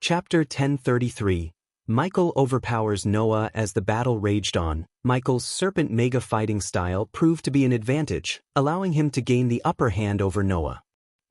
Chapter 1033. Michael overpowers Noah. As the battle raged on, Michael's serpent mega fighting style proved to be an advantage, allowing him to gain the upper hand over Noah.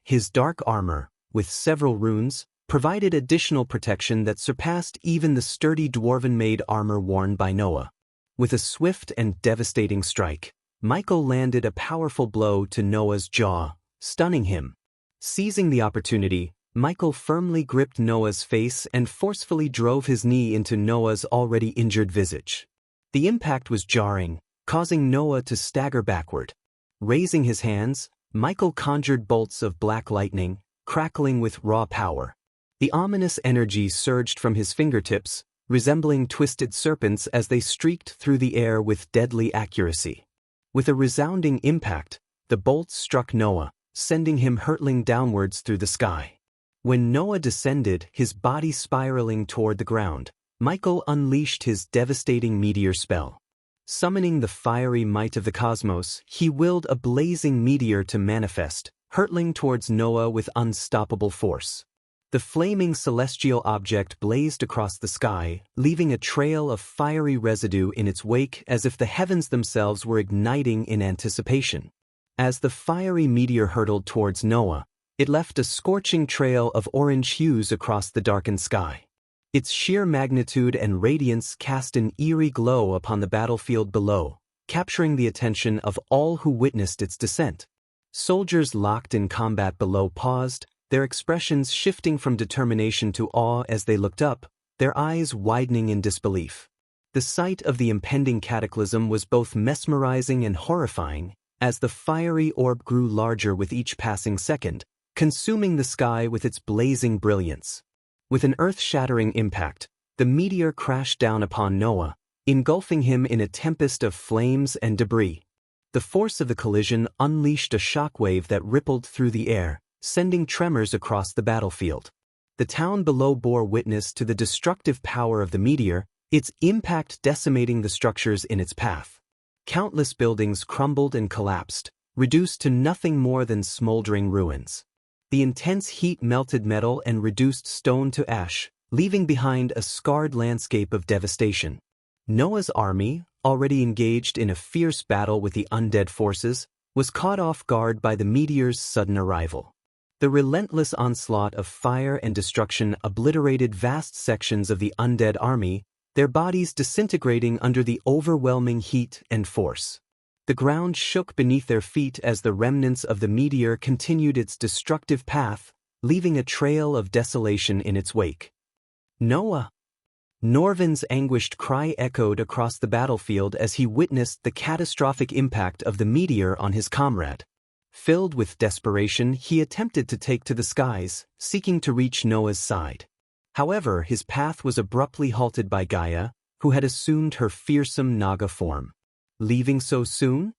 His dark armor, with several runes, provided additional protection that surpassed even the sturdy dwarven-made armor worn by Noah. With a swift and devastating strike, Michael landed a powerful blow to Noah's jaw, stunning him. Seizing the opportunity, Michael firmly gripped Noah's face and forcefully drove his knee into Noah's already injured visage. The impact was jarring, causing Noah to stagger backward. Raising his hands, Michael conjured bolts of black lightning, crackling with raw power. The ominous energy surged from his fingertips, resembling twisted serpents as they streaked through the air with deadly accuracy. With a resounding impact, the bolts struck Noah, sending him hurtling downwards through the sky. When Noah descended, his body spiraling toward the ground, Michael unleashed his devastating meteor spell. Summoning the fiery might of the cosmos, he willed a blazing meteor to manifest, hurtling towards Noah with unstoppable force. The flaming celestial object blazed across the sky, leaving a trail of fiery residue in its wake as if the heavens themselves were igniting in anticipation. As the fiery meteor hurtled towards Noah, it left a scorching trail of orange hues across the darkened sky. Its sheer magnitude and radiance cast an eerie glow upon the battlefield below, capturing the attention of all who witnessed its descent. Soldiers locked in combat below paused, their expressions shifting from determination to awe as they looked up, their eyes widening in disbelief. The sight of the impending cataclysm was both mesmerizing and horrifying, as the fiery orb grew larger with each passing second, consuming the sky with its blazing brilliance. With an earth-shattering impact, the meteor crashed down upon Noah, engulfing him in a tempest of flames and debris. The force of the collision unleashed a shockwave that rippled through the air, sending tremors across the battlefield. The town below bore witness to the destructive power of the meteor, its impact decimating the structures in its path. Countless buildings crumbled and collapsed, reduced to nothing more than smoldering ruins. The intense heat melted metal and reduced stone to ash, leaving behind a scarred landscape of devastation. Noah's army, already engaged in a fierce battle with the undead forces, was caught off guard by the meteor's sudden arrival. The relentless onslaught of fire and destruction obliterated vast sections of the undead army, their bodies disintegrating under the overwhelming heat and force. The ground shook beneath their feet as the remnants of the meteor continued its destructive path, leaving a trail of desolation in its wake. Noah! Norvin's anguished cry echoed across the battlefield as he witnessed the catastrophic impact of the meteor on his comrade. Filled with desperation, he attempted to take to the skies, seeking to reach Noah's side. However, his path was abruptly halted by Gaia, who had assumed her fearsome Naga form. Leaving so soon?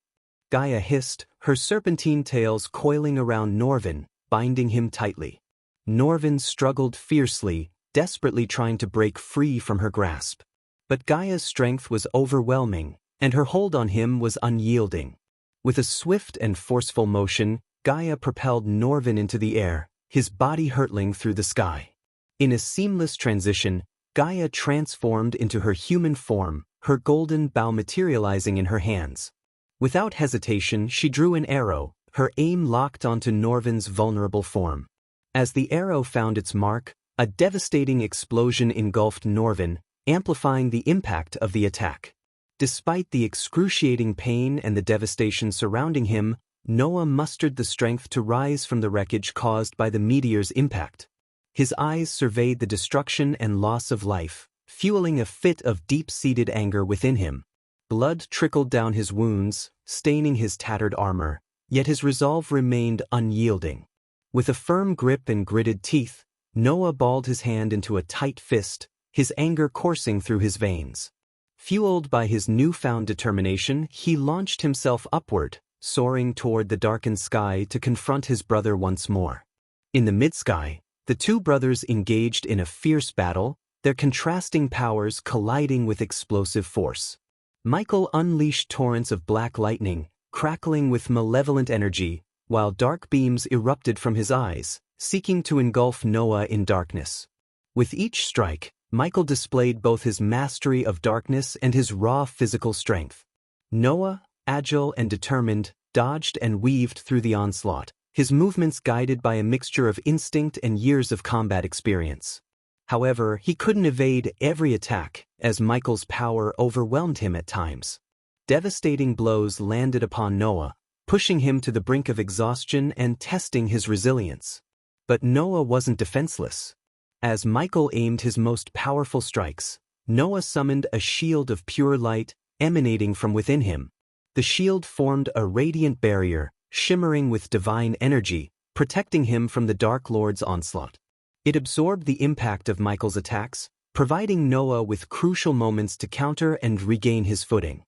Gaia hissed, her serpentine tails coiling around Norvin, binding him tightly. Norvin struggled fiercely, desperately trying to break free from her grasp. But Gaia's strength was overwhelming, and her hold on him was unyielding. With a swift and forceful motion, Gaia propelled Norvin into the air, his body hurtling through the sky. In a seamless transition, Gaia transformed into her human form, her golden bow materializing in her hands. Without hesitation, she drew an arrow, her aim locked onto Norvin's vulnerable form. As the arrow found its mark, a devastating explosion engulfed Norvin, amplifying the impact of the attack. Despite the excruciating pain and the devastation surrounding him, Noah mustered the strength to rise from the wreckage caused by the meteor's impact. His eyes surveyed the destruction and loss of life, fueling a fit of deep-seated anger within him. Blood trickled down his wounds, staining his tattered armor, yet his resolve remained unyielding. With a firm grip and gritted teeth, Noah balled his hand into a tight fist, his anger coursing through his veins. Fueled by his newfound determination, he launched himself upward, soaring toward the darkened sky to confront his brother once more. In the mid-sky, the two brothers engaged in a fierce battle, their contrasting powers colliding with explosive force. Michael unleashed torrents of black lightning, crackling with malevolent energy, while dark beams erupted from his eyes, seeking to engulf Noah in darkness. With each strike, Michael displayed both his mastery of darkness and his raw physical strength. Noah, agile and determined, dodged and weaved through the onslaught, his movements guided by a mixture of instinct and years of combat experience. However, he couldn't evade every attack, as Michael's power overwhelmed him at times. Devastating blows landed upon Noah, pushing him to the brink of exhaustion and testing his resilience. But Noah wasn't defenseless. As Michael aimed his most powerful strikes, Noah summoned a shield of pure light emanating from within him. The shield formed a radiant barrier, shimmering with divine energy, protecting him from the Dark Lord's onslaught. It absorbed the impact of Michael's attacks, providing Noah with crucial moments to counter and regain his footing.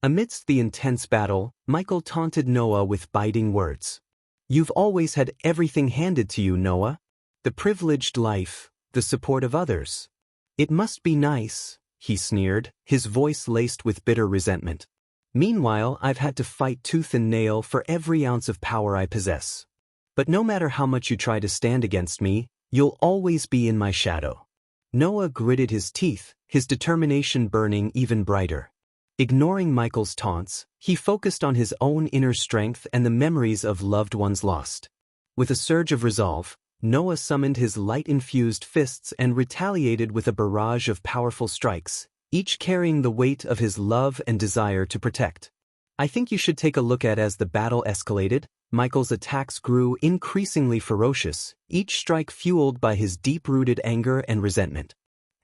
Amidst the intense battle, Michael taunted Noah with biting words. "You've always had everything handed to you, Noah. The privileged life, the support of others. It must be nice," he sneered, his voice laced with bitter resentment. "Meanwhile, I've had to fight tooth and nail for every ounce of power I possess. But no matter how much you try to stand against me, you'll always be in my shadow." Noah gritted his teeth, his determination burning even brighter. Ignoring Michael's taunts, he focused on his own inner strength and the memories of loved ones lost. With a surge of resolve, Noah summoned his light-infused fists and retaliated with a barrage of powerful strikes, each carrying the weight of his love and desire to protect. I think you should take a look at as the battle escalated, Michael's attacks grew increasingly ferocious, each strike fueled by his deep-rooted anger and resentment.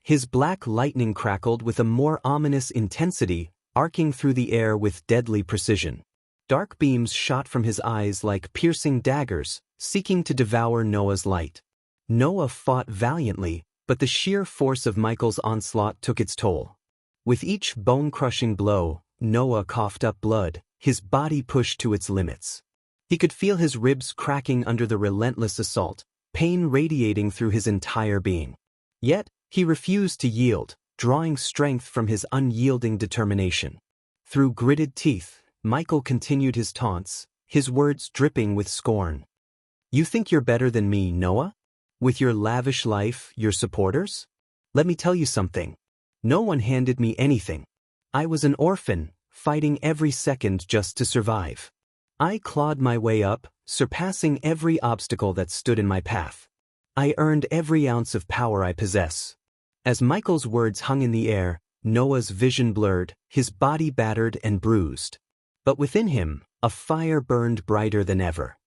His black lightning crackled with a more ominous intensity, arcing through the air with deadly precision. Dark beams shot from his eyes like piercing daggers, seeking to devour Noah's light. Noah fought valiantly, but the sheer force of Michael's onslaught took its toll. With each bone-crushing blow, Noah coughed up blood, his body pushed to its limits. He could feel his ribs cracking under the relentless assault, pain radiating through his entire being. Yet, he refused to yield, drawing strength from his unyielding determination. Through gritted teeth, Michael continued his taunts, his words dripping with scorn. "You think you're better than me, Noah? With your lavish life, your supporters? Let me tell you something. No one handed me anything. I was an orphan, fighting every second just to survive. I clawed my way up, surpassing every obstacle that stood in my path. I earned every ounce of power I possess." As Michael's words hung in the air, Noah's vision blurred, his body battered and bruised. But within him, a fire burned brighter than ever.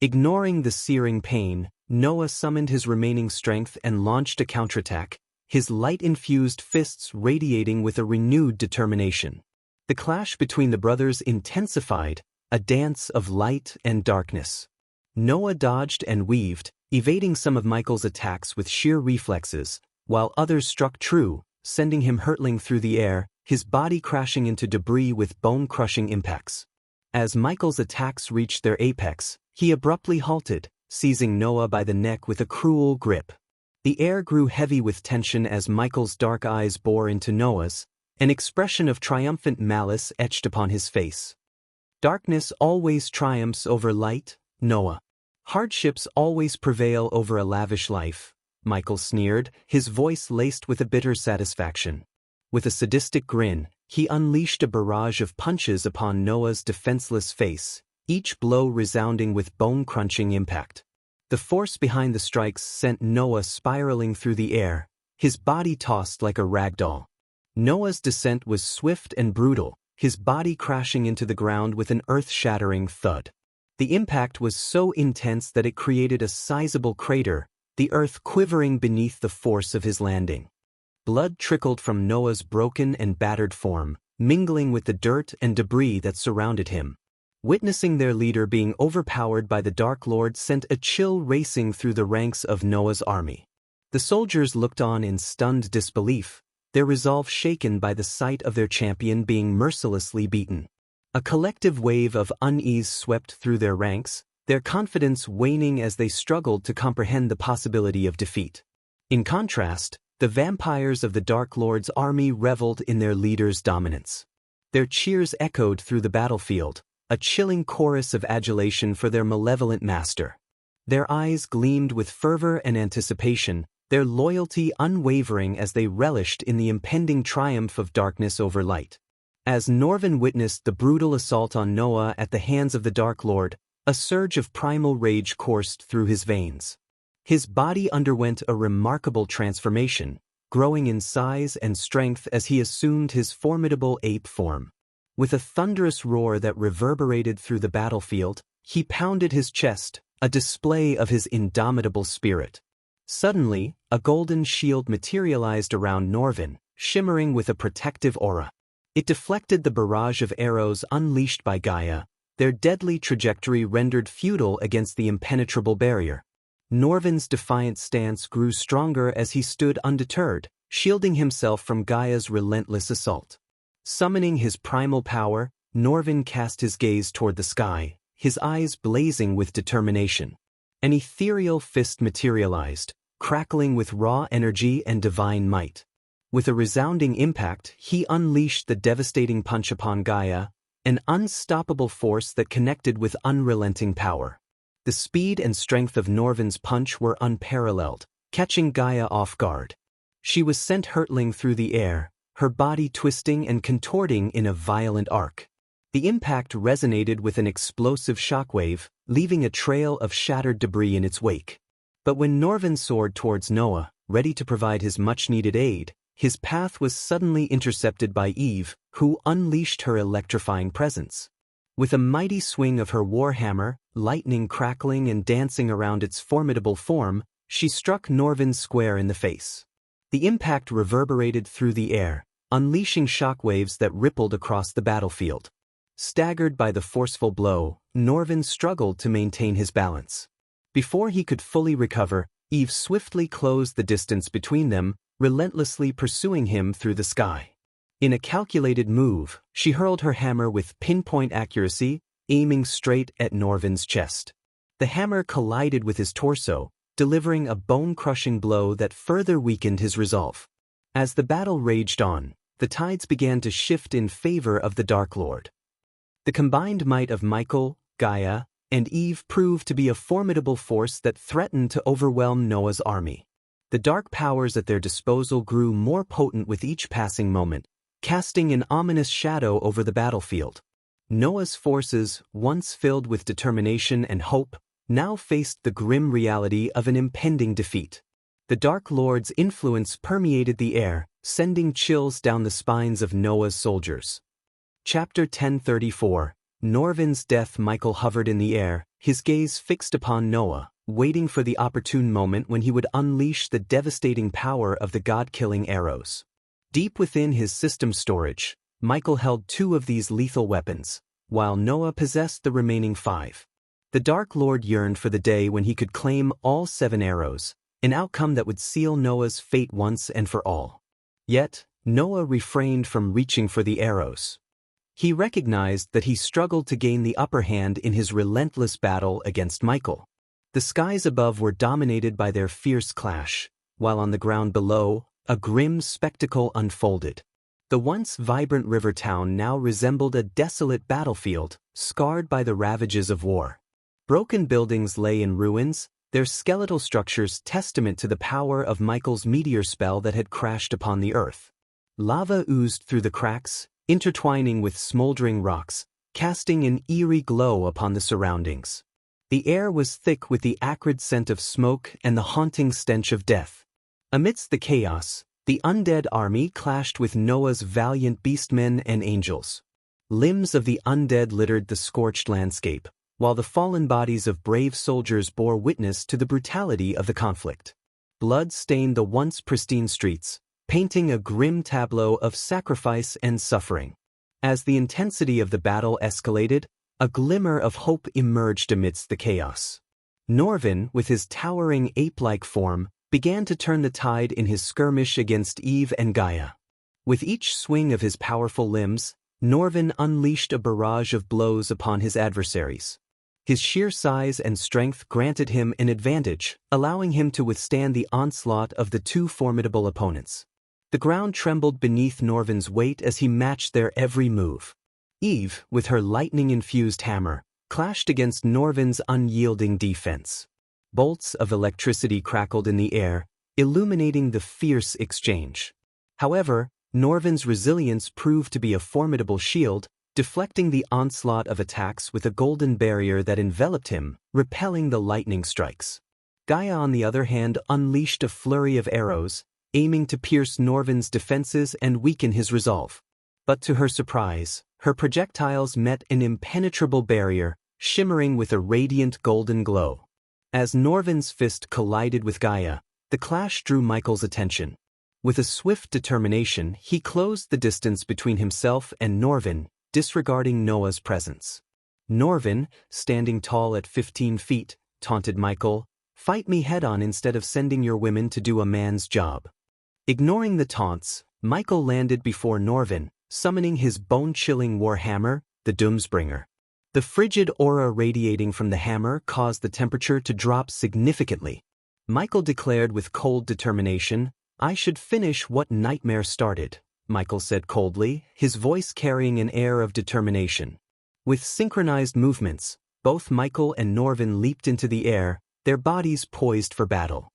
Ignoring the searing pain, Noah summoned his remaining strength and launched a counterattack, his light-infused fists radiating with a renewed determination. The clash between the brothers intensified, a dance of light and darkness. Noah dodged and weaved, evading some of Michael's attacks with sheer reflexes, while others struck true, sending him hurtling through the air, his body crashing into debris with bone-crushing impacts. As Michael's attacks reached their apex, he abruptly halted, seizing Noah by the neck with a cruel grip. The air grew heavy with tension as Michael's dark eyes bore into Noah's, an expression of triumphant malice etched upon his face. "Darkness always triumphs over light, Noah. Hardships always prevail over a lavish life," Michael sneered, his voice laced with a bitter satisfaction. With a sadistic grin, he unleashed a barrage of punches upon Noah's defenseless face, each blow resounding with bone-crunching impact. The force behind the strikes sent Noah spiraling through the air, his body tossed like a rag doll. Noah's descent was swift and brutal, his body crashing into the ground with an earth-shattering thud. The impact was so intense that it created a sizable crater, the earth quivering beneath the force of his landing. Blood trickled from Noah's broken and battered form, mingling with the dirt and debris that surrounded him. Witnessing their leader being overpowered by the Dark Lord sent a chill racing through the ranks of Noah's army. The soldiers looked on in stunned disbelief, their resolve shaken by the sight of their champion being mercilessly beaten. A collective wave of unease swept through their ranks, their confidence waning as they struggled to comprehend the possibility of defeat. In contrast, the vampires of the Dark Lord's army reveled in their leader's dominance. Their cheers echoed through the battlefield, a chilling chorus of adulation for their malevolent master. Their eyes gleamed with fervor and anticipation, their loyalty unwavering as they relished in the impending triumph of darkness over light. As Norvin witnessed the brutal assault on Noah at the hands of the Dark Lord, a surge of primal rage coursed through his veins. His body underwent a remarkable transformation, growing in size and strength as he assumed his formidable ape form. With a thunderous roar that reverberated through the battlefield, he pounded his chest, a display of his indomitable spirit. Suddenly, a golden shield materialized around Norvin, shimmering with a protective aura. It deflected the barrage of arrows unleashed by Gaia, their deadly trajectory rendered futile against the impenetrable barrier. Norvin's defiant stance grew stronger as he stood undeterred, shielding himself from Gaia's relentless assault. Summoning his primal power, Norvin cast his gaze toward the sky, his eyes blazing with determination. An ethereal fist materialized, crackling with raw energy and divine might. With a resounding impact, he unleashed the devastating punch upon Gaia, an unstoppable force that connected with unrelenting power. The speed and strength of Norvin's punch were unparalleled, catching Gaia off guard. She was sent hurtling through the air, her body twisting and contorting in a violent arc. The impact resonated with an explosive shockwave, leaving a trail of shattered debris in its wake. But when Norvin soared towards Noah, ready to provide his much-needed aid, his path was suddenly intercepted by Eve, who unleashed her electrifying presence. With a mighty swing of her warhammer, lightning crackling and dancing around its formidable form, she struck Norvin square in the face. The impact reverberated through the air, unleashing shockwaves that rippled across the battlefield. Staggered by the forceful blow, Norvin struggled to maintain his balance. Before he could fully recover, Eve swiftly closed the distance between them, relentlessly pursuing him through the sky. In a calculated move, she hurled her hammer with pinpoint accuracy, aiming straight at Norvin's chest. The hammer collided with his torso, delivering a bone-crushing blow that further weakened his resolve. As the battle raged on, the tides began to shift in favor of the Dark Lord. The combined might of Michael, Gaia, and Eve proved to be a formidable force that threatened to overwhelm Noah's army. The dark powers at their disposal grew more potent with each passing moment, casting an ominous shadow over the battlefield. Noah's forces, once filled with determination and hope, now faced the grim reality of an impending defeat. The Dark Lord's influence permeated the air, sending chills down the spines of Noah's soldiers. Chapter 1034. Norvin's death. Michael hovered in the air, his gaze fixed upon Noah, waiting for the opportune moment when he would unleash the devastating power of the god-killing arrows. Deep within his system storage, Michael held 2 of these lethal weapons, while Noah possessed the remaining 5. The Dark Lord yearned for the day when he could claim all 7 arrows, an outcome that would seal Noah's fate once and for all. Yet, Noah refrained from reaching for the arrows. He recognized that he struggled to gain the upper hand in his relentless battle against Michael. The skies above were dominated by their fierce clash, while on the ground below, a grim spectacle unfolded. The once vibrant river town now resembled a desolate battlefield, scarred by the ravages of war. Broken buildings lay in ruins, their skeletal structures testament to the power of Michael's meteor spell that had crashed upon the earth. Lava oozed through the cracks, intertwining with smoldering rocks, casting an eerie glow upon the surroundings. The air was thick with the acrid scent of smoke and the haunting stench of death. Amidst the chaos, the undead army clashed with Noah's valiant beastmen and angels. Limbs of the undead littered the scorched landscape, while the fallen bodies of brave soldiers bore witness to the brutality of the conflict. Blood stained the once pristine streets, painting a grim tableau of sacrifice and suffering. As the intensity of the battle escalated, a glimmer of hope emerged amidst the chaos. Norvin, with his towering ape-like form, began to turn the tide in his skirmish against Eve and Gaia. With each swing of his powerful limbs, Norvin unleashed a barrage of blows upon his adversaries. His sheer size and strength granted him an advantage, allowing him to withstand the onslaught of the 2 formidable opponents. The ground trembled beneath Norvin's weight as he matched their every move. Eve, with her lightning-infused hammer, clashed against Norvin's unyielding defense. Bolts of electricity crackled in the air, illuminating the fierce exchange. However, Norvin's resilience proved to be a formidable shield, deflecting the onslaught of attacks with a golden barrier that enveloped him, repelling the lightning strikes. Gaia, on the other hand, unleashed a flurry of arrows, aiming to pierce Norvin's defenses and weaken his resolve. But to her surprise, her projectiles met an impenetrable barrier, shimmering with a radiant golden glow. As Norvin's fist collided with Gaia, the clash drew Michael's attention. With a swift determination, he closed the distance between himself and Norvin, disregarding Noah's presence. Norvin, standing tall at 15 feet, taunted Michael, "Fight me head-on instead of sending your women to do a man's job." Ignoring the taunts, Michael landed before Norvin, summoning his bone-chilling warhammer, the Doomsbringer. The frigid aura radiating from the hammer caused the temperature to drop significantly. Michael declared with cold determination, "I should finish what Nightmare started," Michael said coldly, his voice carrying an air of determination. With synchronized movements, both Michael and Norvin leaped into the air, their bodies poised for battle.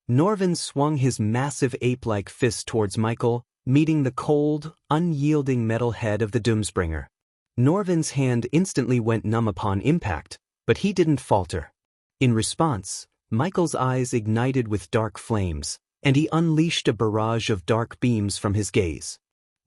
Norvin swung his massive ape-like fist towards Michael, meeting the cold, unyielding metal head of the Doomsbringer. Norvin's hand instantly went numb upon impact, but he didn't falter. In response, Michael's eyes ignited with dark flames, and he unleashed a barrage of dark beams from his gaze.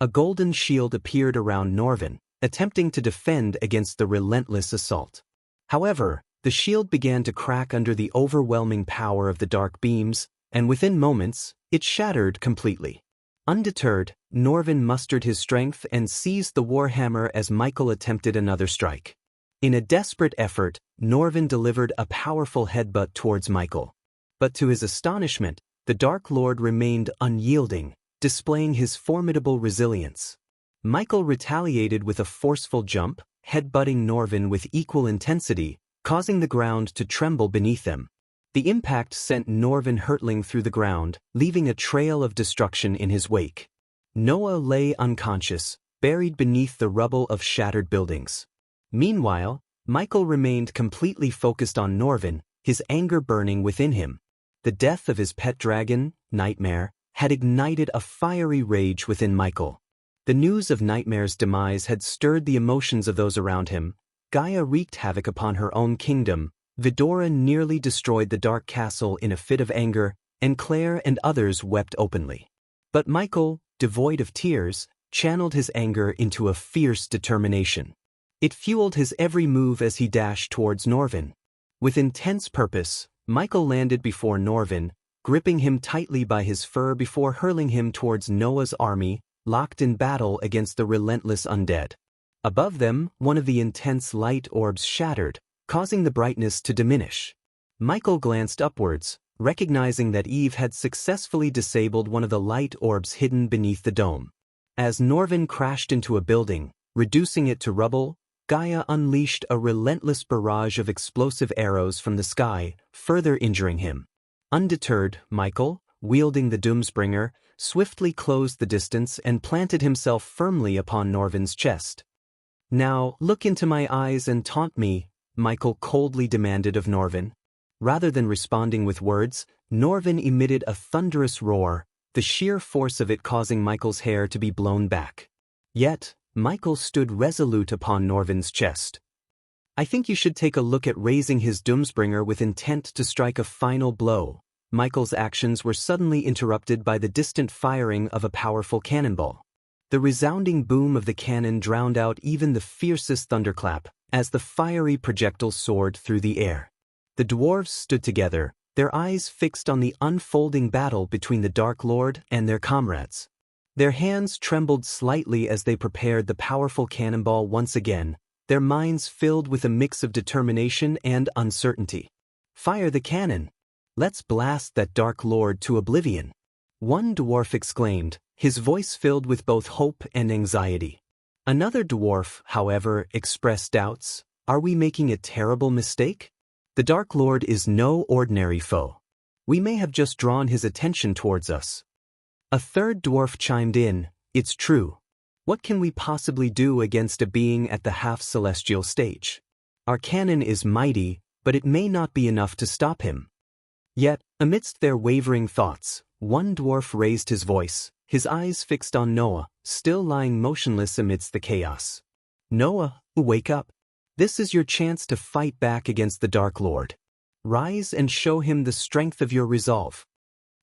A golden shield appeared around Norvin, attempting to defend against the relentless assault. However, the shield began to crack under the overwhelming power of the dark beams, and within moments, it shattered completely. Undeterred, Norvin mustered his strength and seized the warhammer as Michael attempted another strike. In a desperate effort, Norvin delivered a powerful headbutt towards Michael. But to his astonishment, the Dark Lord remained unyielding, displaying his formidable resilience. Michael retaliated with a forceful jump, headbutting Norvin with equal intensity, causing the ground to tremble beneath them. The impact sent Norvin hurtling through the ground, leaving a trail of destruction in his wake. Noah lay unconscious, buried beneath the rubble of shattered buildings. Meanwhile, Michael remained completely focused on Norvin, his anger burning within him. The death of his pet dragon, Nightmare, had ignited a fiery rage within Michael. The news of Nightmare's demise had stirred the emotions of those around him. Gaia wreaked havoc upon her own kingdom, Vidora nearly destroyed the Dark Castle in a fit of anger, and Claire and others wept openly. But Michael, devoid of tears, channeled his anger into a fierce determination. It fueled his every move as he dashed towards Norvin. With intense purpose, Michael landed before Norvin, gripping him tightly by his fur before hurling him towards Noah's army, locked in battle against the relentless undead. Above them, one of the intense light orbs shattered, causing the brightness to diminish. Michael glanced upwards, recognizing that Eve had successfully disabled one of the light orbs hidden beneath the dome. As Norvin crashed into a building, reducing it to rubble, Gaia unleashed a relentless barrage of explosive arrows from the sky, further injuring him. Undeterred, Michael, wielding the Doomsbringer, swiftly closed the distance and planted himself firmly upon Norvin's chest. "Now, look into my eyes and taunt me," Michael coldly demanded of Norvin. Rather than responding with words, Norvin emitted a thunderous roar, the sheer force of it causing Michael's hair to be blown back. Yet, Michael stood resolute upon Norvin's chest. "I think you should take a look at raising his Doomsbringer with intent to strike a final blow." Michael's actions were suddenly interrupted by the distant firing of a powerful cannonball. The resounding boom of the cannon drowned out even the fiercest thunderclap, as the fiery projectile soared through the air. The dwarves stood together, their eyes fixed on the unfolding battle between the Dark Lord and their comrades. Their hands trembled slightly as they prepared the powerful cannonball once again, their minds filled with a mix of determination and uncertainty. "Fire the cannon! Let's blast that Dark Lord to oblivion!" One dwarf exclaimed, his voice filled with both hope and anxiety. Another dwarf, however, expressed doubts. "Are we making a terrible mistake? The Dark Lord is no ordinary foe. We may have just drawn his attention towards us." A third dwarf chimed in, "It's true. What can we possibly do against a being at the half-celestial stage? Our cannon is mighty, but it may not be enough to stop him." Yet, amidst their wavering thoughts, One dwarf raised his voice, his eyes fixed on Noah, still lying motionless amidst the chaos. "Noah, wake up. This is your chance to fight back against the Dark Lord. Rise and show him the strength of your resolve."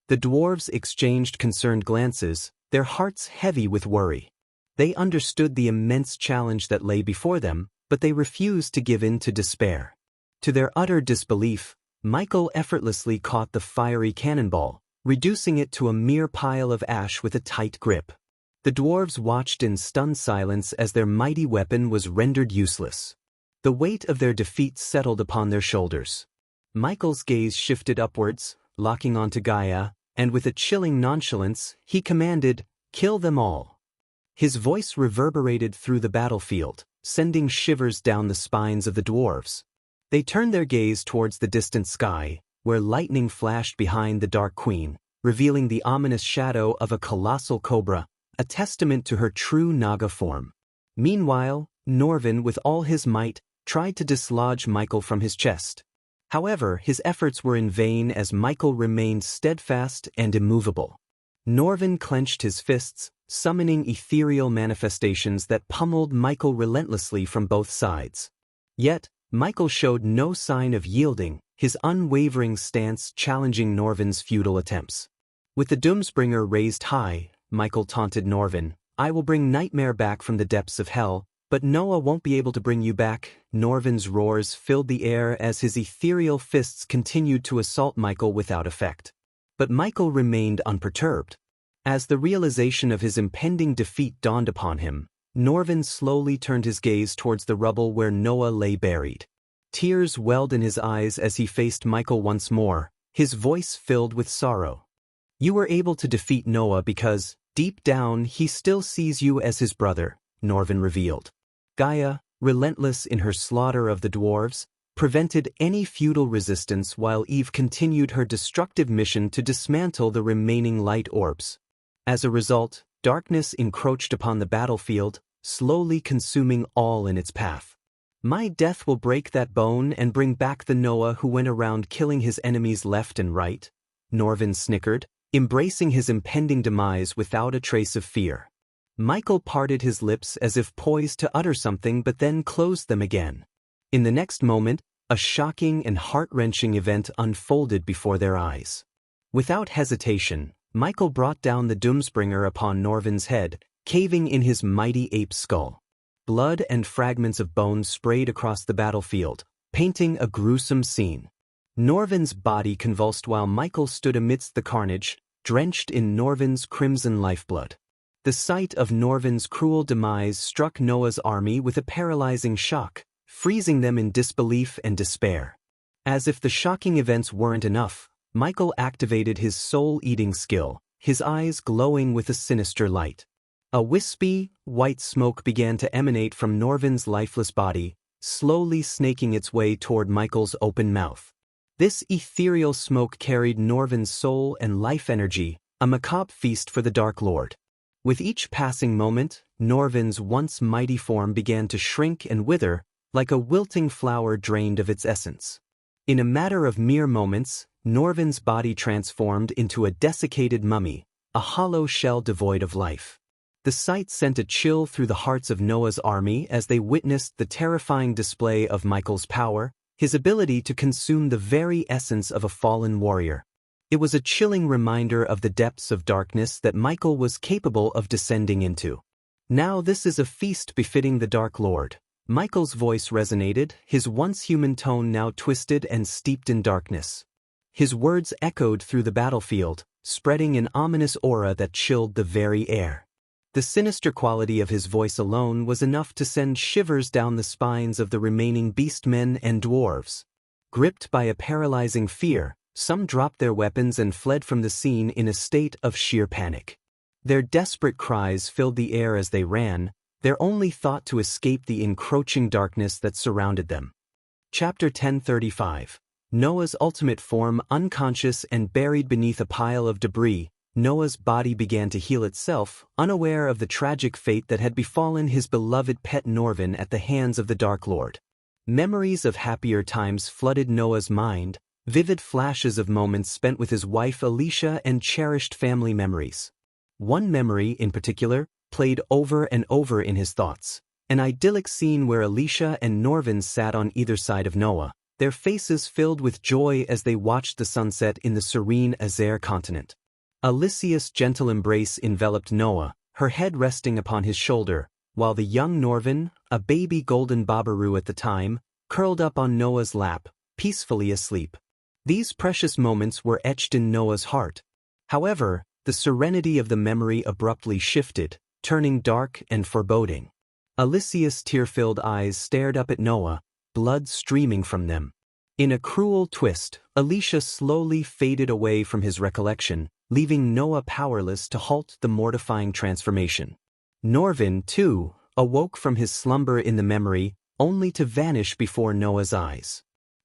The dwarves exchanged concerned glances, their hearts heavy with worry. They understood the immense challenge that lay before them, but they refused to give in to despair. To their utter disbelief, Michael effortlessly caught the fiery cannonball, reducing it to a mere pile of ash with a tight grip. The dwarves watched in stunned silence as their mighty weapon was rendered useless. The weight of their defeat settled upon their shoulders. Michael's gaze shifted upwards, locking onto Gaia, and with a chilling nonchalance, he commanded, "Kill them all." His voice reverberated through the battlefield, sending shivers down the spines of the dwarves. They turned their gaze towards the distant sky, where lightning flashed behind the Dark Queen, revealing the ominous shadow of a colossal cobra, a testament to her true Naga form. Meanwhile, Norvin, with all his might, tried to dislodge Michael from his chest. However, his efforts were in vain as Michael remained steadfast and immovable. Norvin clenched his fists, summoning ethereal manifestations that pummeled Michael relentlessly from both sides. Yet, Michael showed no sign of yielding, his unwavering stance challenging Norvin's futile attempts. With the Doomsbringer raised high, Michael taunted Norvin, "I will bring Nightmare back from the depths of hell, but Noah won't be able to bring you back." Norvin's roars filled the air as his ethereal fists continued to assault Michael without effect. But Michael remained unperturbed. As the realization of his impending defeat dawned upon him, Norvin slowly turned his gaze towards the rubble where Noah lay buried. Tears welled in his eyes as he faced Michael once more, his voice filled with sorrow. "You were able to defeat Noah because, deep down, he still sees you as his brother," Norvin revealed. Gaia, relentless in her slaughter of the dwarves, prevented any futile resistance while Eve continued her destructive mission to dismantle the remaining light orbs. As a result, darkness encroached upon the battlefield, slowly consuming all in its path. "My death will break that bone and bring back the Noah who went around killing his enemies left and right," Norvin snickered, embracing his impending demise without a trace of fear. Michael parted his lips as if poised to utter something but then closed them again. In the next moment, a shocking and heart-wrenching event unfolded before their eyes. Without hesitation, Michael brought down the Doomsbringer upon Norvin's head, caving in his mighty ape skull. Blood and fragments of bone sprayed across the battlefield, painting a gruesome scene. Norvin's body convulsed while Michael stood amidst the carnage, drenched in Norvin's crimson lifeblood. The sight of Norvin's cruel demise struck Noah's army with a paralyzing shock, freezing them in disbelief and despair. As if the shocking events weren't enough, Michael activated his soul-eating skill, his eyes glowing with a sinister light. A wispy, white smoke began to emanate from Norvin's lifeless body, slowly snaking its way toward Michael's open mouth. This ethereal smoke carried Norvin's soul and life energy, a macabre feast for the Dark Lord. With each passing moment, Norvin's once mighty form began to shrink and wither, like a wilting flower drained of its essence. In a matter of mere moments, Norvin's body transformed into a desiccated mummy, a hollow shell devoid of life. The sight sent a chill through the hearts of Noah's army as they witnessed the terrifying display of Michael's power, his ability to consume the very essence of a fallen warrior. It was a chilling reminder of the depths of darkness that Michael was capable of descending into. "Now this is a feast befitting the Dark Lord." Michael's voice resonated, his once human tone now twisted and steeped in darkness. His words echoed through the battlefield, spreading an ominous aura that chilled the very air. The sinister quality of his voice alone was enough to send shivers down the spines of the remaining beastmen and dwarves. Gripped by a paralyzing fear, some dropped their weapons and fled from the scene in a state of sheer panic. Their desperate cries filled the air as they ran, their only thought to escape the encroaching darkness that surrounded them. Chapter 1035. Noah's ultimate form. Unconscious and buried beneath a pile of debris, Noah's body began to heal itself, unaware of the tragic fate that had befallen his beloved pet Norvin at the hands of the Dark Lord. Memories of happier times flooded Noah's mind, vivid flashes of moments spent with his wife Alicia and cherished family memories. One memory, in particular, played over and over in his thoughts. An idyllic scene where Alicia and Norvin sat on either side of Noah, their faces filled with joy as they watched the sunset in the serene Azer continent. Alicia's gentle embrace enveloped Noah, her head resting upon his shoulder, while the young Norvin, a baby golden babaroo at the time, curled up on Noah's lap, peacefully asleep. These precious moments were etched in Noah's heart. However, the serenity of the memory abruptly shifted, turning dark and foreboding. Alicia's tear-filled eyes stared up at Noah, blood streaming from them. In a cruel twist, Alicia slowly faded away from his recollection, leaving Noah powerless to halt the mortifying transformation. Norvin, too, awoke from his slumber in the memory, only to vanish before Noah's eyes.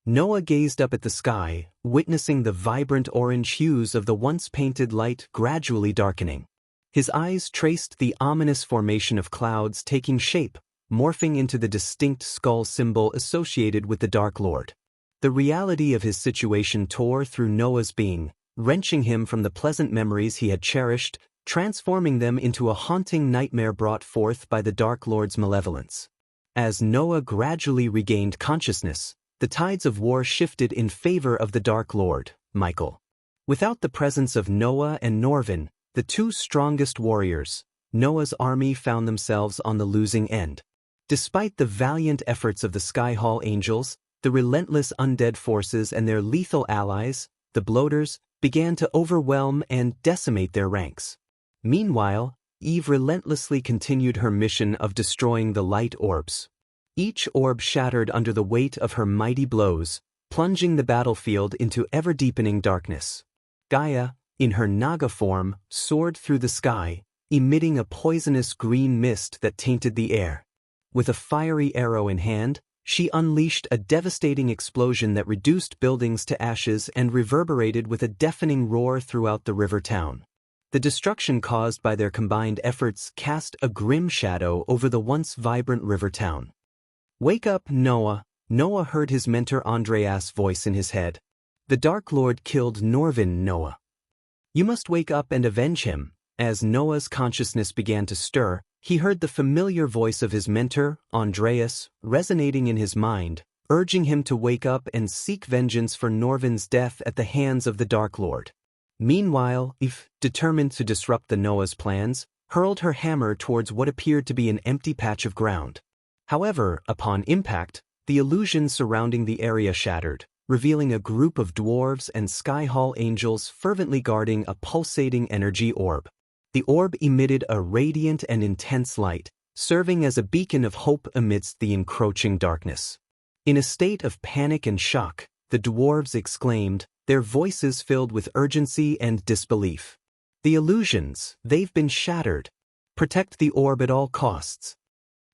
Noah gazed up at the sky, witnessing the vibrant orange hues of the once painted light gradually darkening. His eyes traced the ominous formation of clouds taking shape, morphing into the distinct skull symbol associated with the Dark Lord. The reality of his situation tore through Noah's being, wrenching him from the pleasant memories he had cherished, transforming them into a haunting nightmare brought forth by the Dark Lord's malevolence. As Noah gradually regained consciousness, the tides of war shifted in favor of the Dark Lord, Michael. Without the presence of Noah and Norvin, the two strongest warriors, Noah's army found themselves on the losing end. Despite the valiant efforts of the Skyhall Angels, the relentless undead forces and their lethal allies, the bloaters, began to overwhelm and decimate their ranks. Meanwhile, Eve relentlessly continued her mission of destroying the light orbs. Each orb shattered under the weight of her mighty blows, plunging the battlefield into ever-deepening darkness. Gaia, in her Naga form, soared through the sky, emitting a poisonous green mist that tainted the air. With a fiery arrow in hand, she unleashed a devastating explosion that reduced buildings to ashes and reverberated with a deafening roar throughout the river town. The destruction caused by their combined efforts cast a grim shadow over the once vibrant river town. "Wake up, Noah," Noah heard his mentor Andreas' voice in his head. "The Dark Lord killed Norvin, Noah. You must wake up and avenge him." As Noah's consciousness began to stir, he heard the familiar voice of his mentor, Andreas, resonating in his mind, urging him to wake up and seek vengeance for Norvin's death at the hands of the Dark Lord. Meanwhile, Eve, determined to disrupt the Noah's plans, hurled her hammer towards what appeared to be an empty patch of ground. However, upon impact, the illusion surrounding the area shattered, revealing a group of dwarves and Skyhall Angels fervently guarding a pulsating energy orb. The orb emitted a radiant and intense light, serving as a beacon of hope amidst the encroaching darkness. In a state of panic and shock, the dwarves exclaimed, their voices filled with urgency and disbelief. "The illusions, they've been shattered. Protect the orb at all costs."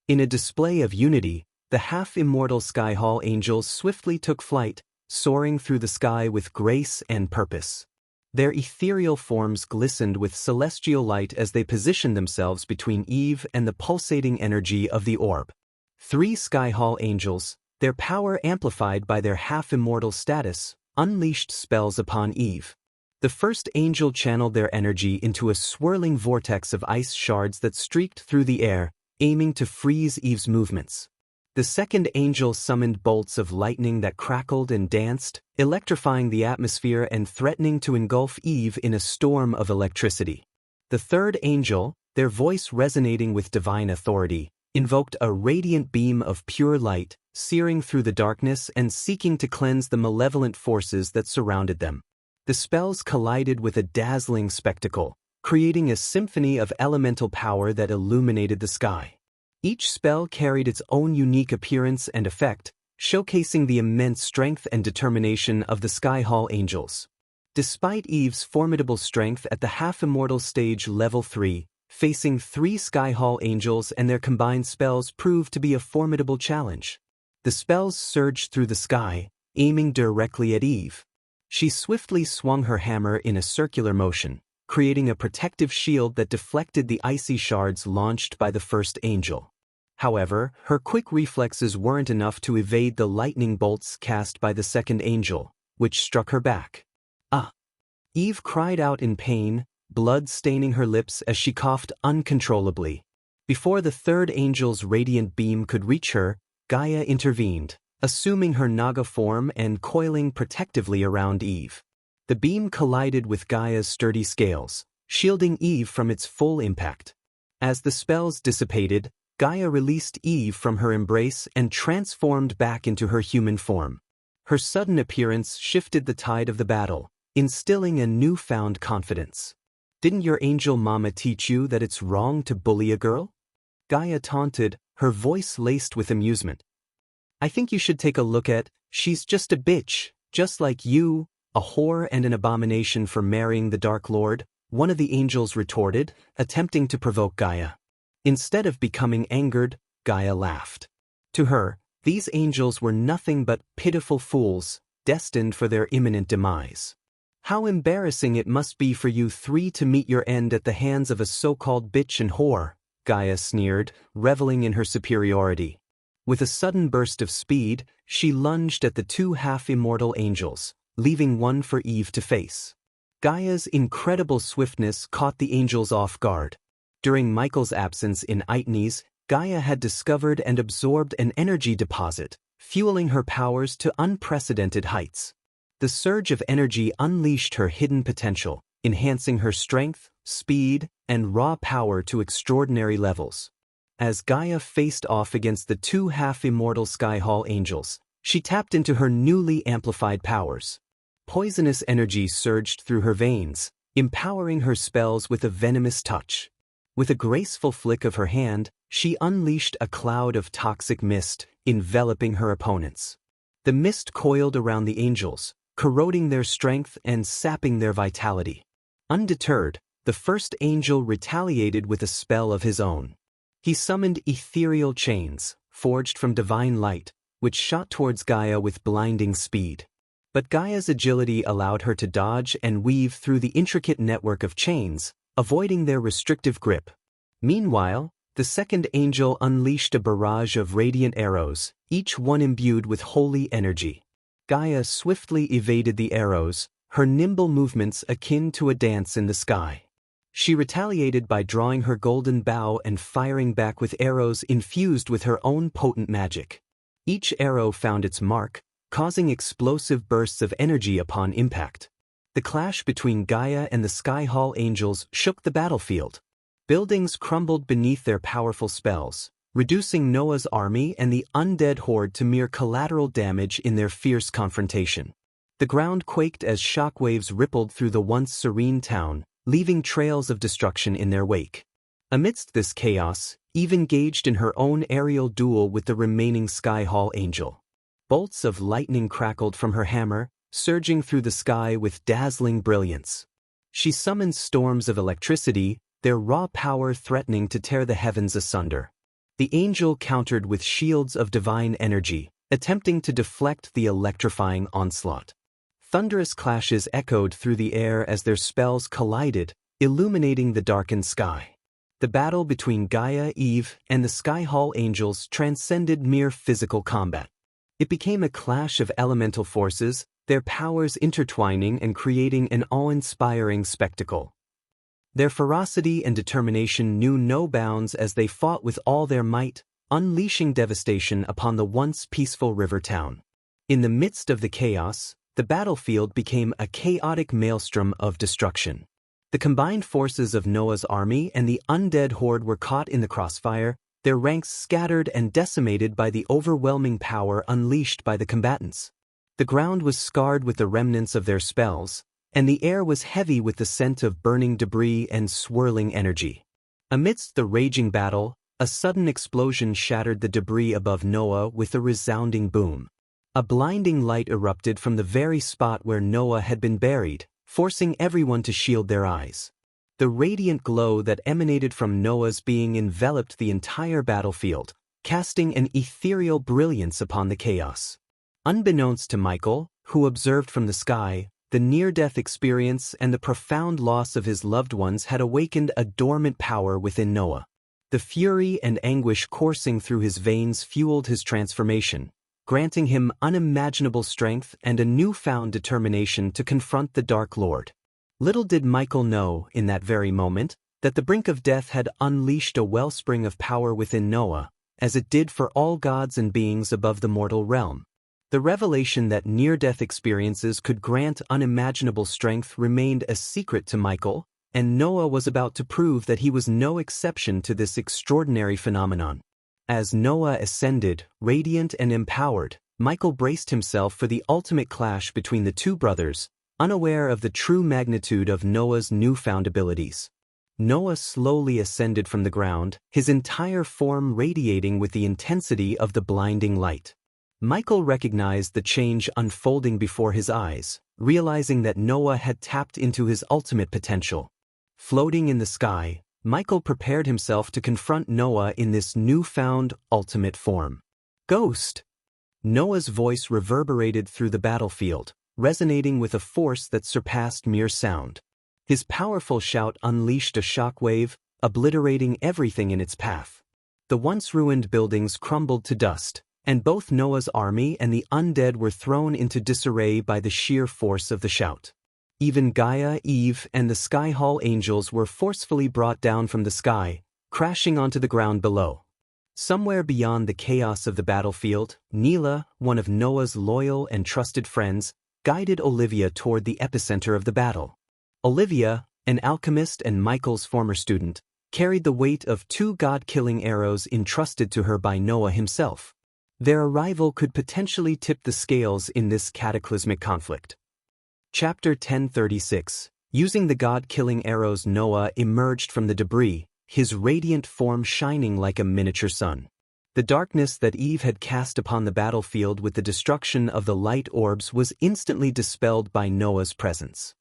In a display of unity, the half-immortal Skyhall Angels swiftly took flight, soaring through the sky with grace and purpose. Their ethereal forms glistened with celestial light as they positioned themselves between Eve and the pulsating energy of the orb. 3 Skyhall Angels, their power amplified by their half-immortal status, unleashed spells upon Eve. The first angel channeled their energy into a swirling vortex of ice shards that streaked through the air, aiming to freeze Eve's movements. The second angel summoned bolts of lightning that crackled and danced, electrifying the atmosphere and threatening to engulf Eve in a storm of electricity. The third angel, their voice resonating with divine authority, invoked a radiant beam of pure light, searing through the darkness and seeking to cleanse the malevolent forces that surrounded them. The spells collided with a dazzling spectacle, creating a symphony of elemental power that illuminated the sky. Each spell carried its own unique appearance and effect, showcasing the immense strength and determination of the Skyhall Angels. Despite Eve's formidable strength at the half-immortal stage level 3, facing 3 Skyhall Angels and their combined spells proved to be a formidable challenge. The spells surged through the sky, aiming directly at Eve. She swiftly swung her hammer in a circular motion, creating a protective shield that deflected the icy shards launched by the first angel. However, her quick reflexes weren't enough to evade the lightning bolts cast by the second angel, which struck her back. Ah! Eve cried out in pain, blood staining her lips as she coughed uncontrollably. Before the third angel's radiant beam could reach her, Gaia intervened, assuming her Naga form and coiling protectively around Eve. The beam collided with Gaia's sturdy scales, shielding Eve from its full impact. As the spells dissipated, Gaia released Eve from her embrace and transformed back into her human form. Her sudden appearance shifted the tide of the battle, instilling a newfound confidence. "Didn't your angel mama teach you that it's wrong to bully a girl?" Gaia taunted, her voice laced with amusement. "I think you should take a look at, she's just a bitch, just like you, a whore and an abomination for marrying the Dark Lord," one of the angels retorted, attempting to provoke Gaia. Instead of becoming angered, Gaia laughed. To her, these angels were nothing but pitiful fools, destined for their imminent demise. "How embarrassing it must be for you three to meet your end at the hands of a so-called bitch and whore," Gaia sneered, reveling in her superiority. With a sudden burst of speed, she lunged at the two half-immortal angels, leaving one for Eve to face. Gaia's incredible swiftness caught the angels off guard. During Michael's absence in Aitnes, Gaia had discovered and absorbed an energy deposit, fueling her powers to unprecedented heights. The surge of energy unleashed her hidden potential, enhancing her strength, speed, and raw power to extraordinary levels. As Gaia faced off against the two half-immortal Skyhall angels, she tapped into her newly amplified powers. Poisonous energy surged through her veins, empowering her spells with a venomous touch. With a graceful flick of her hand, she unleashed a cloud of toxic mist, enveloping her opponents. The mist coiled around the angels, corroding their strength and sapping their vitality. Undeterred, the first angel retaliated with a spell of his own. He summoned ethereal chains, forged from divine light, which shot towards Gaia with blinding speed. But Gaia's agility allowed her to dodge and weave through the intricate network of chains, avoiding their restrictive grip. Meanwhile, the second angel unleashed a barrage of radiant arrows, each one imbued with holy energy. Gaia swiftly evaded the arrows, her nimble movements akin to a dance in the sky. She retaliated by drawing her golden bow and firing back with arrows infused with her own potent magic. Each arrow found its mark, causing explosive bursts of energy upon impact. The clash between Gaia and the Skyhall angels shook the battlefield. Buildings crumbled beneath their powerful spells, reducing Noah's army and the undead horde to mere collateral damage in their fierce confrontation. The ground quaked as shockwaves rippled through the once serene town, leaving trails of destruction in their wake. Amidst this chaos, Eve engaged in her own aerial duel with the remaining Skyhall angel. Bolts of lightning crackled from her hammer, surging through the sky with dazzling brilliance. She summoned storms of electricity, their raw power threatening to tear the heavens asunder. The angel countered with shields of divine energy, attempting to deflect the electrifying onslaught. Thunderous clashes echoed through the air as their spells collided, illuminating the darkened sky. The battle between Gaia, Eve, and the Skyhall angels transcended mere physical combat. It became a clash of elemental forces, their powers intertwining and creating an awe-inspiring spectacle. Their ferocity and determination knew no bounds as they fought with all their might, unleashing devastation upon the once peaceful river town. In the midst of the chaos, the battlefield became a chaotic maelstrom of destruction. The combined forces of Noah's army and the undead horde were caught in the crossfire, their ranks scattered and decimated by the overwhelming power unleashed by the combatants. The ground was scarred with the remnants of their spells, and the air was heavy with the scent of burning debris and swirling energy. Amidst the raging battle, a sudden explosion shattered the debris above Noah with a resounding boom. A blinding light erupted from the very spot where Noah had been buried, forcing everyone to shield their eyes. The radiant glow that emanated from Noah's being enveloped the entire battlefield, casting an ethereal brilliance upon the chaos. Unbeknownst to Michael, who observed from the sky, the near-death experience and the profound loss of his loved ones had awakened a dormant power within Noah. The fury and anguish coursing through his veins fueled his transformation, granting him unimaginable strength and a newfound determination to confront the Dark Lord. Little did Michael know, in that very moment, that the brink of death had unleashed a wellspring of power within Noah, as it did for all gods and beings above the mortal realm. The revelation that near-death experiences could grant unimaginable strength remained a secret to Michael, and Noah was about to prove that he was no exception to this extraordinary phenomenon. As Noah ascended, radiant and empowered, Michael braced himself for the ultimate clash between the two brothers, unaware of the true magnitude of Noah's newfound abilities. Noah slowly ascended from the ground, his entire form radiating with the intensity of the blinding light. Michael recognized the change unfolding before his eyes, realizing that Noah had tapped into his ultimate potential. Floating in the sky, Michael prepared himself to confront Noah in this newfound ultimate form. "Ghost!" Noah's voice reverberated through the battlefield, resonating with a force that surpassed mere sound. His powerful shout unleashed a shockwave, obliterating everything in its path. The once ruined buildings crumbled to dust, and both Noah's army and the undead were thrown into disarray by the sheer force of the shout. Even Gaia, Eve, and the Sky Hall angels were forcefully brought down from the sky, crashing onto the ground below. Somewhere beyond the chaos of the battlefield, Neela, one of Noah's loyal and trusted friends, guided Olivia toward the epicenter of the battle. Olivia, an alchemist and Michael's former student, carried the weight of 2 god-killing arrows entrusted to her by Noah himself. Their arrival could potentially tip the scales in this cataclysmic conflict. Chapter 1036. Using the god-killing arrows, Noah emerged from the debris, his radiant form shining like a miniature sun. The darkness that Eve had cast upon the battlefield with the destruction of the light orbs was instantly dispelled by Noah's presence.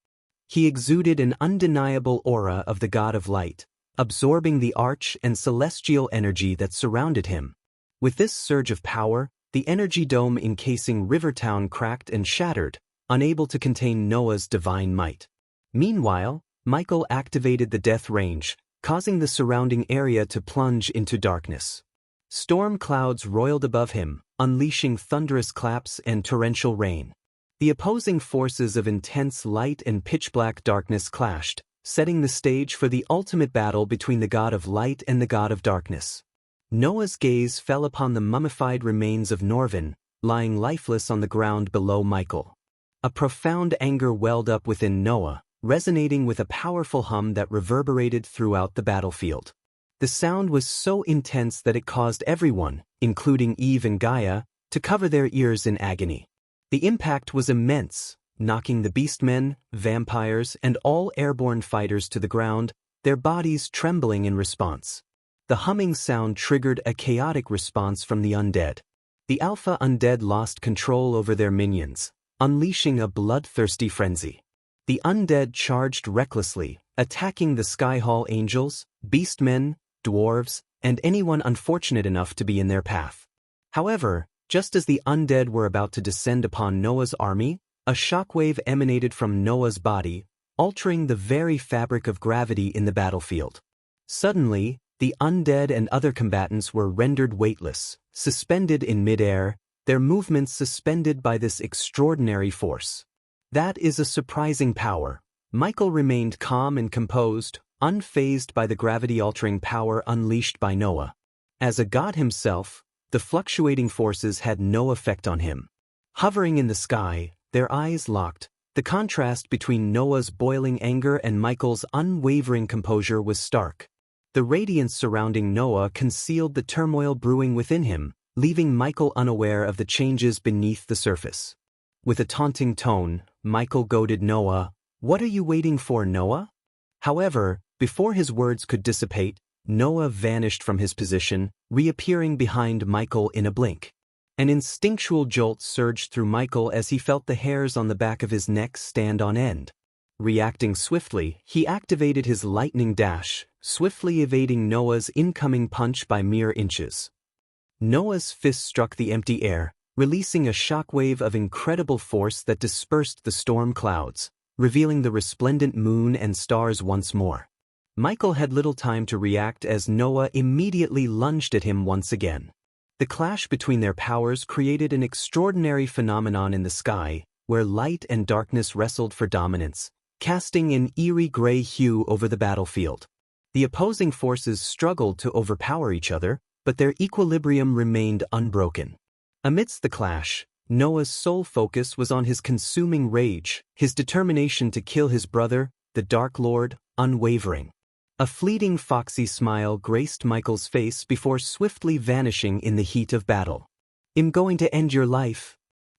He exuded an undeniable aura of the god of light, absorbing the arch and celestial energy that surrounded him. With this surge of power, the energy dome encasing Rivertown cracked and shattered, unable to contain Noah's divine might. Meanwhile, Michael activated the death range, causing the surrounding area to plunge into darkness. Storm clouds roiled above him, unleashing thunderous claps and torrential rain. The opposing forces of intense light and pitch-black darkness clashed, setting the stage for the ultimate battle between the god of light and the god of darkness. Noah's gaze fell upon the mummified remains of Norvin, lying lifeless on the ground below Michael. A profound anger welled up within Noah, resonating with a powerful hum that reverberated throughout the battlefield. The sound was so intense that it caused everyone, including Eve and Gaia, to cover their ears in agony. The impact was immense, knocking the beastmen, vampires, and all airborne fighters to the ground, their bodies trembling in response. The humming sound triggered a chaotic response from the undead. The alpha undead lost control over their minions, unleashing a bloodthirsty frenzy. The undead charged recklessly, attacking the Sky Hall angels, beastmen, dwarves, and anyone unfortunate enough to be in their path. However, just as the undead were about to descend upon Noah's army, a shockwave emanated from Noah's body, altering the very fabric of gravity in the battlefield. Suddenly, the undead and other combatants were rendered weightless, suspended in midair, their movements suspended by this extraordinary force. That is a surprising power. Michael remained calm and composed, unfazed by the gravity-altering power unleashed by Noah. As a god himself, the fluctuating forces had no effect on him. Hovering in the sky, their eyes locked, the contrast between Noah's boiling anger and Michael's unwavering composure was stark. The radiance surrounding Noah concealed the turmoil brewing within him, leaving Michael unaware of the changes beneath the surface. With a taunting tone, Michael goaded Noah, "What are you waiting for, Noah?" However, before his words could dissipate, Noah vanished from his position, reappearing behind Michael in a blink. An instinctual jolt surged through Michael as he felt the hairs on the back of his neck stand on end. Reacting swiftly, he activated his lightning dash, swiftly evading Noah's incoming punch by mere inches. Noah's fist struck the empty air, releasing a shockwave of incredible force that dispersed the storm clouds, revealing the resplendent moon and stars once more. Michael had little time to react as Noah immediately lunged at him once again. The clash between their powers created an extraordinary phenomenon in the sky, where light and darkness wrestled for dominance, casting an eerie gray hue over the battlefield. The opposing forces struggled to overpower each other, but their equilibrium remained unbroken. Amidst the clash, Noah's sole focus was on his consuming rage, his determination to kill his brother, the Dark Lord, unwavering. A fleeting foxy smile graced Michael's face before swiftly vanishing in the heat of battle. "I'm going to end your life."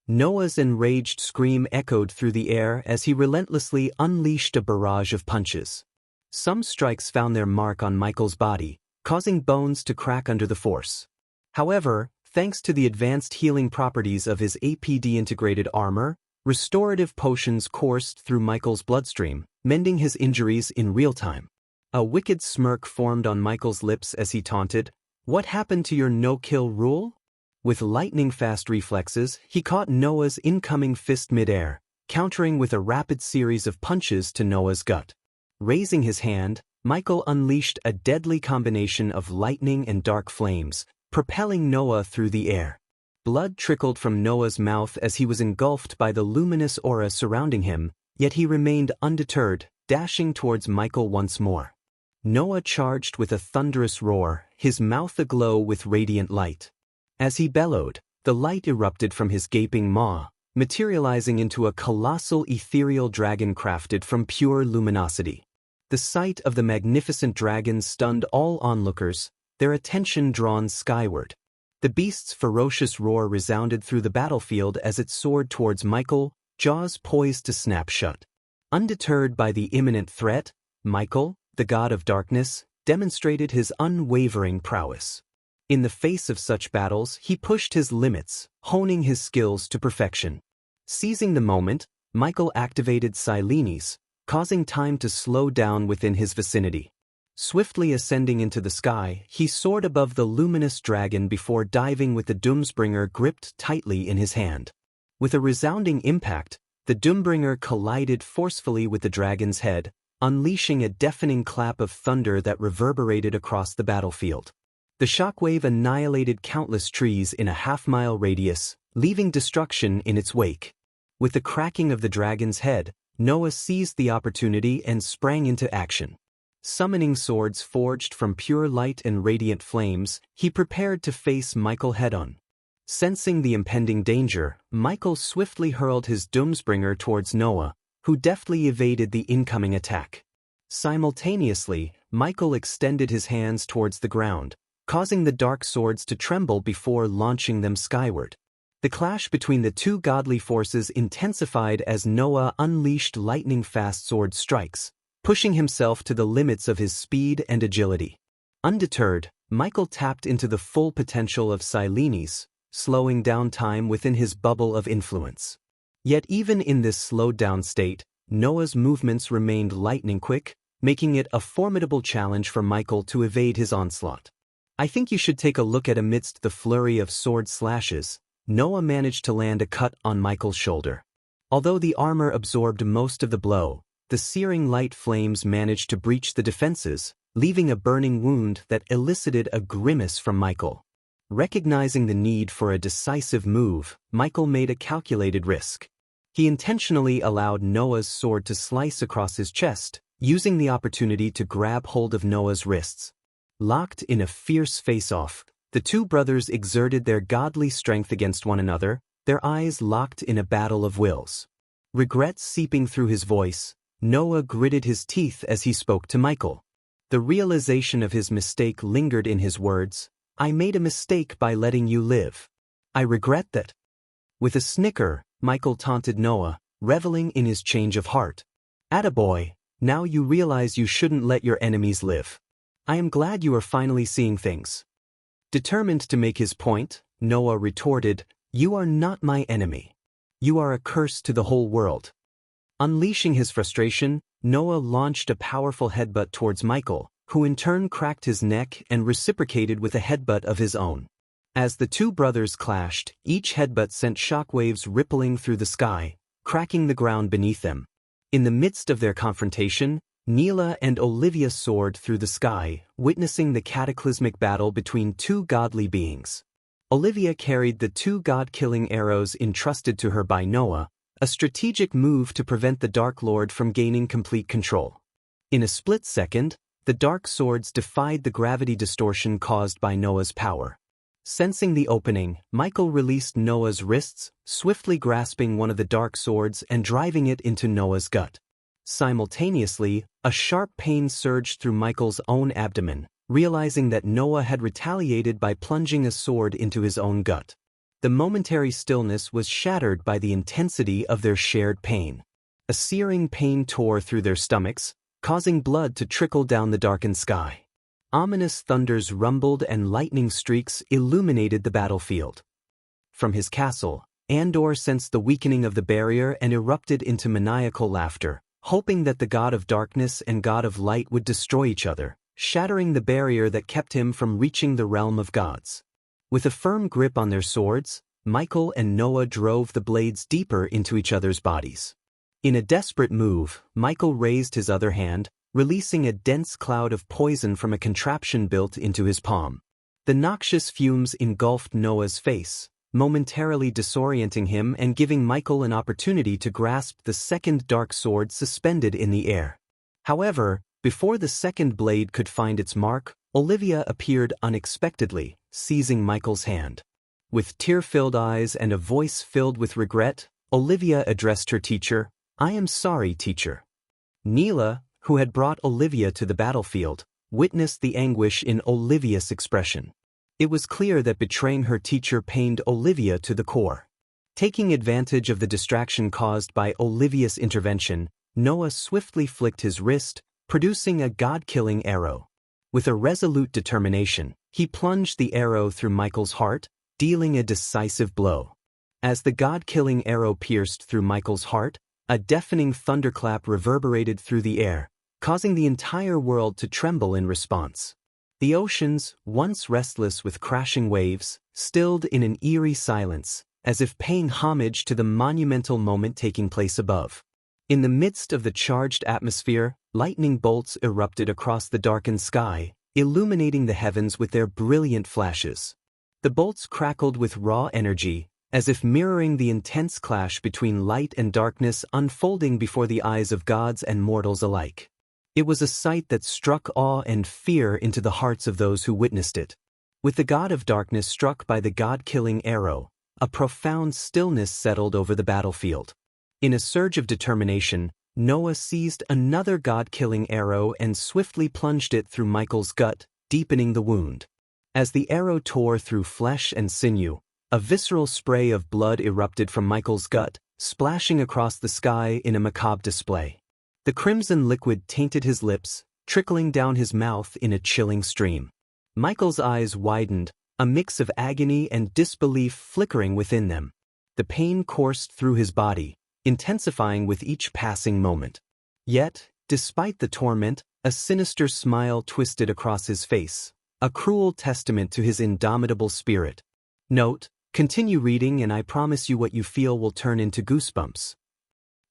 Noah's enraged scream echoed through the air as he relentlessly unleashed a barrage of punches. Some strikes found their mark on Michael's body, causing bones to crack under the force. However, thanks to the advanced healing properties of his APD-integrated armor, restorative potions coursed through Michael's bloodstream, mending his injuries in real time. A wicked smirk formed on Michael's lips as he taunted, "What happened to your no-kill rule?" With lightning-fast reflexes, he caught Noah's incoming fist mid-air, countering with a rapid series of punches to Noah's gut. Raising his hand, Michael unleashed a deadly combination of lightning and dark flames, propelling Noah through the air. Blood trickled from Noah's mouth as he was engulfed by the luminous aura surrounding him, yet he remained undeterred, dashing towards Michael once more. Noah charged with a thunderous roar, his mouth aglow with radiant light. As he bellowed, the light erupted from his gaping maw, materializing into a colossal ethereal dragon crafted from pure luminosity. The sight of the magnificent dragon stunned all onlookers, their attention drawn skyward. The beast's ferocious roar resounded through the battlefield as it soared towards Michael, jaws poised to snap shut. Undeterred by the imminent threat, Michael, the god of darkness, demonstrated his unwavering prowess. In the face of such battles, he pushed his limits, honing his skills to perfection. Seizing the moment, Michael activated Silenes, causing time to slow down within his vicinity. Swiftly ascending into the sky, he soared above the luminous dragon before diving with the Doomsbringer gripped tightly in his hand. With a resounding impact, the Doombringer collided forcefully with the dragon's head, unleashing a deafening clap of thunder that reverberated across the battlefield. The shockwave annihilated countless trees in a half-mile radius, leaving destruction in its wake. With the cracking of the dragon's head, Noah seized the opportunity and sprang into action. Summoning swords forged from pure light and radiant flames, he prepared to face Michael head-on. Sensing the impending danger, Michael swiftly hurled his Doomsbringer towards Noah, who deftly evaded the incoming attack. Simultaneously, Michael extended his hands towards the ground, causing the dark swords to tremble before launching them skyward. The clash between the two godly forces intensified as Noah unleashed lightning-fast sword strikes, pushing himself to the limits of his speed and agility. Undeterred, Michael tapped into the full potential of Silenes, slowing down time within his bubble of influence. Yet even in this slowed-down state, Noah's movements remained lightning-quick, making it a formidable challenge for Michael to evade his onslaught. "I think you should take a look at." Amidst the flurry of sword slashes, Noah managed to land a cut on Michael's shoulder. Although the armor absorbed most of the blow, the searing light flames managed to breach the defenses, leaving a burning wound that elicited a grimace from Michael. Recognizing the need for a decisive move, Michael made a calculated risk. He intentionally allowed Noah's sword to slice across his chest, using the opportunity to grab hold of Noah's wrists. Locked in a fierce face-off, the two brothers exerted their godly strength against one another, their eyes locked in a battle of wills. Regret seeping through his voice, Noah gritted his teeth as he spoke to Michael. The realization of his mistake lingered in his words, "I made a mistake by letting you live. I regret that." With a snicker, Michael taunted Noah, reveling in his change of heart. "Attaboy, now you realize you shouldn't let your enemies live. I am glad you are finally seeing things." Determined to make his point, Noah retorted, "You are not my enemy. You are a curse to the whole world." Unleashing his frustration, Noah launched a powerful headbutt towards Michael, who in turn cracked his neck and reciprocated with a headbutt of his own. As the two brothers clashed, each headbutt sent shockwaves rippling through the sky, cracking the ground beneath them. In the midst of their confrontation, Neela and Olivia soared through the sky, witnessing the cataclysmic battle between two godly beings. Olivia carried the 2 god-killing arrows entrusted to her by Noah, a strategic move to prevent the Dark Lord from gaining complete control. In a split second, the dark swords defied the gravity distortion caused by Noah's power. Sensing the opening, Michael released Noah's wrists, swiftly grasping one of the dark swords and driving it into Noah's gut. Simultaneously, a sharp pain surged through Michael's own abdomen, realizing that Noah had retaliated by plunging a sword into his own gut. The momentary stillness was shattered by the intensity of their shared pain. A searing pain tore through their stomachs, causing blood to trickle down the darkened sky. Ominous thunders rumbled and lightning streaks illuminated the battlefield. From his castle, Andor sensed the weakening of the barrier and erupted into maniacal laughter, hoping that the god of darkness and god of light would destroy each other, shattering the barrier that kept him from reaching the realm of gods. With a firm grip on their swords, Michael and Noah drove the blades deeper into each other's bodies. In a desperate move, Michael raised his other hand, releasing a dense cloud of poison from a contraption built into his palm. The noxious fumes engulfed Noah's face, momentarily disorienting him and giving Michael an opportunity to grasp the second dark sword suspended in the air. However, before the second blade could find its mark, Olivia appeared unexpectedly, seizing Michael's hand. With tear-filled eyes and a voice filled with regret, Olivia addressed her teacher, "I am sorry, teacher." Neela, who had brought Olivia to the battlefield, witnessed the anguish in Olivia's expression. It was clear that betraying her teacher pained Olivia to the core. Taking advantage of the distraction caused by Olivia's intervention, Noah swiftly flicked his wrist, producing a god-killing arrow. With a resolute determination, he plunged the arrow through Michael's heart, dealing a decisive blow. As the god-killing arrow pierced through Michael's heart, a deafening thunderclap reverberated through the air, causing the entire world to tremble in response. The oceans, once restless with crashing waves, stilled in an eerie silence, as if paying homage to the monumental moment taking place above. In the midst of the charged atmosphere, lightning bolts erupted across the darkened sky, illuminating the heavens with their brilliant flashes. The bolts crackled with raw energy, as if mirroring the intense clash between light and darkness unfolding before the eyes of gods and mortals alike. It was a sight that struck awe and fear into the hearts of those who witnessed it. With the god of darkness struck by the god-killing arrow, a profound stillness settled over the battlefield. In a surge of determination, Noah seized another god-killing arrow and swiftly plunged it through Michael's gut, deepening the wound. As the arrow tore through flesh and sinew, a visceral spray of blood erupted from Michael's gut, splashing across the sky in a macabre display. The crimson liquid tainted his lips, trickling down his mouth in a chilling stream. Michael's eyes widened, a mix of agony and disbelief flickering within them. The pain coursed through his body, intensifying with each passing moment. Yet, despite the torment, a sinister smile twisted across his face, a cruel testament to his indomitable spirit. Note: continue reading and I promise you what you feel will turn into goosebumps.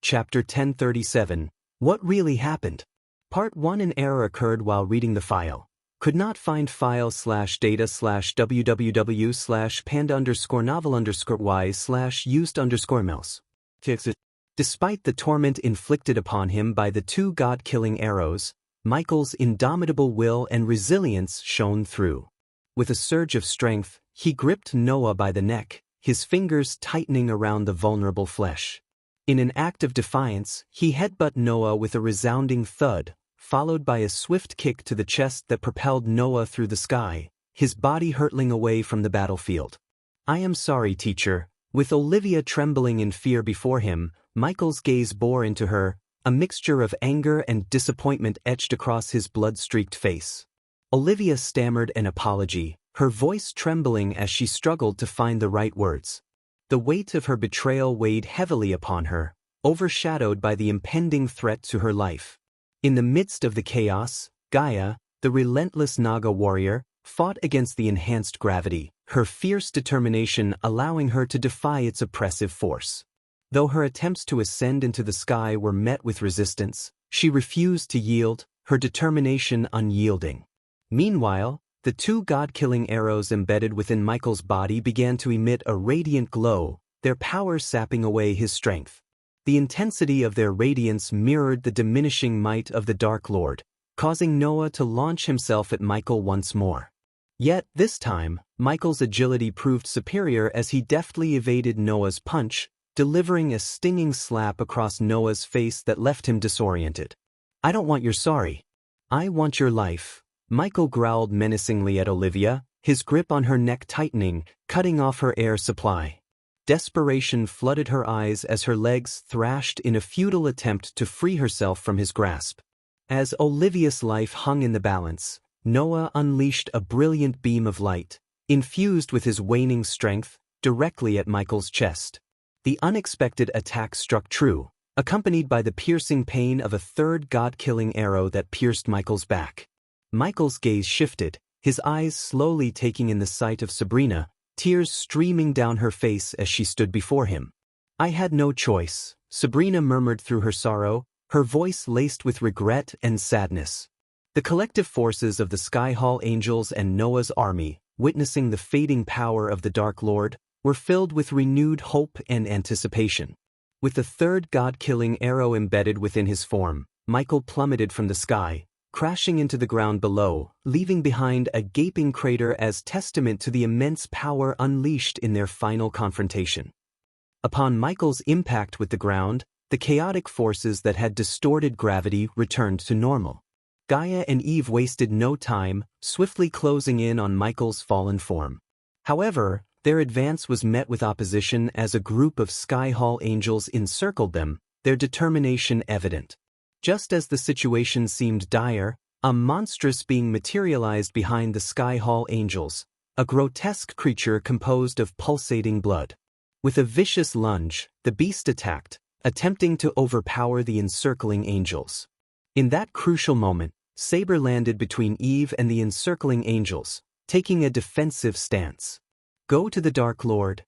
Chapter 1037. What really happened? Part 1. An error occurred while reading the file. Could not find file/data/www/panda_novel_y/used_mouse. Fix it. Despite the torment inflicted upon him by the 2 god-killing arrows, Michael's indomitable will and resilience shone through. With a surge of strength, he gripped Noah by the neck, his fingers tightening around the vulnerable flesh. In an act of defiance, he headbutted Noah with a resounding thud, followed by a swift kick to the chest that propelled Noah through the sky, his body hurtling away from the battlefield. "I am sorry, teacher." With Olivia trembling in fear before him, Michael's gaze bore into her, a mixture of anger and disappointment etched across his blood-streaked face. Olivia stammered an apology, her voice trembling as she struggled to find the right words. The weight of her betrayal weighed heavily upon her, overshadowed by the impending threat to her life. In the midst of the chaos, Gaia, the relentless Naga warrior, fought against the enhanced gravity, her fierce determination allowing her to defy its oppressive force. Though her attempts to ascend into the sky were met with resistance, she refused to yield, her determination unyielding. Meanwhile, the two god-killing arrows embedded within Michael's body began to emit a radiant glow, their power sapping away his strength. The intensity of their radiance mirrored the diminishing might of the Dark Lord, causing Noah to launch himself at Michael once more. Yet, this time, Michael's agility proved superior as he deftly evaded Noah's punch, delivering a stinging slap across Noah's face that left him disoriented. "I don't want your sorry. I want your life," Michael growled menacingly at Olivia, his grip on her neck tightening, cutting off her air supply. Desperation flooded her eyes as her legs thrashed in a futile attempt to free herself from his grasp. As Olivia's life hung in the balance, Noah unleashed a brilliant beam of light, infused with his waning strength, directly at Michael's chest. The unexpected attack struck true, accompanied by the piercing pain of a third god-killing arrow that pierced Michael's back. Michael's gaze shifted, his eyes slowly taking in the sight of Sabrina, tears streaming down her face as she stood before him. "I had no choice," Sabrina murmured through her sorrow, her voice laced with regret and sadness. The collective forces of the Skyhall Angels and Noah's army, witnessing the fading power of the Dark Lord, were filled with renewed hope and anticipation. With the third god-killing arrow embedded within his form, Michael plummeted from the sky, crashing into the ground below, leaving behind a gaping crater as testament to the immense power unleashed in their final confrontation. Upon Michael's impact with the ground, the chaotic forces that had distorted gravity returned to normal. Gaia and Eve wasted no time, swiftly closing in on Michael's fallen form. However, their advance was met with opposition as a group of Skyhall Angels encircled them, their determination evident. Just as the situation seemed dire, a monstrous being materialized behind the Skyhall Angels, a grotesque creature composed of pulsating blood. With a vicious lunge, the beast attacked, attempting to overpower the encircling angels. In that crucial moment, Saber landed between Eve and the encircling angels, taking a defensive stance. "Go to the Dark Lord,"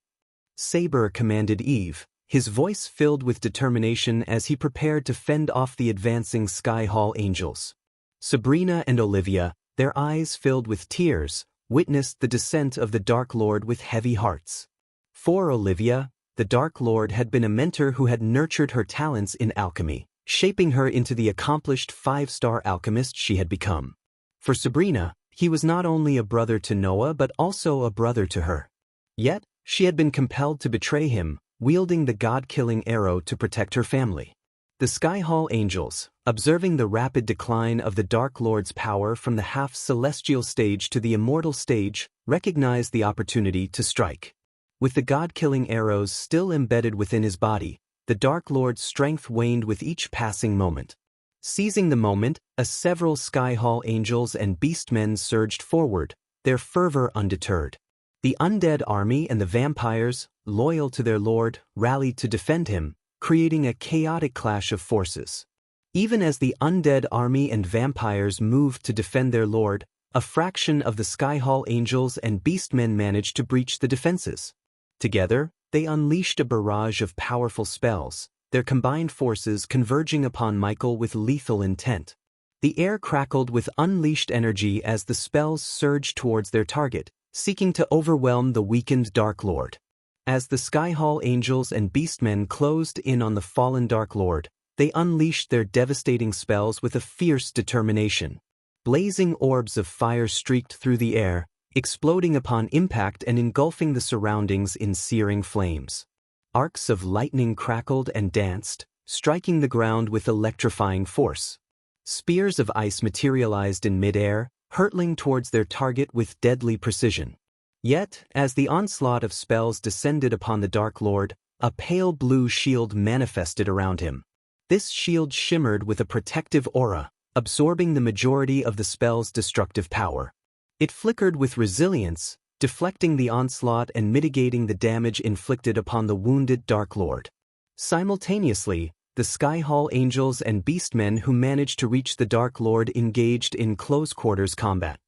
Saber commanded Eve, his voice filled with determination as he prepared to fend off the advancing Skyhall Angels. Sabrina and Olivia, their eyes filled with tears, witnessed the descent of the Dark Lord with heavy hearts. For Olivia, the Dark Lord had been a mentor who had nurtured her talents in alchemy, shaping her into the accomplished 5-star alchemist she had become. For Sabrina, he was not only a brother to Noah but also a brother to her. Yet, she had been compelled to betray him, wielding the god-killing arrow to protect her family. The Skyhall Angels, observing the rapid decline of the Dark Lord's power from the half-celestial stage to the immortal stage, recognized the opportunity to strike. With the god-killing arrows still embedded within his body, the Dark Lord's strength waned with each passing moment. Seizing the moment, several Skyhall Angels and Beastmen surged forward, their fervor undeterred. The undead army and the vampires, loyal to their lord, rallied to defend him, creating a chaotic clash of forces. Even as the undead army and vampires moved to defend their lord, a fraction of the Skyhall Angels and Beastmen managed to breach the defenses. Together, they unleashed a barrage of powerful spells, their combined forces converging upon Michael with lethal intent. The air crackled with unleashed energy as the spells surged towards their target, seeking to overwhelm the weakened Dark Lord. As the Skyhall Angels and Beastmen closed in on the fallen Dark Lord, they unleashed their devastating spells with a fierce determination. Blazing orbs of fire streaked through the air, exploding upon impact and engulfing the surroundings in searing flames. Arcs of lightning crackled and danced, striking the ground with electrifying force. Spears of ice materialized in midair, hurtling towards their target with deadly precision. Yet, as the onslaught of spells descended upon the Dark Lord, a pale blue shield manifested around him. This shield shimmered with a protective aura, absorbing the majority of the spell's destructive power. It flickered with resilience, deflecting the onslaught and mitigating the damage inflicted upon the wounded Dark Lord. Simultaneously, the Skyhall Angels and Beastmen who managed to reach the Dark Lord engaged in close-quarters combat.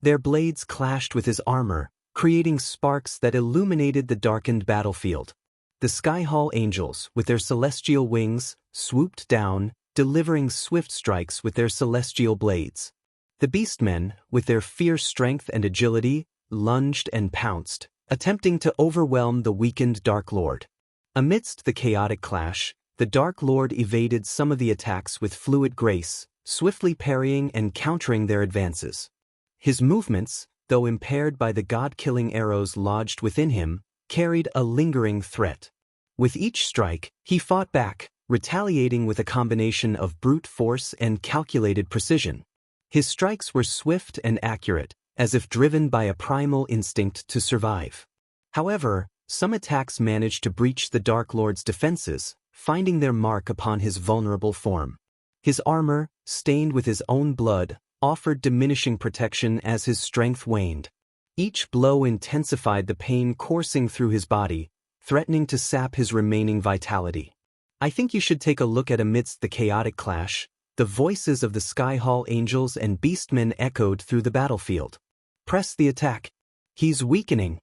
Their blades clashed with his armor, creating sparks that illuminated the darkened battlefield. The Skyhall Angels, with their celestial wings, swooped down, delivering swift strikes with their celestial blades. The beastmen, with their fierce strength and agility, lunged and pounced, attempting to overwhelm the weakened Dark Lord. Amidst the chaotic clash, the Dark Lord evaded some of the attacks with fluid grace, swiftly parrying and countering their advances. His movements, though impaired by the god-killing arrows lodged within him, carried a lingering threat. With each strike, he fought back, retaliating with a combination of brute force and calculated precision. His strikes were swift and accurate, as if driven by a primal instinct to survive. However, some attacks managed to breach the Dark Lord's defenses, finding their mark upon his vulnerable form. His armor, stained with his own blood, offered diminishing protection as his strength waned. Each blow intensified the pain coursing through his body, threatening to sap his remaining vitality. I think you should take a look at amidst the chaotic clash, the voices of the Skyhall angels and beastmen echoed through the battlefield. Press the attack. He's weakening.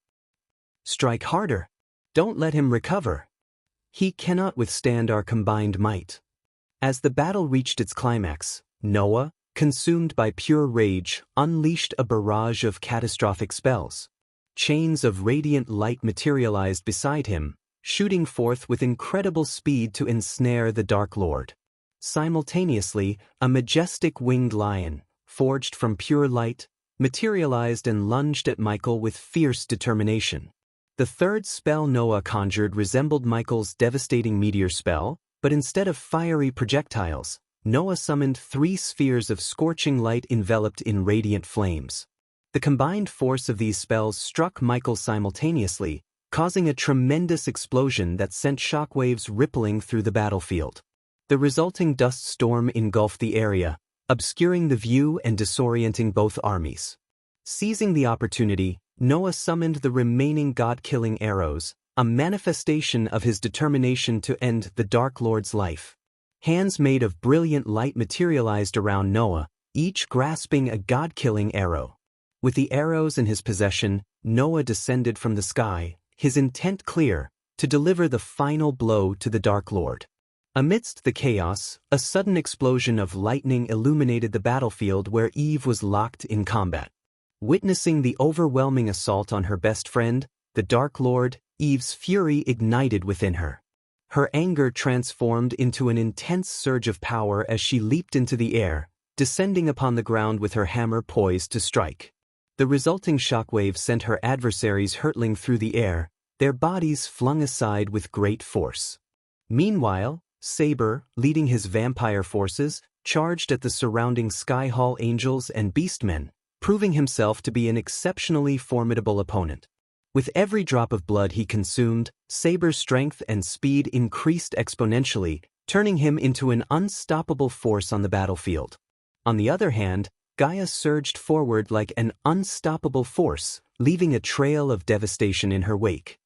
Strike harder. Don't let him recover. He cannot withstand our combined might. As the battle reached its climax, Noah, consumed by pure rage, unleashed a barrage of catastrophic spells. Chains of radiant light materialized beside him, shooting forth with incredible speed to ensnare the Dark Lord. Simultaneously, a majestic winged lion, forged from pure light, materialized and lunged at Michael with fierce determination. The third spell Noah conjured resembled Michael's devastating meteor spell, but instead of fiery projectiles, Noah summoned 3 spheres of scorching light enveloped in radiant flames. The combined force of these spells struck Michael simultaneously, causing a tremendous explosion that sent shockwaves rippling through the battlefield. The resulting dust storm engulfed the area, obscuring the view and disorienting both armies. Seizing the opportunity, Noah summoned the remaining god-killing arrows, a manifestation of his determination to end the Dark Lord's life. Hands made of brilliant light materialized around Noah, each grasping a god-killing arrow. With the arrows in his possession, Noah descended from the sky, his intent clear, to deliver the final blow to the Dark Lord. Amidst the chaos, a sudden explosion of lightning illuminated the battlefield where Eve was locked in combat. Witnessing the overwhelming assault on her best friend, the Dark Lord, Eve's fury ignited within her. Her anger transformed into an intense surge of power as she leaped into the air, descending upon the ground with her hammer poised to strike. The resulting shockwave sent her adversaries hurtling through the air, their bodies flung aside with great force. Meanwhile, Saber, leading his vampire forces, charged at the surrounding Skyhall angels and beastmen, proving himself to be an exceptionally formidable opponent. With every drop of blood he consumed, Saber's strength and speed increased exponentially, turning him into an unstoppable force on the battlefield. On the other hand, Gaia surged forward like an unstoppable force, leaving a trail of devastation in her wake.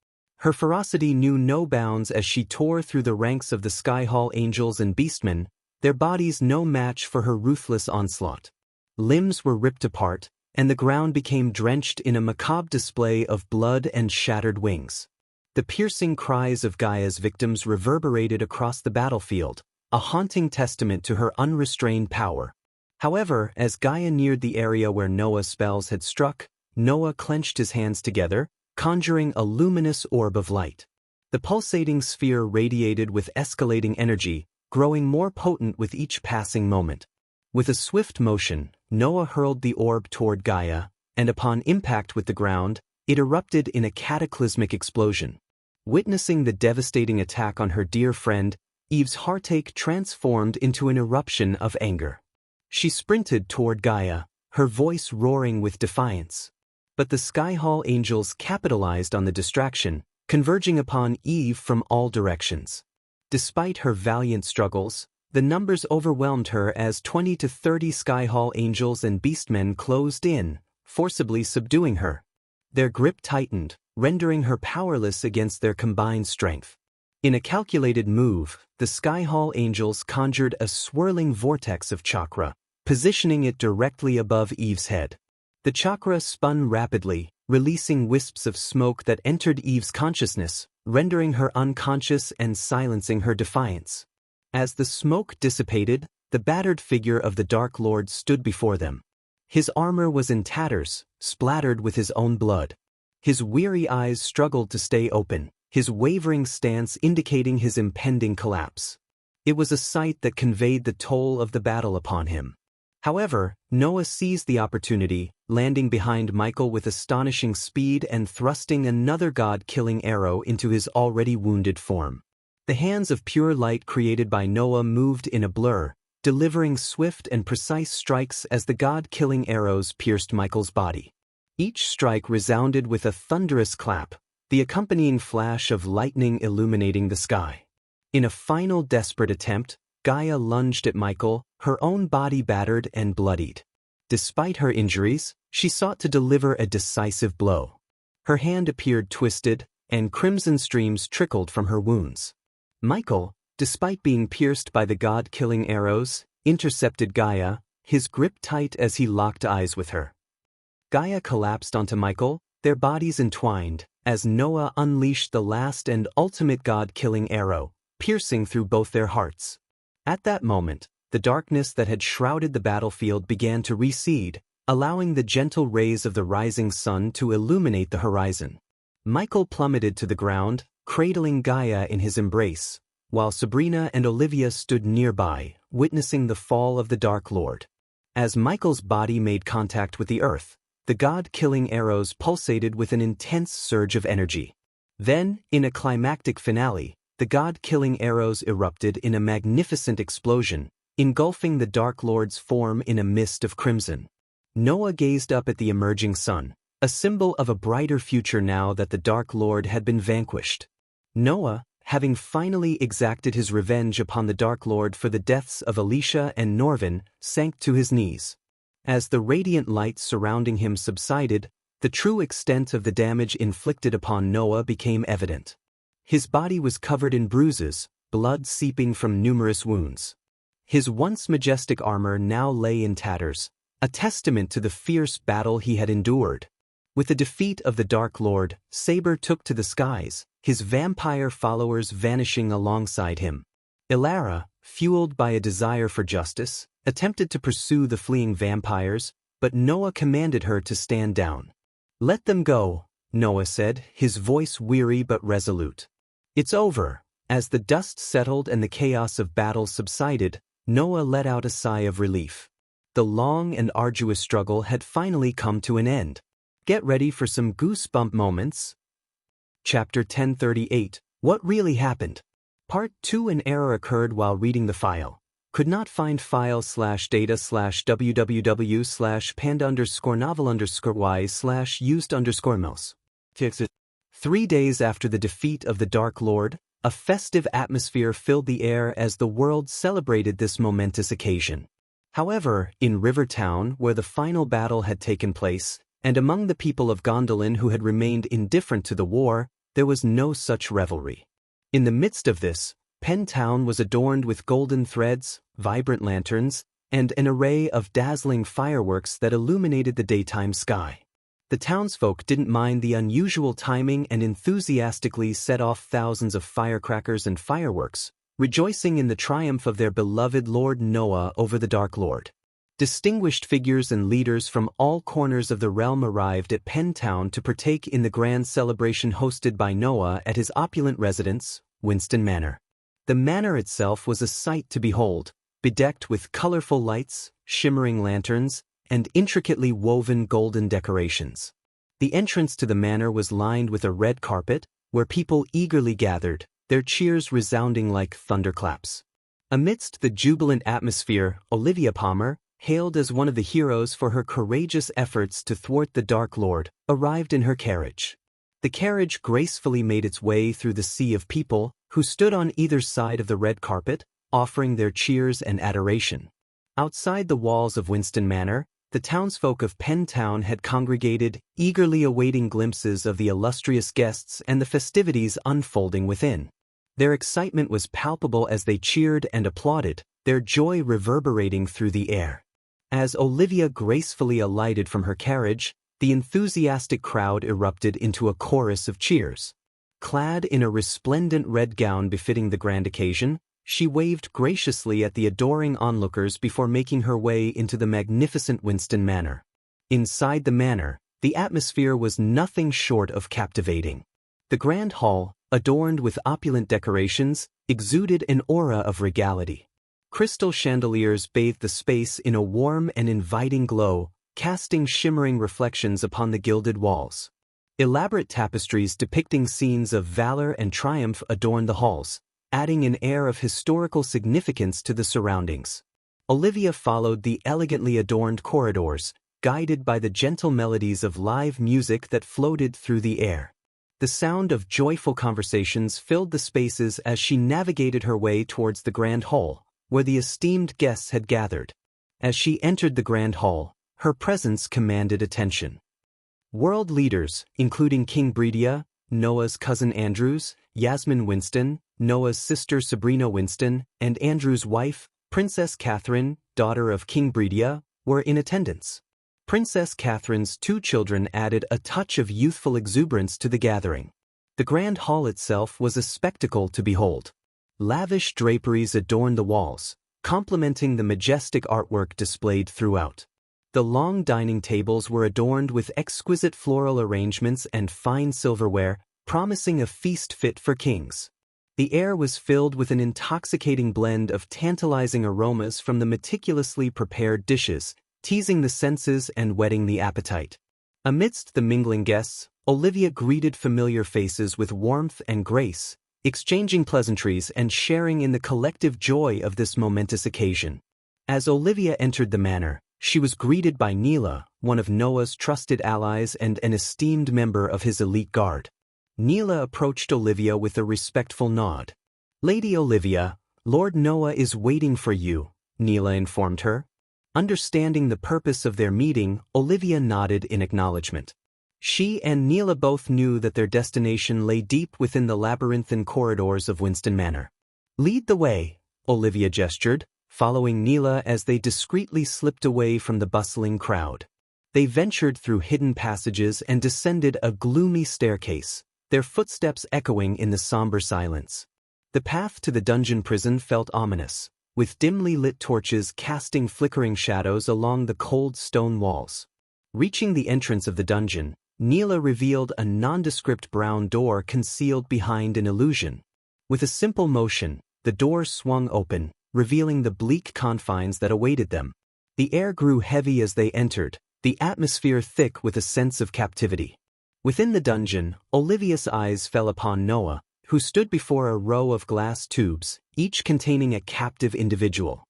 Her ferocity knew no bounds as she tore through the ranks of the Skyhall angels and beastmen, their bodies no match for her ruthless onslaught. Limbs were ripped apart, and the ground became drenched in a macabre display of blood and shattered wings. The piercing cries of Gaia's victims reverberated across the battlefield, a haunting testament to her unrestrained power. However, as Gaia neared the area where Noah's spells had struck, Noah clenched his hands together, conjuring a luminous orb of light. The pulsating sphere radiated with escalating energy, growing more potent with each passing moment. With a swift motion, Noah hurled the orb toward Gaia, and upon impact with the ground, it erupted in a cataclysmic explosion. Witnessing the devastating attack on her dear friend, Eve's heartache transformed into an eruption of anger. She sprinted toward Gaia, her voice roaring with defiance. But the Skyhall angels capitalized on the distraction, converging upon Eve from all directions. Despite her valiant struggles, the numbers overwhelmed her as 20 to 30 Skyhall angels and beastmen closed in, forcibly subduing her. Their grip tightened, rendering her powerless against their combined strength. In a calculated move, the Skyhall angels conjured a swirling vortex of chakra, positioning it directly above Eve's head. The chakra spun rapidly, releasing wisps of smoke that entered Eve's consciousness, rendering her unconscious and silencing her defiance. As the smoke dissipated, the battered figure of the Dark Lord stood before them. His armor was in tatters, splattered with his own blood. His weary eyes struggled to stay open, his wavering stance indicating his impending collapse. It was a sight that conveyed the toll of the battle upon him. However, Noah seized the opportunity, landing behind Michael with astonishing speed and thrusting another god-killing arrow into his already wounded form. The hands of pure light created by Noah moved in a blur, delivering swift and precise strikes as the god-killing arrows pierced Michael's body. Each strike resounded with a thunderous clap, the accompanying flash of lightning illuminating the sky. In a final desperate attempt, Gaia lunged at Michael, her own body battered and bloodied. Despite her injuries, she sought to deliver a decisive blow. Her hand appeared twisted, and crimson streams trickled from her wounds. Michael, despite being pierced by the god-killing arrows, intercepted Gaia, his grip tight as he locked eyes with her. Gaia collapsed onto Michael, their bodies entwined, as Noah unleashed the last and ultimate god-killing arrow, piercing through both their hearts. At that moment, the darkness that had shrouded the battlefield began to recede, allowing the gentle rays of the rising sun to illuminate the horizon. Michael plummeted to the ground, cradling Gaia in his embrace, while Sabrina and Olivia stood nearby, witnessing the fall of the Dark Lord. As Michael's body made contact with the earth, the god-killing arrows pulsated with an intense surge of energy. Then, in a climactic finale, the god-killing arrows erupted in a magnificent explosion, engulfing the Dark Lord's form in a mist of crimson. Noah gazed up at the emerging sun, a symbol of a brighter future now that the Dark Lord had been vanquished. Noah, having finally exacted his revenge upon the Dark Lord for the deaths of Alicia and Norvin, sank to his knees. As the radiant light surrounding him subsided, the true extent of the damage inflicted upon Noah became evident. His body was covered in bruises, blood seeping from numerous wounds. His once majestic armor now lay in tatters, a testament to the fierce battle he had endured. With the defeat of the Dark Lord, Saber took to the skies, his vampire followers vanishing alongside him. Ilara, fueled by a desire for justice, attempted to pursue the fleeing vampires, but Noah commanded her to stand down. "Let them go," Noah said, his voice weary but resolute. "It's over." As the dust settled and the chaos of battle subsided, Noah let out a sigh of relief. The long and arduous struggle had finally come to an end. Get ready for some goosebump moments. Chapter 1038, What Really Happened? Part 2. An error occurred while reading the file. Could not find file/data/www/panda_novel_y/used_mouse. 3 days after the defeat of the Dark Lord, a festive atmosphere filled the air as the world celebrated this momentous occasion. However, in Rivertown, where the final battle had taken place, and among the people of Gondolin who had remained indifferent to the war, there was no such revelry. In the midst of this, Penn Town was adorned with golden threads, vibrant lanterns, and an array of dazzling fireworks that illuminated the daytime sky. The townsfolk didn't mind the unusual timing and enthusiastically set off thousands of firecrackers and fireworks, rejoicing in the triumph of their beloved Lord Noah over the Dark Lord. Distinguished figures and leaders from all corners of the realm arrived at Penn Town to partake in the grand celebration hosted by Noah at his opulent residence, Winston Manor. The manor itself was a sight to behold, bedecked with colorful lights, shimmering lanterns, and intricately woven golden decorations. The entrance to the manor was lined with a red carpet, where people eagerly gathered, their cheers resounding like thunderclaps. Amidst the jubilant atmosphere, Olivia Palmer, hailed as one of the heroes for her courageous efforts to thwart the Dark Lord, arrived in her carriage. The carriage gracefully made its way through the sea of people, who stood on either side of the red carpet, offering their cheers and adoration. Outside the walls of Winston Manor, the townsfolk of Penn Town had congregated, eagerly awaiting glimpses of the illustrious guests and the festivities unfolding within. Their excitement was palpable as they cheered and applauded, their joy reverberating through the air. As Olivia gracefully alighted from her carriage, the enthusiastic crowd erupted into a chorus of cheers. Clad in a resplendent red gown befitting the grand occasion, She waved graciously at the adoring onlookers before making her way into the magnificent Winston Manor. Inside the manor, the atmosphere was nothing short of captivating. The grand hall, adorned with opulent decorations, exuded an aura of regality. Crystal chandeliers bathed the space in a warm and inviting glow, casting shimmering reflections upon the gilded walls. Elaborate tapestries depicting scenes of valor and triumph adorned the halls, adding an air of historical significance to the surroundings. Olivia followed the elegantly adorned corridors, guided by the gentle melodies of live music that floated through the air. The sound of joyful conversations filled the spaces as she navigated her way towards the grand hall, where the esteemed guests had gathered. As she entered the grand hall, her presence commanded attention. World leaders, including King Bredia, Noah's cousin Andrews, Yasmin Winston, Noah's sister Sabrina Winston, and Andrew's wife, Princess Catherine, daughter of King Bredia, were in attendance. Princess Catherine's 2 children added a touch of youthful exuberance to the gathering. The grand hall itself was a spectacle to behold. Lavish draperies adorned the walls, complementing the majestic artwork displayed throughout. The long dining tables were adorned with exquisite floral arrangements and fine silverware, promising a feast fit for kings. The air was filled with an intoxicating blend of tantalizing aromas from the meticulously prepared dishes, teasing the senses and whetting the appetite. Amidst the mingling guests, Olivia greeted familiar faces with warmth and grace, exchanging pleasantries and sharing in the collective joy of this momentous occasion. As Olivia entered the manor, she was greeted by Neela, one of Noah's trusted allies and an esteemed member of his elite guard. Neela approached Olivia with a respectful nod. "Lady Olivia, Lord Noah is waiting for you," Neela informed her. Understanding the purpose of their meeting, Olivia nodded in acknowledgement. She and Neela both knew that their destination lay deep within the labyrinthine corridors of Winston Manor. "Lead the way," Olivia gestured, following Neela as they discreetly slipped away from the bustling crowd. They ventured through hidden passages and descended a gloomy staircase, their footsteps echoing in the somber silence. The path to the dungeon prison felt ominous, with dimly lit torches casting flickering shadows along the cold stone walls. Reaching the entrance of the dungeon, Neela revealed a nondescript brown door concealed behind an illusion. With a simple motion, the door swung open, revealing the bleak confines that awaited them. The air grew heavy as they entered, the atmosphere thick with a sense of captivity. Within the dungeon, Olivia's eyes fell upon Noah, who stood before a row of glass tubes, each containing a captive individual.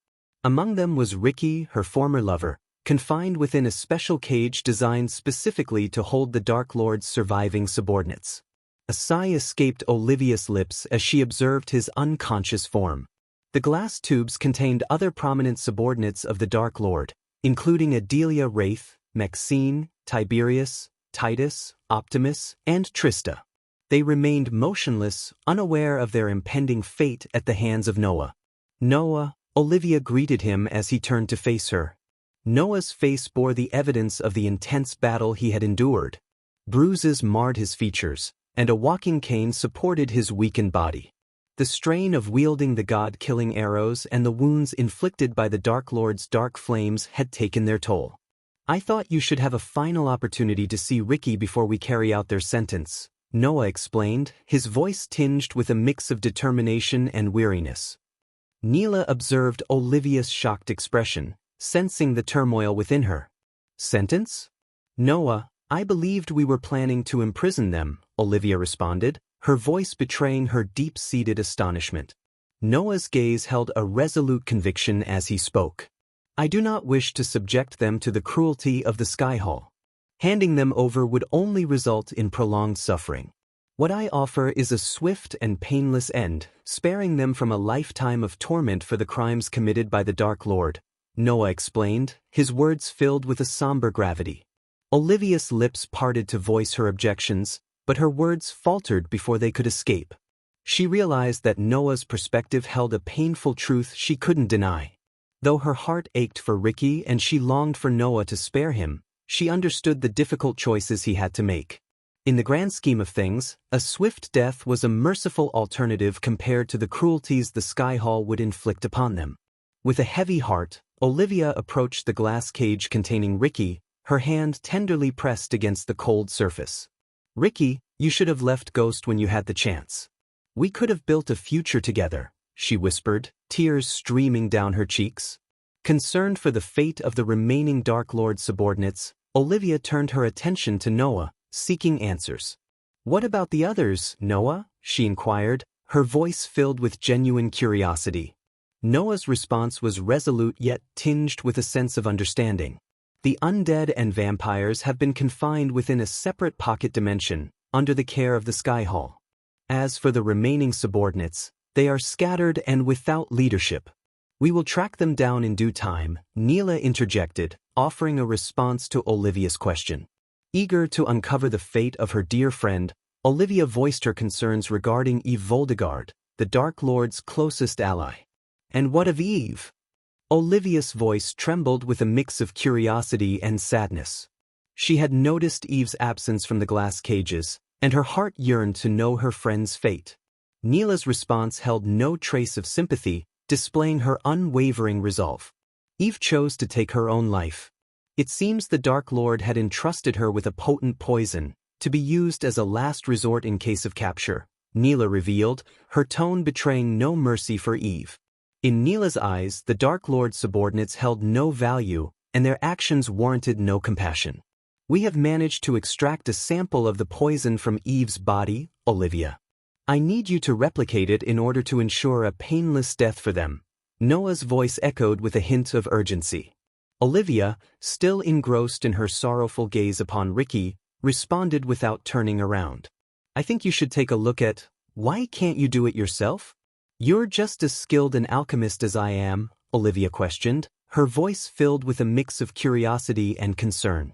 Among them was Ricky, her former lover, confined within a special cage designed specifically to hold the Dark Lord's surviving subordinates. A sigh escaped Olivia's lips as she observed his unconscious form. The glass tubes contained other prominent subordinates of the Dark Lord, including Adelia Wraith, Maxine, Tiberius, Titus, Optimus, and Trista. They remained motionless, unaware of their impending fate at the hands of Noah. "Noah," Olivia greeted him as he turned to face her. Noah's face bore the evidence of the intense battle he had endured. Bruises marred his features, and a walking cane supported his weakened body. The strain of wielding the god-killing arrows and the wounds inflicted by the Dark Lord's dark flames had taken their toll. "I thought you should have a final opportunity to see Ricky before we carry out their sentence," Noah explained, his voice tinged with a mix of determination and weariness. Neela observed Olivia's shocked expression, sensing the turmoil within her. "Sentence? Noah, I believed we were planning to imprison them," Olivia responded, her voice betraying her deep-seated astonishment. Noah's gaze held a resolute conviction as he spoke. "I do not wish to subject them to the cruelty of the Sky Hall. Handing them over would only result in prolonged suffering. What I offer is a swift and painless end, sparing them from a lifetime of torment for the crimes committed by the Dark Lord," Noah explained, his words filled with a somber gravity. Olivia's lips parted to voice her objections, but her words faltered before they could escape. She realized that Noah's perspective held a painful truth she couldn't deny. Though her heart ached for Ricky and she longed for Noah to spare him, she understood the difficult choices he had to make. In the grand scheme of things, a swift death was a merciful alternative compared to the cruelties the Sky Hall would inflict upon them. With a heavy heart, Olivia approached the glass cage containing Ricky, her hand tenderly pressed against the cold surface. "Ricky, you should have left Ghost when you had the chance. We could have built a future together," she whispered, tears streaming down her cheeks. Concerned for the fate of the remaining Dark Lord subordinates, Olivia turned her attention to Noah, seeking answers. "What about the others, Noah?" she inquired, her voice filled with genuine curiosity. Noah's response was resolute yet tinged with a sense of understanding. "The undead and vampires have been confined within a separate pocket dimension, under the care of the Sky Hall. As for the remaining subordinates, they are scattered and without leadership. We will track them down in due time," Neela interjected, offering a response to Olivia's question. Eager to uncover the fate of her dear friend, Olivia voiced her concerns regarding Eve Voldegard, the Dark Lord's closest ally. "And what of Eve?" Olivia's voice trembled with a mix of curiosity and sadness. She had noticed Eve's absence from the glass cages, and her heart yearned to know her friend's fate. Neela's response held no trace of sympathy, displaying her unwavering resolve. Eve chose to take her own life. It seems the Dark Lord had entrusted her with a potent poison, to be used as a last resort in case of capture, Neela revealed, her tone betraying no mercy for Eve. In Neela's eyes, the Dark Lord's subordinates held no value, and their actions warranted no compassion. "We have managed to extract a sample of the poison from Eve's body, Olivia. I need you to replicate it in order to ensure a painless death for them." Noah's voice echoed with a hint of urgency. Olivia, still engrossed in her sorrowful gaze upon Ricky, responded without turning around. "I think you should take a look at, why can't you do it yourself?" "You're just as skilled an alchemist as I am," Olivia questioned, her voice filled with a mix of curiosity and concern.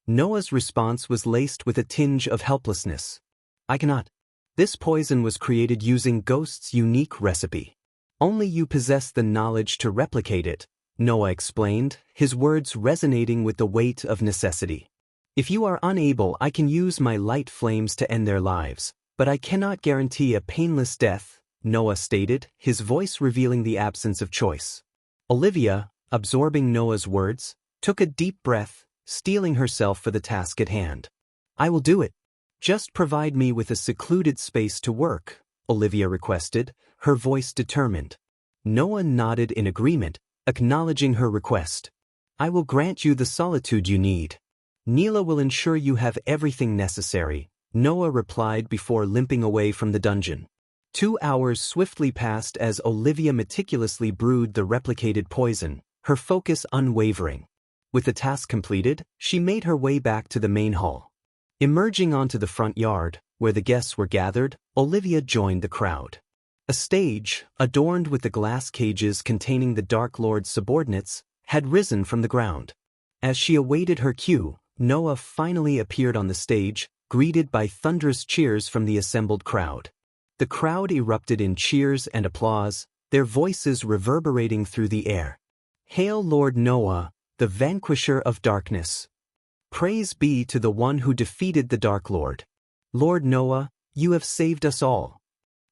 Noah's response was laced with a tinge of helplessness. "I cannot. This poison was created using Ghost's unique recipe. Only you possess the knowledge to replicate it," Noah explained, his words resonating with the weight of necessity. "If you are unable, I can use my light flames to end their lives, but I cannot guarantee a painless death," Noah stated, his voice revealing the absence of choice. Olivia, absorbing Noah's words, took a deep breath, steeling herself for the task at hand. "I will do it. Just provide me with a secluded space to work," Olivia requested, her voice determined. Noah nodded in agreement, acknowledging her request. "I will grant you the solitude you need. Neela will ensure you have everything necessary," Noah replied before limping away from the dungeon. 2 hours swiftly passed as Olivia meticulously brewed the replicated poison, her focus unwavering. With the task completed, she made her way back to the main hall. Emerging onto the front yard, where the guests were gathered, Olivia joined the crowd. A stage, adorned with the glass cages containing the Dark Lord's subordinates, had risen from the ground. As she awaited her cue, Noah finally appeared on the stage, greeted by thunderous cheers from the assembled crowd. The crowd erupted in cheers and applause, their voices reverberating through the air. "Hail Lord Noah, the vanquisher of darkness. Praise be to the one who defeated the Dark Lord. Lord Noah, you have saved us all."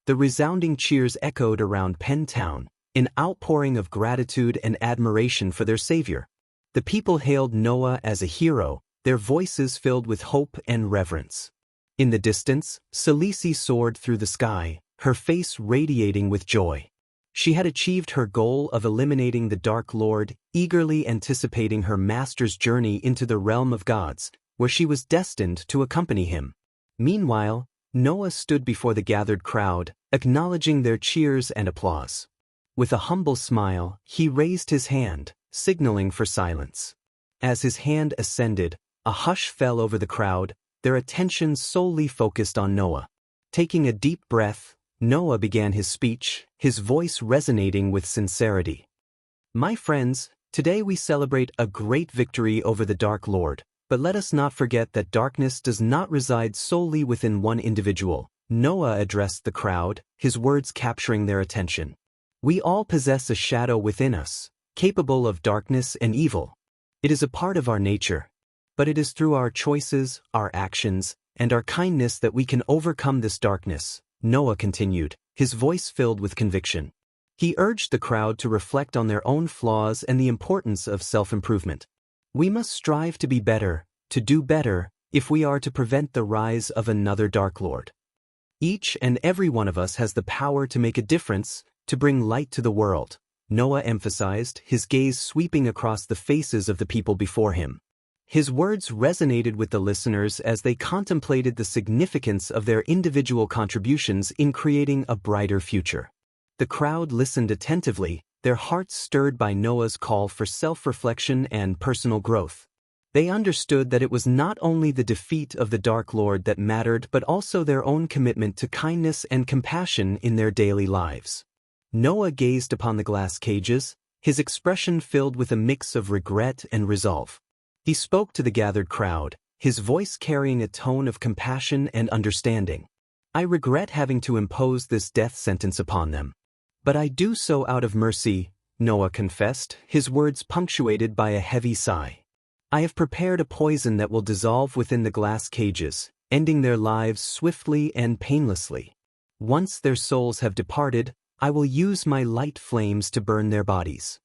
The resounding cheers echoed around Penn Town, an outpouring of gratitude and admiration for their savior. The people hailed Noah as a hero, their voices filled with hope and reverence. In the distance, Selisi soared through the sky, her face radiating with joy. She had achieved her goal of eliminating the Dark Lord, eagerly anticipating her master's journey into the realm of gods, where she was destined to accompany him. Meanwhile, Noah stood before the gathered crowd, acknowledging their cheers and applause. With a humble smile, he raised his hand, signaling for silence. As his hand ascended, a hush fell over the crowd, their attention solely focused on Noah. Taking a deep breath, Noah began his speech, his voice resonating with sincerity. "My friends, today we celebrate a great victory over the Dark Lord, but let us not forget that darkness does not reside solely within one individual." Noah addressed the crowd, his words capturing their attention. "We all possess a shadow within us, capable of darkness and evil. It is a part of our nature. But it is through our choices, our actions, and our kindness that we can overcome this darkness, Noah continued, his voice filled with conviction. He urged the crowd to reflect on their own flaws and the importance of self-improvement. We must strive to be better, to do better, if we are to prevent the rise of another Dark Lord. Each and every one of us has the power to make a difference, to bring light to the world, Noah emphasized, his gaze sweeping across the faces of the people before him. His words resonated with the listeners as they contemplated the significance of their individual contributions in creating a brighter future. The crowd listened attentively, their hearts stirred by Noah's call for self-reflection and personal growth. They understood that it was not only the defeat of the Dark Lord that mattered but also their own commitment to kindness and compassion in their daily lives. Noah gazed upon the glass cages, his expression filled with a mix of regret and resolve. He spoke to the gathered crowd, his voice carrying a tone of compassion and understanding. "I regret having to impose this death sentence upon them. But I do so out of mercy," Noah confessed, his words punctuated by a heavy sigh. "I have prepared a poison that will dissolve within the glass cages, ending their lives swiftly and painlessly. Once their souls have departed, I will use my light flames to burn their bodies."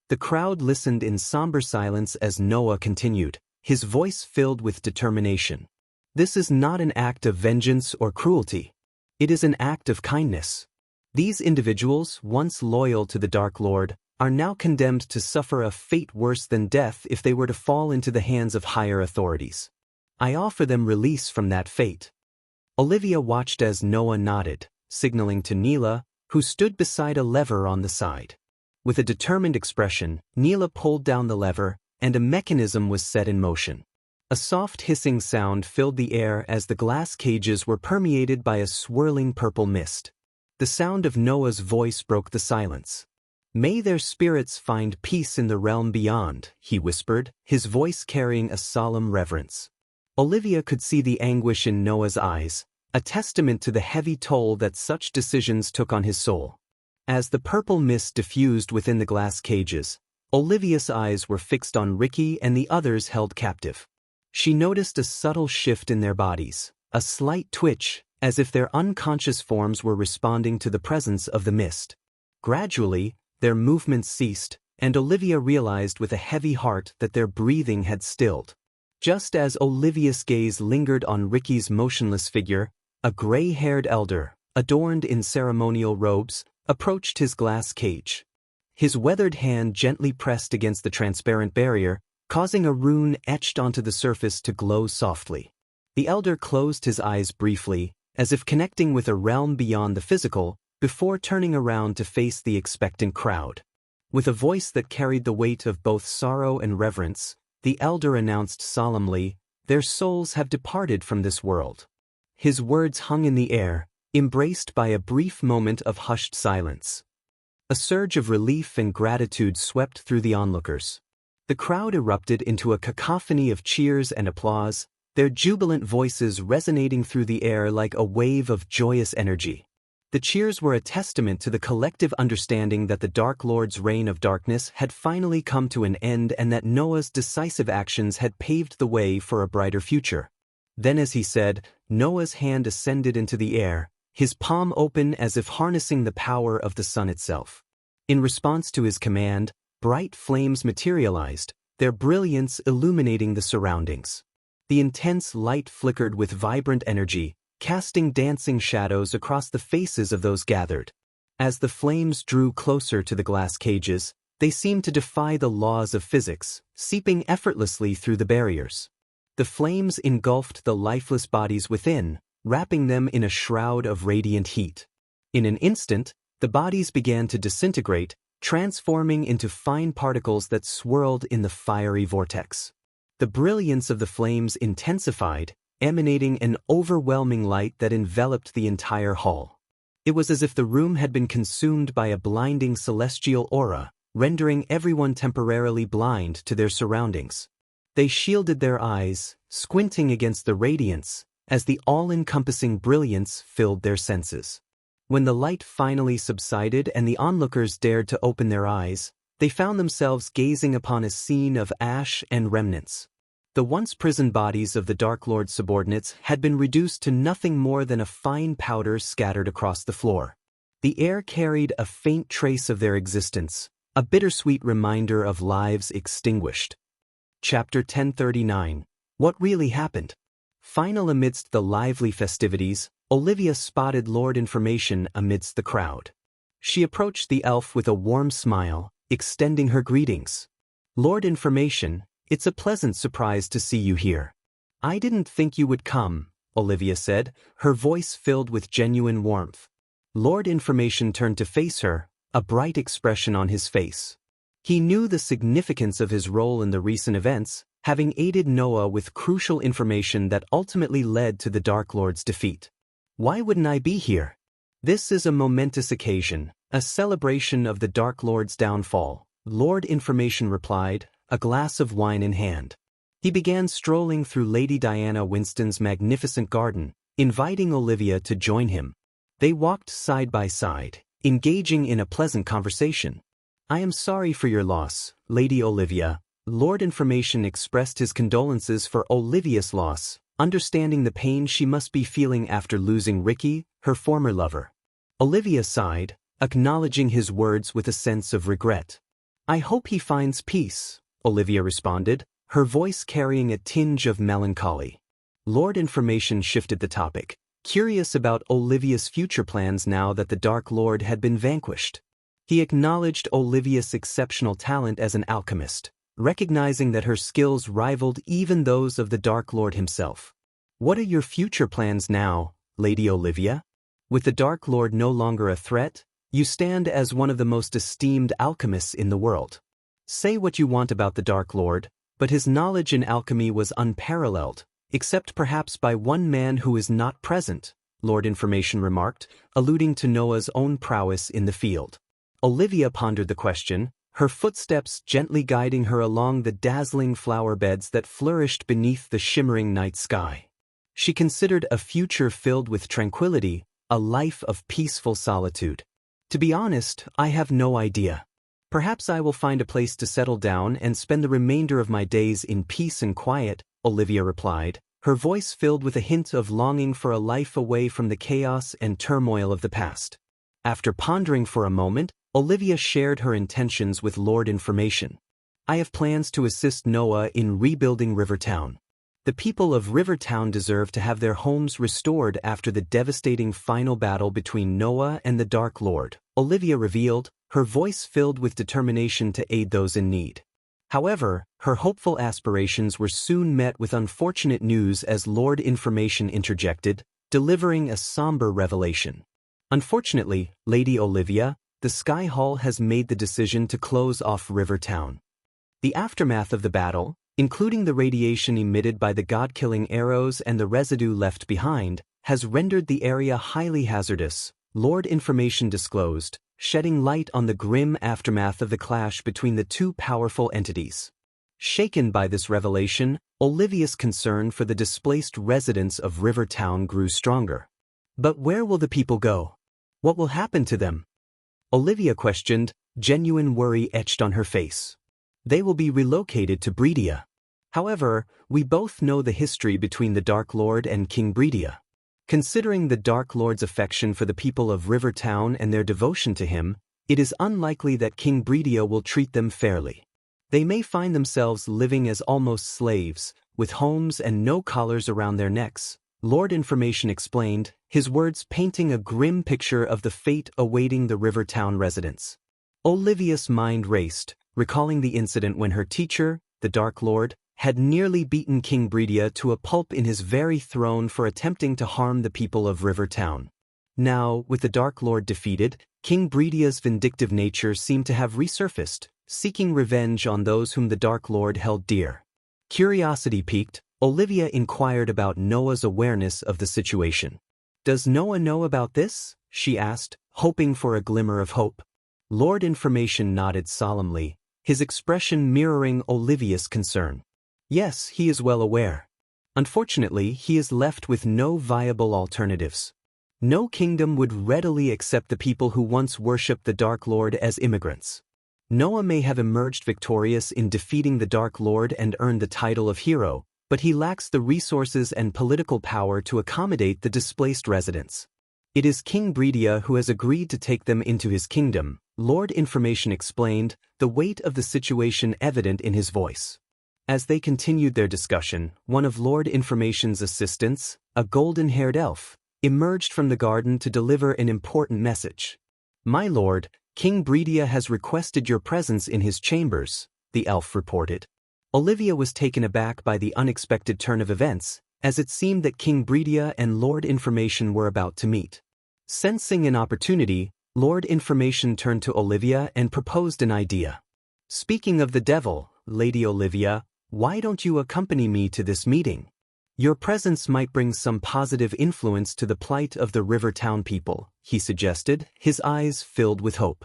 The crowd listened in somber silence as Noah continued, his voice filled with determination. "This is not an act of vengeance or cruelty. It is an act of kindness. These individuals, once loyal to the Dark Lord, are now condemned to suffer a fate worse than death if they were to fall into the hands of higher authorities. I offer them release from that fate." Olivia watched as Noah nodded, signaling to Neela, who stood beside a lever on the side. With a determined expression, Neela pulled down the lever, and a mechanism was set in motion. A soft hissing sound filled the air as the glass cages were permeated by a swirling purple mist. The sound of Noah's voice broke the silence. "May their spirits find peace in the realm beyond," he whispered, his voice carrying a solemn reverence. Olivia could see the anguish in Noah's eyes, a testament to the heavy toll that such decisions took on his soul. As the purple mist diffused within the glass cages, Olivia's eyes were fixed on Ricky and the others held captive. She noticed a subtle shift in their bodies, a slight twitch, as if their unconscious forms were responding to the presence of the mist. Gradually, their movements ceased, and Olivia realized with a heavy heart that their breathing had stilled. Just as Olivia's gaze lingered on Ricky's motionless figure, a gray-haired elder, adorned in ceremonial robes, approached his glass cage. His weathered hand gently pressed against the transparent barrier, causing a rune etched onto the surface to glow softly. The elder closed his eyes briefly, as if connecting with a realm beyond the physical, before turning around to face the expectant crowd. With a voice that carried the weight of both sorrow and reverence, the elder announced solemnly, "Their souls have departed from this world." His words hung in the air, embraced by a brief moment of hushed silence. A surge of relief and gratitude swept through the onlookers. The crowd erupted into a cacophony of cheers and applause, their jubilant voices resonating through the air like a wave of joyous energy. The cheers were a testament to the collective understanding that the Dark Lord's reign of darkness had finally come to an end and that Noah's decisive actions had paved the way for a brighter future. Then, as he said, Noah's hand ascended into the air, his palm open as if harnessing the power of the sun itself. In response to his command, bright flames materialized, their brilliance illuminating the surroundings. The intense light flickered with vibrant energy, casting dancing shadows across the faces of those gathered. As the flames drew closer to the glass cages, they seemed to defy the laws of physics, seeping effortlessly through the barriers. The flames engulfed the lifeless bodies within, wrapping them in a shroud of radiant heat. In an instant, the bodies began to disintegrate, transforming into fine particles that swirled in the fiery vortex. The brilliance of the flames intensified, emanating an overwhelming light that enveloped the entire hall. It was as if the room had been consumed by a blinding celestial aura, rendering everyone temporarily blind to their surroundings. They shielded their eyes, squinting against the radiance, as the all-encompassing brilliance filled their senses. When the light finally subsided and the onlookers dared to open their eyes, they found themselves gazing upon a scene of ash and remnants. The once prisoned bodies of the Dark Lord's subordinates had been reduced to nothing more than a fine powder scattered across the floor. The air carried a faint trace of their existence, a bittersweet reminder of lives extinguished. Chapter 1039. What really happened? Final amidst the lively festivities, Olivia spotted Lord Information amidst the crowd. She approached the elf with a warm smile, extending her greetings. Lord Information, it's a pleasant surprise to see you here. I didn't think you would come, Olivia said, her voice filled with genuine warmth. Lord Information turned to face her, a bright expression on his face. He knew the significance of his role in the recent events, having aided Noah with crucial information that ultimately led to the Dark Lord's defeat. Why wouldn't I be here? This is a momentous occasion, a celebration of the Dark Lord's downfall, Lord Information replied, a glass of wine in hand. He began strolling through Lady Diana Winston's magnificent garden, inviting Olivia to join him. They walked side by side, engaging in a pleasant conversation. I am sorry for your loss, Lady Olivia. Lord Information expressed his condolences for Olivia's loss, understanding the pain she must be feeling after losing Ricky, her former lover. Olivia sighed, acknowledging his words with a sense of regret. I hope he finds peace, Olivia responded, her voice carrying a tinge of melancholy. Lord Information shifted the topic, curious about Olivia's future plans now that the Dark Lord had been vanquished. He acknowledged Olivia's exceptional talent as an alchemist, recognizing that her skills rivaled even those of the Dark Lord himself. What are your future plans now, Lady Olivia? With the Dark Lord no longer a threat, you stand as one of the most esteemed alchemists in the world. Say what you want about the Dark Lord, but his knowledge in alchemy was unparalleled, except perhaps by one man who is not present, Lord Information remarked, alluding to Noah's own prowess in the field. Olivia pondered the question, her footsteps gently guiding her along the dazzling flower beds that flourished beneath the shimmering night sky. She considered a future filled with tranquility, a life of peaceful solitude. To be honest, I have no idea. Perhaps I will find a place to settle down and spend the remainder of my days in peace and quiet, Olivia replied, her voice filled with a hint of longing for a life away from the chaos and turmoil of the past. After pondering for a moment, Olivia shared her intentions with Lord Information. I have plans to assist Noah in rebuilding Rivertown. The people of Rivertown deserve to have their homes restored after the devastating final battle between Noah and the Dark Lord, Olivia revealed, her voice filled with determination to aid those in need. However, her hopeful aspirations were soon met with unfortunate news as Lord Information interjected, delivering a somber revelation. Unfortunately, Lady Olivia, the Sky Hall has made the decision to close off Rivertown. The aftermath of the battle, including the radiation emitted by the god-killing arrows and the residue left behind, has rendered the area highly hazardous, Lord Information disclosed, shedding light on the grim aftermath of the clash between the two powerful entities. Shaken by this revelation, Olivia's concern for the displaced residents of Rivertown grew stronger. But where will the people go? What will happen to them? Olivia questioned, genuine worry etched on her face. They will be relocated to Breedia. However, we both know the history between the Dark Lord and King Breedia. Considering the Dark Lord's affection for the people of Rivertown and their devotion to him, it is unlikely that King Breedia will treat them fairly. They may find themselves living as almost slaves, with homes and no collars around their necks, Lord Information explained, his words painting a grim picture of the fate awaiting the Rivertown residents. Olivia's mind raced, recalling the incident when her teacher, the Dark Lord, had nearly beaten King Breedia to a pulp in his very throne for attempting to harm the people of Rivertown. Now, with the Dark Lord defeated, King Breedia's vindictive nature seemed to have resurfaced, seeking revenge on those whom the Dark Lord held dear. Curiosity piqued, Olivia inquired about Noah's awareness of the situation. Does Noah know about this? She asked, hoping for a glimmer of hope. Lord Information nodded solemnly, his expression mirroring Olivia's concern. Yes, he is well aware. Unfortunately, he is left with no viable alternatives. No kingdom would readily accept the people who once worshipped the Dark Lord as immigrants. Noah may have emerged victorious in defeating the Dark Lord and earned the title of hero, but he lacks the resources and political power to accommodate the displaced residents. It is King Bredia who has agreed to take them into his kingdom, Lord Information explained, the weight of the situation evident in his voice. As they continued their discussion, one of Lord Information's assistants, a golden-haired elf, emerged from the garden to deliver an important message. "My lord, King Bredia has requested your presence in his chambers," the elf reported. Olivia was taken aback by the unexpected turn of events, as it seemed that King Bredia and Lord Information were about to meet. Sensing an opportunity, Lord Information turned to Olivia and proposed an idea. "Speaking of the devil, Lady Olivia, why don't you accompany me to this meeting? Your presence might bring some positive influence to the plight of the River Town people," he suggested, his eyes filled with hope.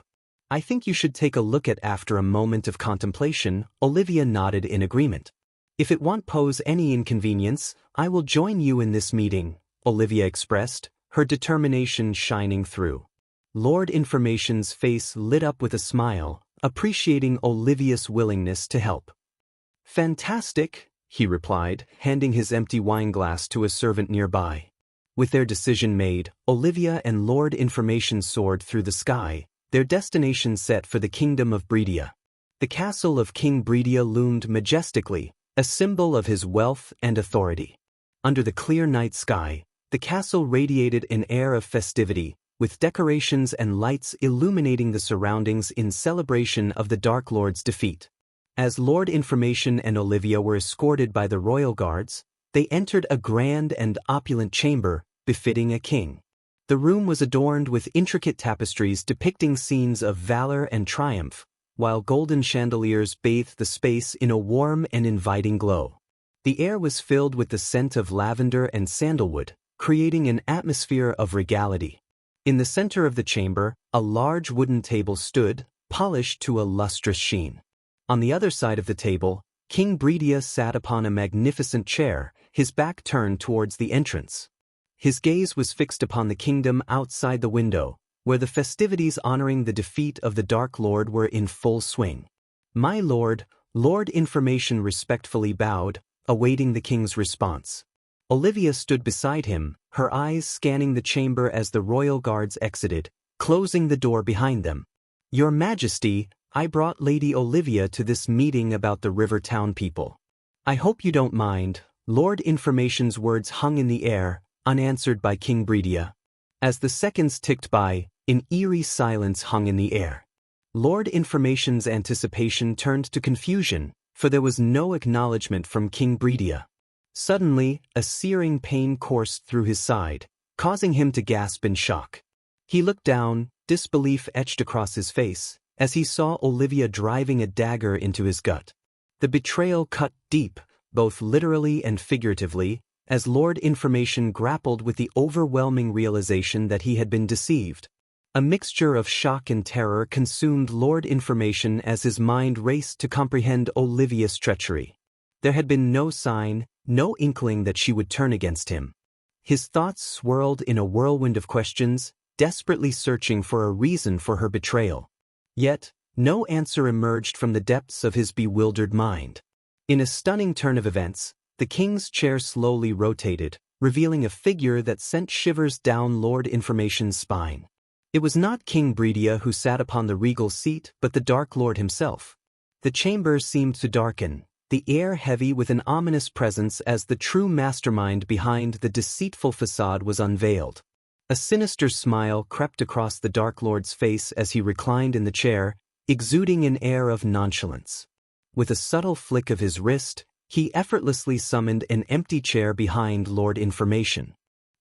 "I think you should take a look at." After a moment of contemplation, Olivia nodded in agreement. "If it won't pose any inconvenience, I will join you in this meeting," Olivia expressed, her determination shining through. Lord Information's face lit up with a smile, appreciating Olivia's willingness to help. "Fantastic," he replied, handing his empty wineglass to a servant nearby. With their decision made, Olivia and Lord Information soared through the sky, their destination set for the kingdom of Bredia. The castle of King Bredia loomed majestically, a symbol of his wealth and authority. Under the clear night sky, the castle radiated an air of festivity, with decorations and lights illuminating the surroundings in celebration of the Dark Lord's defeat. As Lord Information and Olivia were escorted by the royal guards, they entered a grand and opulent chamber, befitting a king. The room was adorned with intricate tapestries depicting scenes of valor and triumph, while golden chandeliers bathed the space in a warm and inviting glow. The air was filled with the scent of lavender and sandalwood, creating an atmosphere of regality. In the center of the chamber, a large wooden table stood, polished to a lustrous sheen. On the other side of the table, King Bredia sat upon a magnificent chair, his back turned towards the entrance. His gaze was fixed upon the kingdom outside the window, where the festivities honoring the defeat of the Dark Lord were in full swing. "My lord," Lord Information respectfully bowed, awaiting the king's response. Olivia stood beside him, her eyes scanning the chamber as the royal guards exited, closing the door behind them. "Your Majesty, I brought Lady Olivia to this meeting about the River Town people. I hope you don't mind." Lord Information's words hung in the air, unanswered by King Bredia. As the seconds ticked by, an eerie silence hung in the air. Lord Information's anticipation turned to confusion, for there was no acknowledgement from King Bredia. Suddenly, a searing pain coursed through his side, causing him to gasp in shock. He looked down, disbelief etched across his face, as he saw Olivia driving a dagger into his gut. The betrayal cut deep, both literally and figuratively, as Lord Information grappled with the overwhelming realization that he had been deceived. A mixture of shock and terror consumed Lord Information as his mind raced to comprehend Olivia's treachery. There had been no sign, no inkling that she would turn against him. His thoughts swirled in a whirlwind of questions, desperately searching for a reason for her betrayal. Yet, no answer emerged from the depths of his bewildered mind. In a stunning turn of events, the king's chair slowly rotated, revealing a figure that sent shivers down Lord Information's spine. It was not King Bredia who sat upon the regal seat, but the Dark Lord himself. The chamber seemed to darken, the air heavy with an ominous presence as the true mastermind behind the deceitful facade was unveiled. A sinister smile crept across the Dark Lord's face as he reclined in the chair, exuding an air of nonchalance. With a subtle flick of his wrist, he effortlessly summoned an empty chair behind Lord Information.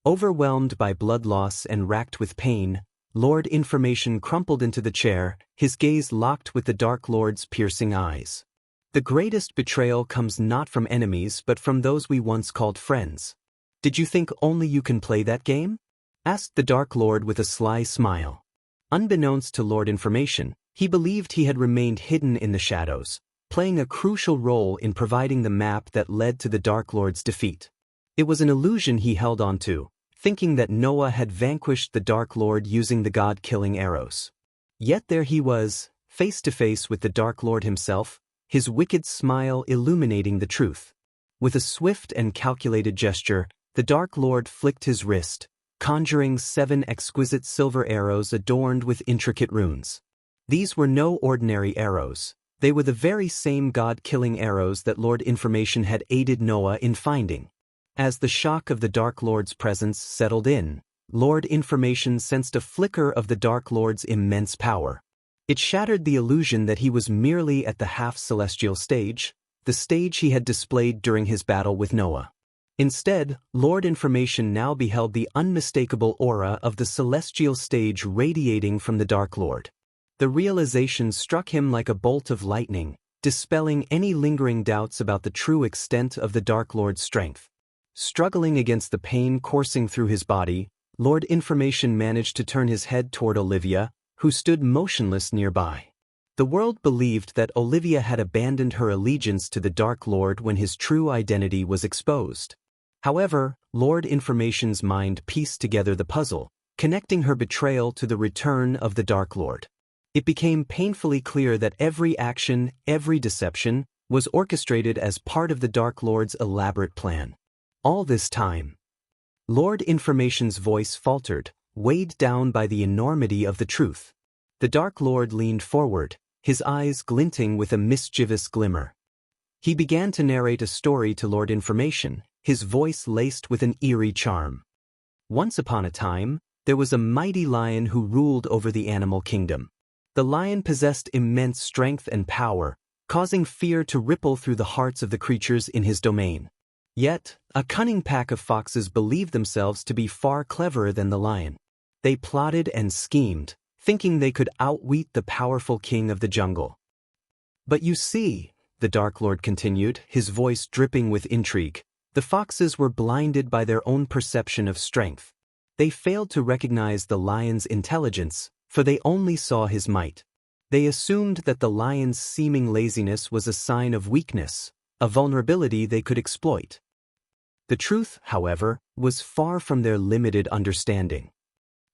Overwhelmed by blood loss and racked with pain, Lord Information crumpled into the chair, his gaze locked with the Dark Lord's piercing eyes. "The greatest betrayal comes not from enemies but from those we once called friends. Did you think only you can play that game?" asked the Dark Lord with a sly smile. Unbeknownst to Lord Information, he believed he had remained hidden in the shadows, playing a crucial role in providing the map that led to the Dark Lord's defeat. It was an illusion he held on to, thinking that Noah had vanquished the Dark Lord using the god-killing arrows. Yet there he was, face to face with the Dark Lord himself, his wicked smile illuminating the truth. With a swift and calculated gesture, the Dark Lord flicked his wrist, conjuring 7 exquisite silver arrows adorned with intricate runes. These were no ordinary arrows. They were the very same god-killing arrows that Lord Information had aided Noah in finding. As the shock of the Dark Lord's presence settled in, Lord Information sensed a flicker of the Dark Lord's immense power. It shattered the illusion that he was merely at the half-celestial stage, the stage he had displayed during his battle with Noah. Instead, Lord Information now beheld the unmistakable aura of the celestial stage radiating from the Dark Lord. The realization struck him like a bolt of lightning, dispelling any lingering doubts about the true extent of the Dark Lord's strength. Struggling against the pain coursing through his body, Lord Information managed to turn his head toward Olivia, who stood motionless nearby. The world believed that Olivia had abandoned her allegiance to the Dark Lord when his true identity was exposed. However, Lord Information's mind pieced together the puzzle, connecting her betrayal to the return of the Dark Lord. It became painfully clear that every action, every deception, was orchestrated as part of the Dark Lord's elaborate plan. All this time, Lord Information's voice faltered, weighed down by the enormity of the truth. The Dark Lord leaned forward, his eyes glinting with a mischievous glimmer. He began to narrate a story to Lord Information, his voice laced with an eerie charm. Once upon a time, there was a mighty lion who ruled over the animal kingdom. The lion possessed immense strength and power, causing fear to ripple through the hearts of the creatures in his domain. Yet, a cunning pack of foxes believed themselves to be far cleverer than the lion. They plotted and schemed, thinking they could outwit the powerful king of the jungle. But you see, the Dark Lord continued, his voice dripping with intrigue, the foxes were blinded by their own perception of strength. They failed to recognize the lion's intelligence, for they only saw his might. They assumed that the lion's seeming laziness was a sign of weakness, a vulnerability they could exploit. The truth, however, was far from their limited understanding.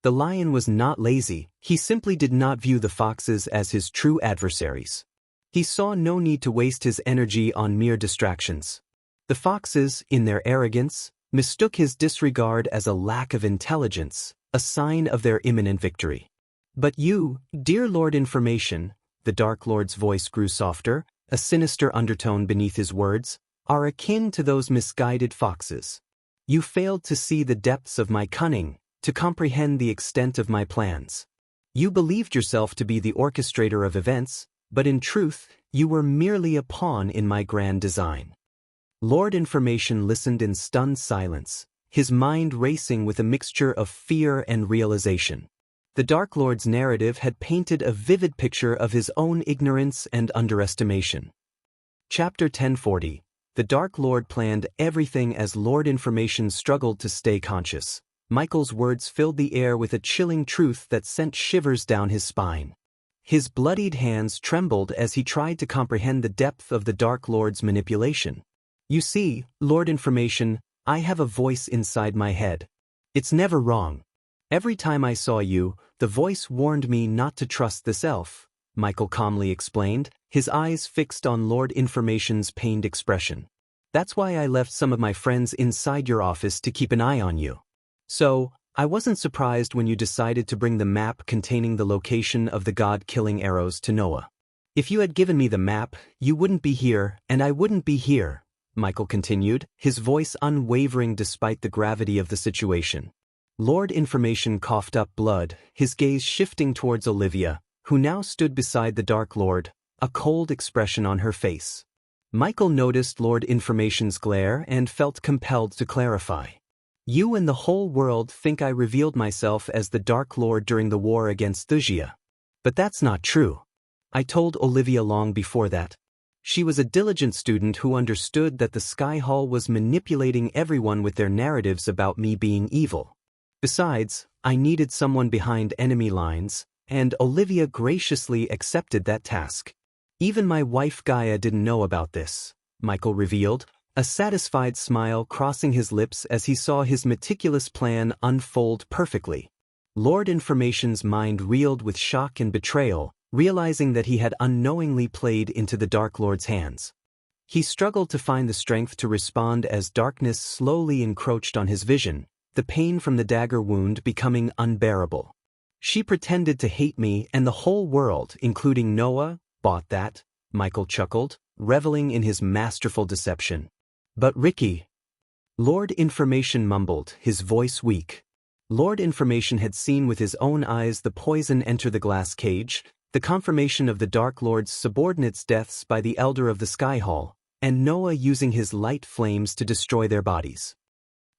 The lion was not lazy, he simply did not view the foxes as his true adversaries. He saw no need to waste his energy on mere distractions. The foxes, in their arrogance, mistook his disregard as a lack of intelligence, a sign of their imminent victory. But you, dear Lord Information, the Dark Lord's voice grew softer, a sinister undertone beneath his words, are akin to those misguided foxes. You failed to see the depths of my cunning, to comprehend the extent of my plans. You believed yourself to be the orchestrator of events, but in truth, you were merely a pawn in my grand design. Lord Information listened in stunned silence, his mind racing with a mixture of fear and realization. The Dark Lord's narrative had painted a vivid picture of his own ignorance and underestimation. Chapter 1040. The Dark Lord planned everything as Lord Information struggled to stay conscious. Michael's words filled the air with a chilling truth that sent shivers down his spine. His bloodied hands trembled as he tried to comprehend the depth of the Dark Lord's manipulation. You see, Lord Information, I have a voice inside my head. It's never wrong. Every time I saw you, the voice warned me not to trust this elf, Michael calmly explained, his eyes fixed on Lord Information's pained expression. That's why I left some of my friends inside your office to keep an eye on you. So, I wasn't surprised when you decided to bring the map containing the location of the god-killing arrows to Noah. If you had given me the map, you wouldn't be here, and I wouldn't be here, Michael continued, his voice unwavering despite the gravity of the situation. Lord Information coughed up blood, his gaze shifting towards Olivia, who now stood beside the Dark Lord, a cold expression on her face. Michael noticed Lord Information's glare and felt compelled to clarify. You and the whole world think I revealed myself as the Dark Lord during the war against Wuxia. But that's not true. I told Olivia long before that. She was a diligent student who understood that the Sky Hall was manipulating everyone with their narratives about me being evil. Besides, I needed someone behind enemy lines, and Olivia graciously accepted that task. Even my wife Gaia didn't know about this, Michael revealed, a satisfied smile crossing his lips as he saw his meticulous plan unfold perfectly. Lord Information's mind reeled with shock and betrayal, realizing that he had unknowingly played into the Dark Lord's hands. He struggled to find the strength to respond as darkness slowly encroached on his vision, the pain from the dagger wound becoming unbearable. She pretended to hate me, and the whole world, including Noah, bought that, Michael chuckled, reveling in his masterful deception. But Ricky... Lord Information mumbled, his voice weak. Lord Information had seen with his own eyes the poison enter the glass cage, the confirmation of the Dark Lord's subordinates' deaths by the Elder of the Sky Hall, and Noah using his light flames to destroy their bodies.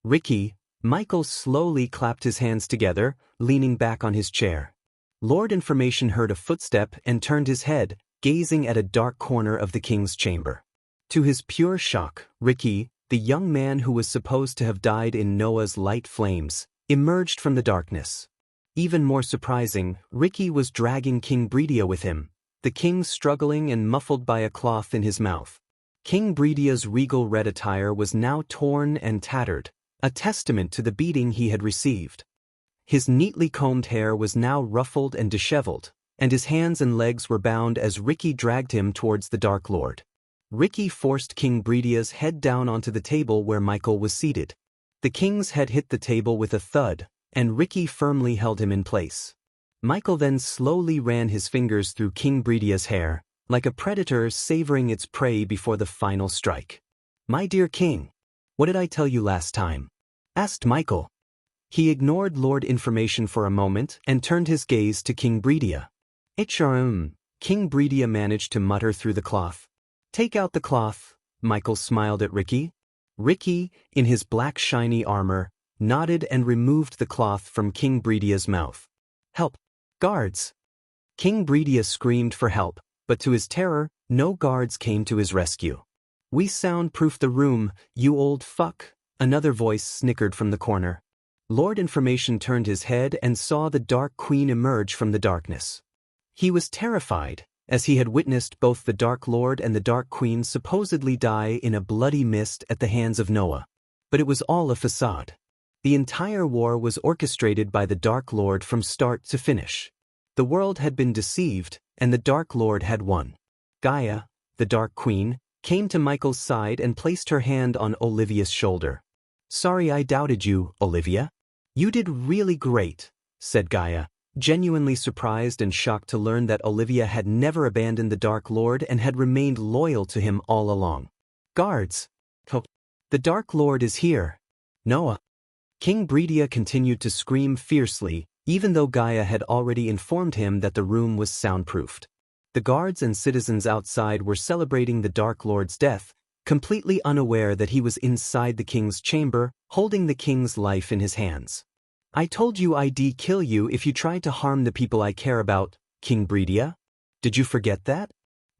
Ricky... Michael slowly clapped his hands together, leaning back on his chair. Lord Information heard a footstep and turned his head, gazing at a dark corner of the king's chamber. To his pure shock, Ricky, the young man who was supposed to have died in Noah's light flames, emerged from the darkness. Even more surprising, Ricky was dragging King Breedia with him, the king struggling and muffled by a cloth in his mouth. King Breedia's regal red attire was now torn and tattered, a testament to the beating he had received. His neatly combed hair was now ruffled and disheveled, and his hands and legs were bound as Ricky dragged him towards the Dark Lord. Ricky forced King Breedia's head down onto the table where Michael was seated. The king's head hit the table with a thud, and Ricky firmly held him in place. Michael then slowly ran his fingers through King Breedia's hair, like a predator savoring its prey before the final strike. "My dear king, what did I tell you last time?" asked Michael. He ignored Lord Information for a moment and turned his gaze to King Breedia. King Breedia managed to mutter through the cloth. "Take out the cloth." Michael smiled at Ricky. Ricky, in his black shiny armor, nodded and removed the cloth from King Breedia's mouth. "Help! Guards!" King Breedia screamed for help, but to his terror, no guards came to his rescue. "We soundproofed the room, you old fuck," another voice snickered from the corner. Lord Information turned his head and saw the Dark Queen emerge from the darkness. He was terrified, as he had witnessed both the Dark Lord and the Dark Queen supposedly die in a bloody mist at the hands of Noah. But it was all a facade. The entire war was orchestrated by the Dark Lord from start to finish. The world had been deceived, and the Dark Lord had won. Gaia, the Dark Queen, came to Michael's side and placed her hand on Olivia's shoulder. "Sorry I doubted you, Olivia. You did really great," said Gaia, genuinely surprised and shocked to learn that Olivia had never abandoned the Dark Lord and had remained loyal to him all along. "Guards! The Dark Lord is here. Noah!" King Breedia continued to scream fiercely, even though Gaia had already informed him that the room was soundproofed. The guards and citizens outside were celebrating the Dark Lord's death, completely unaware that he was inside the king's chamber, holding the king's life in his hands. "I told you I'd kill you if you tried to harm the people I care about, King Breedia. Did you forget that?"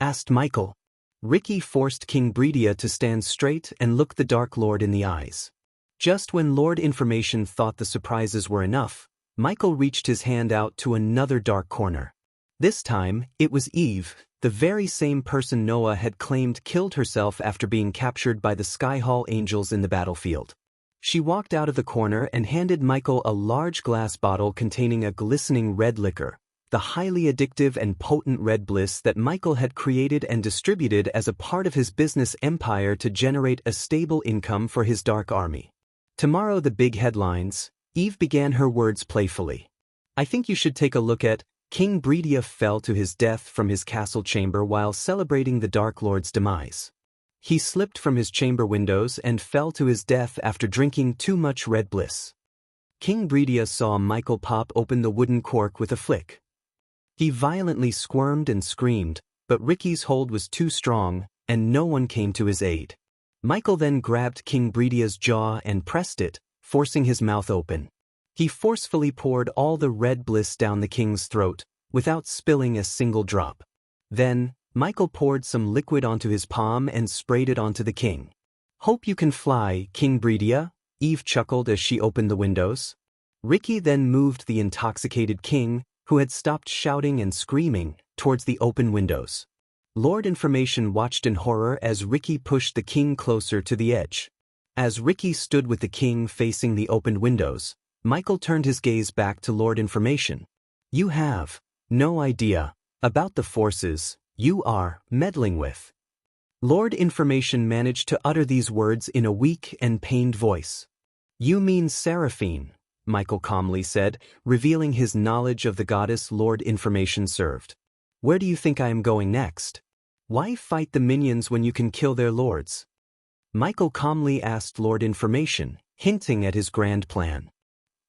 asked Michael. Ricky forced King Breedia to stand straight and look the Dark Lord in the eyes. Just when Lord Information thought the surprises were enough, Michael reached his hand out to another dark corner. This time, it was Eve, the very same person Noah had claimed killed herself after being captured by the Sky Hall angels in the battlefield. She walked out of the corner and handed Michael a large glass bottle containing a glistening red liquor, the highly addictive and potent red bliss that Michael had created and distributed as a part of his business empire to generate a stable income for his dark army. "Tomorrow the big headlines," Eve began her words playfully. "I think you should take a look at King Breedia fell to his death from his castle chamber while celebrating the Dark Lord's demise. He slipped from his chamber windows and fell to his death after drinking too much red bliss." King Breedia saw Michael pop open the wooden cork with a flick. He violently squirmed and screamed, but Ricky's hold was too strong, and no one came to his aid. Michael then grabbed King Breedia's jaw and pressed it, forcing his mouth open. He forcefully poured all the red bliss down the king's throat, without spilling a single drop. Then, Michael poured some liquid onto his palm and sprayed it onto the king. "Hope you can fly, King Breedia," Eve chuckled as she opened the windows. Ricky then moved the intoxicated king, who had stopped shouting and screaming, towards the open windows. Lord Information watched in horror as Ricky pushed the king closer to the edge. As Ricky stood with the king facing the opened windows, Michael turned his gaze back to Lord Information. "You have no idea About the forces you are meddling with. Lord Information managed to utter these words in a weak and pained voice. You mean Seraphine, Michael calmly said, revealing his knowledge of the goddess Lord Information served. Where do you think I am going next? Why fight the minions when you can kill their lords? Michael calmly asked Lord Information, hinting at his grand plan.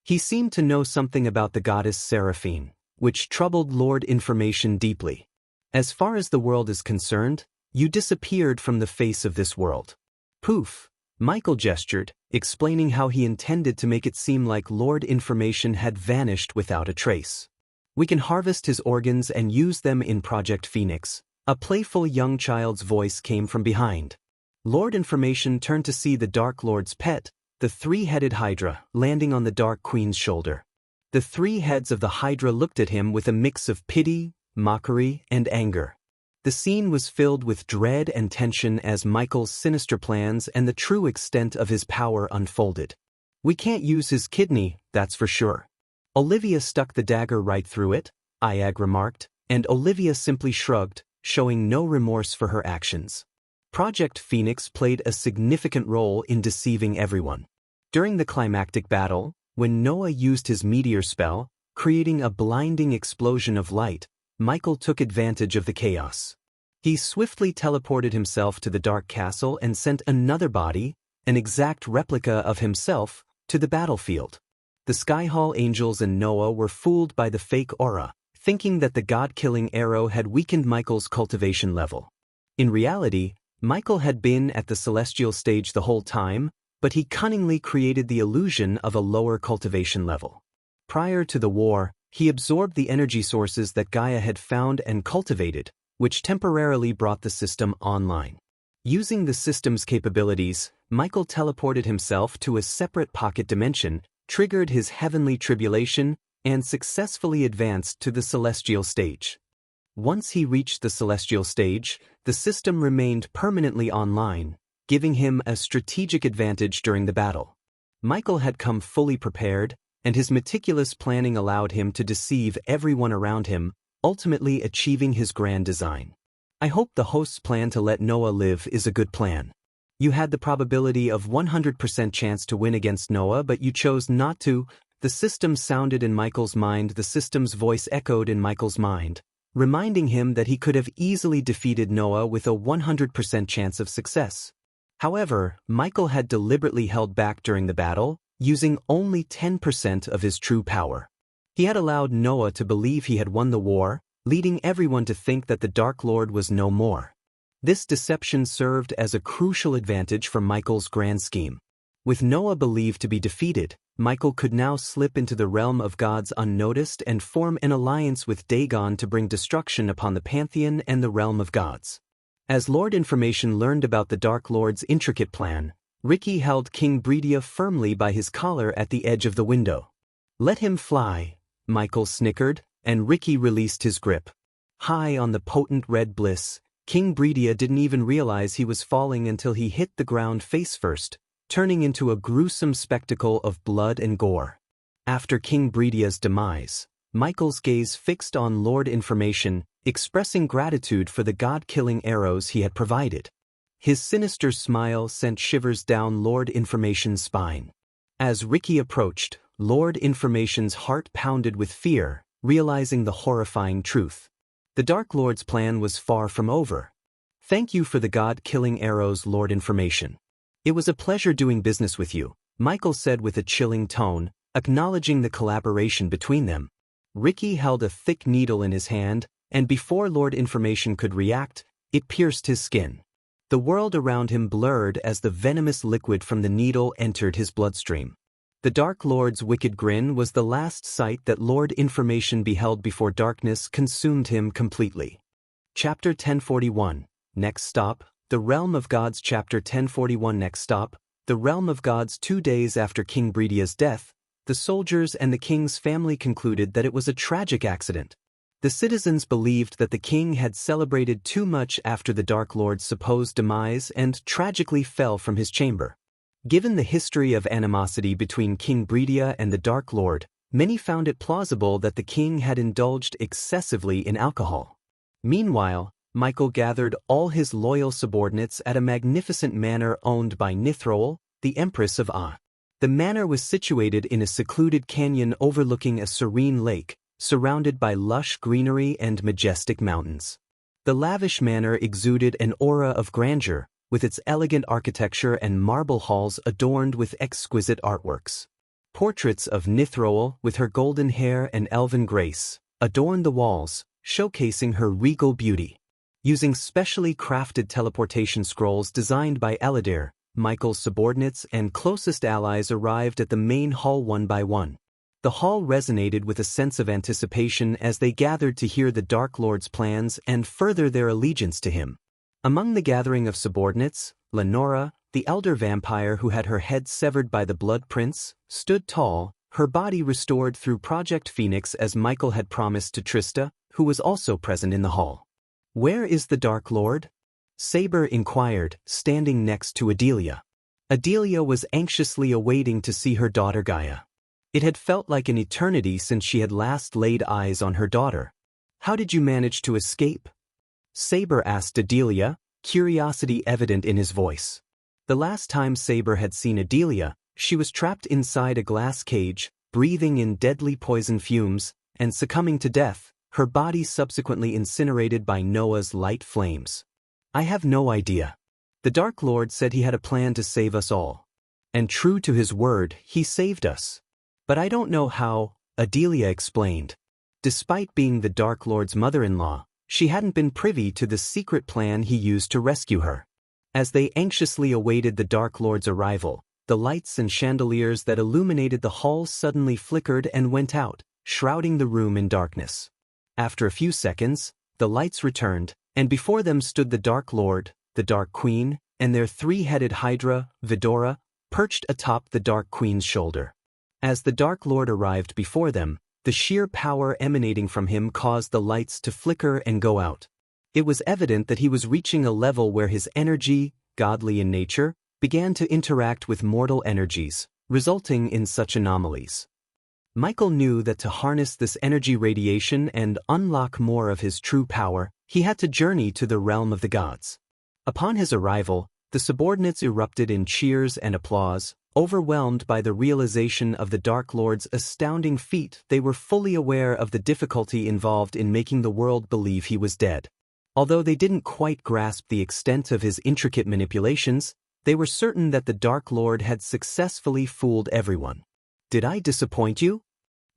He seemed to know something about the goddess Seraphine, which troubled Lord Information deeply. As far as the world is concerned, you disappeared from the face of this world. Poof, Michael gestured, explaining how he intended to make it seem like Lord Information had vanished without a trace. We can harvest his organs and use them in Project Phoenix. A playful young child's voice came from behind. Lord Information turned to see the Dark Lord's pet, the three-headed Hydra, landing on the Dark Queen's shoulder. The three heads of the Hydra looked at him with a mix of pity, mockery, and anger. The scene was filled with dread and tension as Michael's sinister plans and the true extent of his power unfolded. We can't use his kidney, that's for sure. Olivia stuck the dagger right through it, Iag remarked, and Olivia simply shrugged, showing no remorse for her actions. Project Phoenix played a significant role in deceiving everyone. During the climactic battle, when Noah used his meteor spell, creating a blinding explosion of light, Michael took advantage of the chaos. He swiftly teleported himself to the Dark Castle and sent another body, an exact replica of himself, to the battlefield. The Skyhall Angels and Noah were fooled by the fake aura, thinking that the god-killing arrow had weakened Michael's cultivation level. In reality, Michael had been at the celestial stage the whole time, but he cunningly created the illusion of a lower cultivation level. Prior to the war, he absorbed the energy sources that Gaia had found and cultivated, which temporarily brought the system online. Using the system's capabilities, Michael teleported himself to a separate pocket dimension, triggered his heavenly tribulation, and successfully advanced to the celestial stage. Once he reached the celestial stage, the system remained permanently online, giving him a strategic advantage during the battle. Michael had come fully prepared, and his meticulous planning allowed him to deceive everyone around him, ultimately achieving his grand design. I hope the host's plan to let Noah live is a good plan. You had the probability of 100% chance to win against Noah, but you chose not to. The system sounded in Michael's mind. The system's voice echoed in Michael's mind, reminding him that he could have easily defeated Noah with a 100% chance of success. However, Michael had deliberately held back during the battle, using only 10% of his true power. He had allowed Noah to believe he had won the war, leading everyone to think that the Dark Lord was no more. This deception served as a crucial advantage for Michael's grand scheme. With Noah believed to be defeated, Michael could now slip into the realm of gods unnoticed and form an alliance with Dagon to bring destruction upon the pantheon and the realm of gods. As Lord Information learned about the Dark Lord's intricate plan, Ricky held King Bredia firmly by his collar at the edge of the window. Let him fly, Michael snickered, and Ricky released his grip. High on the potent red bliss, King Bredia didn't even realize he was falling until he hit the ground face first, turning into a gruesome spectacle of blood and gore. After King Bredia's demise, Michael's gaze fixed on Lord Information, expressing gratitude for the god-killing arrows he had provided. His sinister smile sent shivers down Lord Information's spine. As Ricky approached, Lord Information's heart pounded with fear, realizing the horrifying truth. The Dark Lord's plan was far from over. Thank you for the god-killing arrows, Lord Information. It was a pleasure doing business with you, Michael said with a chilling tone, acknowledging the collaboration between them. Ricky held a thick needle in his hand, and before Lord Information could react, it pierced his skin. The world around him blurred as the venomous liquid from the needle entered his bloodstream. The Dark Lord's wicked grin was the last sight that Lord Information beheld before darkness consumed him completely. Chapter 1041, Next Stop, The Realm of Gods. Chapter 1041. Next Stop, The Realm of Gods. 2 days after King Bredia's death, the soldiers and the king's family concluded that it was a tragic accident. The citizens believed that the king had celebrated too much after the Dark Lord's supposed demise and tragically fell from his chamber. Given the history of animosity between King Bredia and the Dark Lord, many found it plausible that the king had indulged excessively in alcohol. Meanwhile, Michael gathered all his loyal subordinates at a magnificent manor owned by Nithroel, the Empress of Ah. The manor was situated in a secluded canyon overlooking a serene lake, surrounded by lush greenery and majestic mountains. The lavish manor exuded an aura of grandeur, with its elegant architecture and marble halls adorned with exquisite artworks. Portraits of Nithroel, with her golden hair and elven grace, adorned the walls, showcasing her regal beauty. Using specially crafted teleportation scrolls designed by Eladir, Michael's subordinates and closest allies arrived at the main hall one by one. The hall resonated with a sense of anticipation as they gathered to hear the Dark Lord's plans and further their allegiance to him. Among the gathering of subordinates, Lenora, the elder vampire who had her head severed by the Blood Prince, stood tall, her body restored through Project Phoenix as Michael had promised to Trista, who was also present in the hall. "Where is the Dark Lord?" Saber inquired, standing next to Adelia. Adelia was anxiously awaiting to see her daughter Gaia. It had felt like an eternity since she had last laid eyes on her daughter. "How did you manage to escape?" Saber asked Adelia, curiosity evident in his voice. The last time Saber had seen Adelia, she was trapped inside a glass cage, breathing in deadly poison fumes, and succumbing to death, her body subsequently incinerated by Noah's light flames. "I have no idea. The Dark Lord said he had a plan to save us all. And true to his word, he saved us. But I don't know how," Adelia explained. Despite being the Dark Lord's mother-in-law, she hadn't been privy to the secret plan he used to rescue her. As they anxiously awaited the Dark Lord's arrival, the lights and chandeliers that illuminated the hall suddenly flickered and went out, shrouding the room in darkness. After a few seconds, the lights returned, and before them stood the Dark Lord, the Dark Queen, and their three-headed Hydra, Vidora, perched atop the Dark Queen's shoulder. As the Dark Lord arrived before them, the sheer power emanating from him caused the lights to flicker and go out. It was evident that he was reaching a level where his energy, godly in nature, began to interact with mortal energies, resulting in such anomalies. Michael knew that to harness this energy radiation and unlock more of his true power, he had to journey to the realm of the gods. Upon his arrival, the subordinates erupted in cheers and applause. Overwhelmed by the realization of the Dark Lord's astounding feat, they were fully aware of the difficulty involved in making the world believe he was dead. Although they didn't quite grasp the extent of his intricate manipulations, they were certain that the Dark Lord had successfully fooled everyone. "Did I disappoint you?"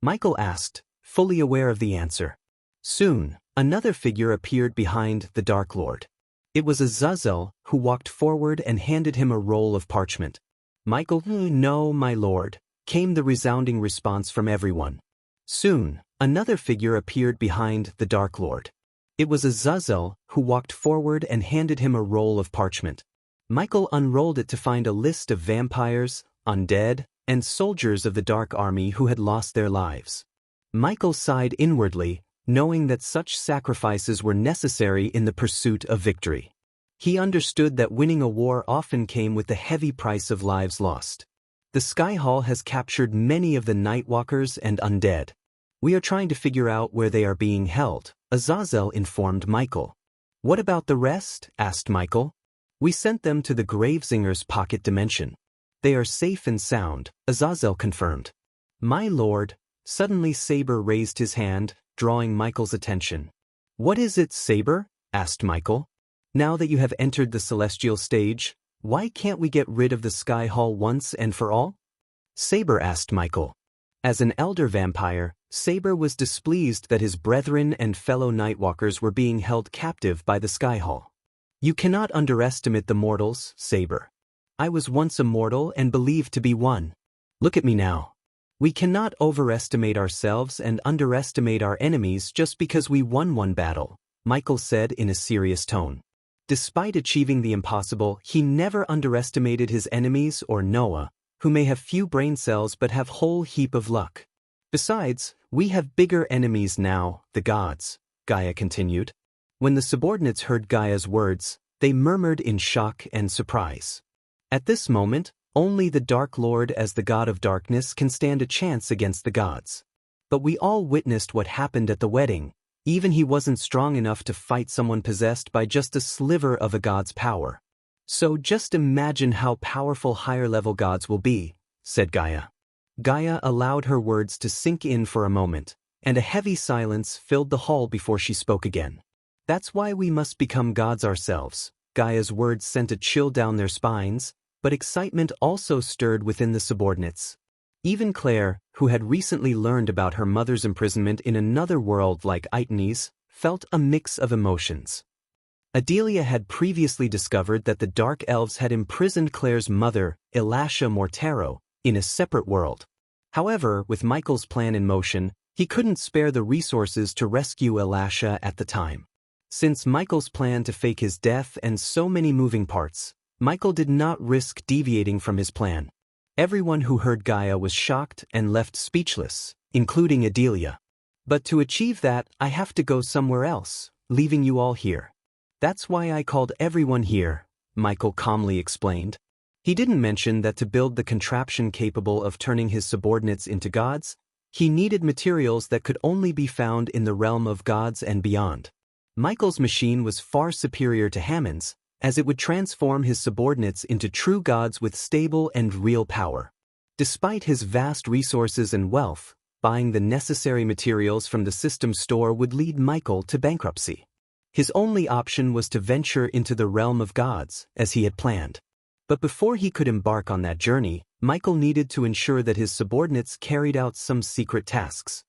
Michael asked, fully aware of the answer. Soon, another figure appeared behind the Dark Lord. It was Azazel, who walked forward and handed him a roll of parchment. "Michael, no, my lord," came the resounding response from everyone. Soon, another figure appeared behind the Dark Lord. It was Azazel, who walked forward and handed him a roll of parchment. Michael unrolled it to find a list of vampires, undead, and soldiers of the Dark Army who had lost their lives. Michael sighed inwardly, knowing that such sacrifices were necessary in the pursuit of victory. He understood that winning a war often came with the heavy price of lives lost. The Sky Hall has captured many of the Nightwalkers and undead. "We are trying to figure out where they are being held," Azazel informed Michael. "What about the rest?" asked Michael. "We sent them to the Gravezinger's pocket dimension. They are safe and sound," Azazel confirmed. "My lord," suddenly Saber raised his hand, drawing Michael's attention. "What is it, Saber?" asked Michael. "Now that you have entered the celestial stage, why can't we get rid of the Sky Hall once and for all?" Saber asked Michael. As an elder vampire, Saber was displeased that his brethren and fellow Nightwalkers were being held captive by the Sky Hall. "You cannot underestimate the mortals, Saber. I was once a mortal and believed to be one. Look at me now. We cannot overestimate ourselves and underestimate our enemies just because we won one battle," Michael said in a serious tone. Despite achieving the impossible, he never underestimated his enemies or Noah, who may have few brain cells but have whole heap of luck. "Besides, we have bigger enemies now, the gods," Gaia continued. When the subordinates heard Gaia's words, they murmured in shock and surprise. At this moment, only the Dark Lord as the god of darkness can stand a chance against the gods. But we all witnessed what happened at the wedding. Even he wasn't strong enough to fight someone possessed by just a sliver of a god's power. So just imagine how powerful higher-level gods will be, said Gaia. Gaia allowed her words to sink in for a moment, and a heavy silence filled the hall before she spoke again. That's why we must become gods ourselves. Gaia's words sent a chill down their spines, but excitement also stirred within the subordinates. Even Claire, who had recently learned about her mother's imprisonment in another world like Aitenes, felt a mix of emotions. Adelia had previously discovered that the Dark Elves had imprisoned Claire's mother, Elasha Mortero, in a separate world. However, with Michael's plan in motion, he couldn't spare the resources to rescue Elasha at the time. Since Michael's plan to fake his death and so many moving parts, Michael did not risk deviating from his plan. Everyone who heard Gaia was shocked and left speechless, including Adelia. But to achieve that, I have to go somewhere else, leaving you all here. That's why I called everyone here, Michael calmly explained. He didn't mention that to build the contraption capable of turning his subordinates into gods, he needed materials that could only be found in the realm of gods and beyond. Michael's machine was far superior to Hammond's, as it would transform his subordinates into true gods with stable and real power. Despite his vast resources and wealth, buying the necessary materials from the system store would lead Michael to bankruptcy. His only option was to venture into the realm of gods, as he had planned. But before he could embark on that journey, Michael needed to ensure that his subordinates carried out some secret tasks.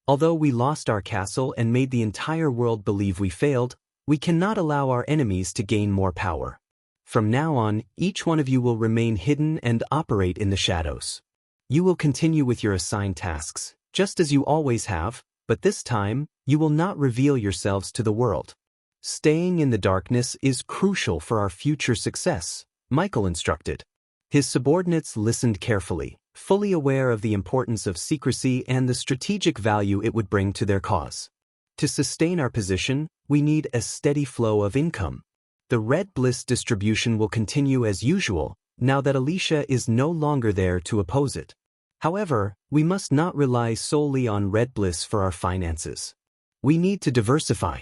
Although we lost our castle and made the entire world believe we failed, we cannot allow our enemies to gain more power. From now on, each one of you will remain hidden and operate in the shadows. You will continue with your assigned tasks, just as you always have, but this time, you will not reveal yourselves to the world. Staying in the darkness is crucial for our future success, Michael instructed. His subordinates listened carefully, fully aware of the importance of secrecy and the strategic value it would bring to their cause. To sustain our position, we need a steady flow of income. The Red Bliss distribution will continue as usual, now that Alicia is no longer there to oppose it. However, we must not rely solely on Red Bliss for our finances. We need to diversify.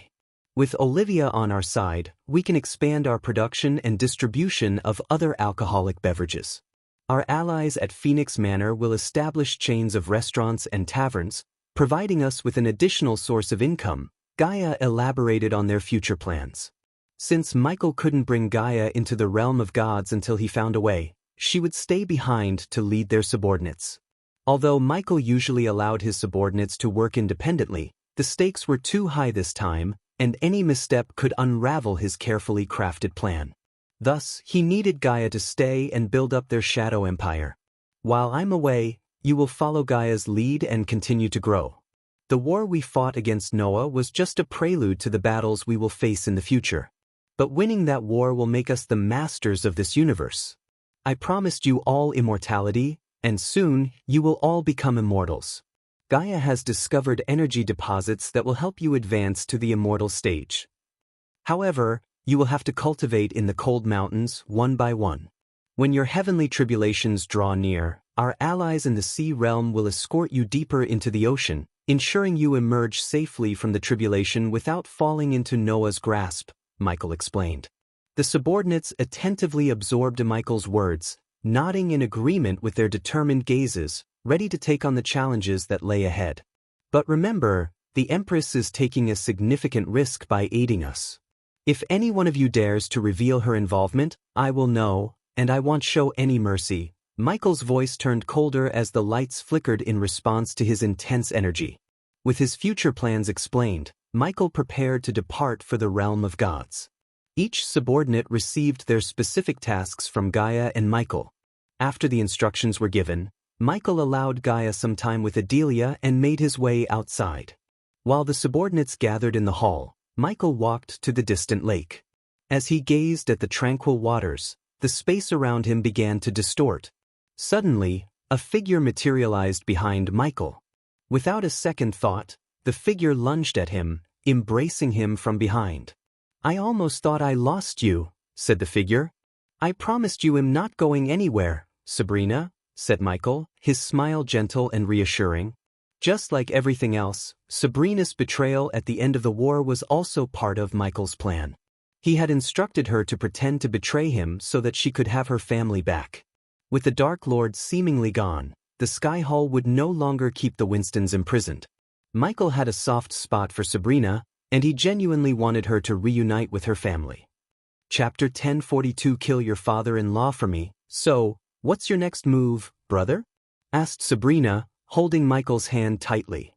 With Olivia on our side, we can expand our production and distribution of other alcoholic beverages. Our allies at Phoenix Manor will establish chains of restaurants and taverns, providing us with an additional source of income. Gaia elaborated on their future plans. Since Michael couldn't bring Gaia into the realm of gods until he found a way, she would stay behind to lead their subordinates. Although Michael usually allowed his subordinates to work independently, the stakes were too high this time, and any misstep could unravel his carefully crafted plan. Thus, he needed Gaia to stay and build up their shadow empire. While I'm away, you will follow Gaia's lead and continue to grow. The war we fought against Noah was just a prelude to the battles we will face in the future. But winning that war will make us the masters of this universe. I promised you all immortality, and soon you will all become immortals. Gaia has discovered energy deposits that will help you advance to the immortal stage. However, you will have to cultivate in the cold mountains one by one. When your heavenly tribulations draw near, our allies in the sea realm will escort you deeper into the ocean, ensuring you emerge safely from the tribulation without falling into Noah's grasp, Michael explained. The subordinates attentively absorbed Michael's words, nodding in agreement with their determined gazes, ready to take on the challenges that lay ahead. But remember, the Empress is taking a significant risk by aiding us. If any one of you dares to reveal her involvement, I will know, and I won't show any mercy. Michael's voice turned colder as the lights flickered in response to his intense energy. With his future plans explained, Michael prepared to depart for the realm of gods. Each subordinate received their specific tasks from Gaia and Michael. After the instructions were given, Michael allowed Gaia some time with Adelia and made his way outside. While the subordinates gathered in the hall, Michael walked to the distant lake. As he gazed at the tranquil waters, the space around him began to distort. Suddenly, a figure materialized behind Michael. Without a second thought, the figure lunged at him, embracing him from behind. "I almost thought I lost you," said the figure. "I promised you I'm not going anywhere, Sabrina," said Michael, his smile gentle and reassuring. Just like everything else, Sabrina's betrayal at the end of the war was also part of Michael's plan. He had instructed her to pretend to betray him so that she could have her family back. With the Dark Lord seemingly gone, the Sky Hall would no longer keep the Winstons imprisoned. Michael had a soft spot for Sabrina, and he genuinely wanted her to reunite with her family. Chapter 1042 Kill your father-in-law for me. So, what's your next move, brother? Asked Sabrina, holding Michael's hand tightly.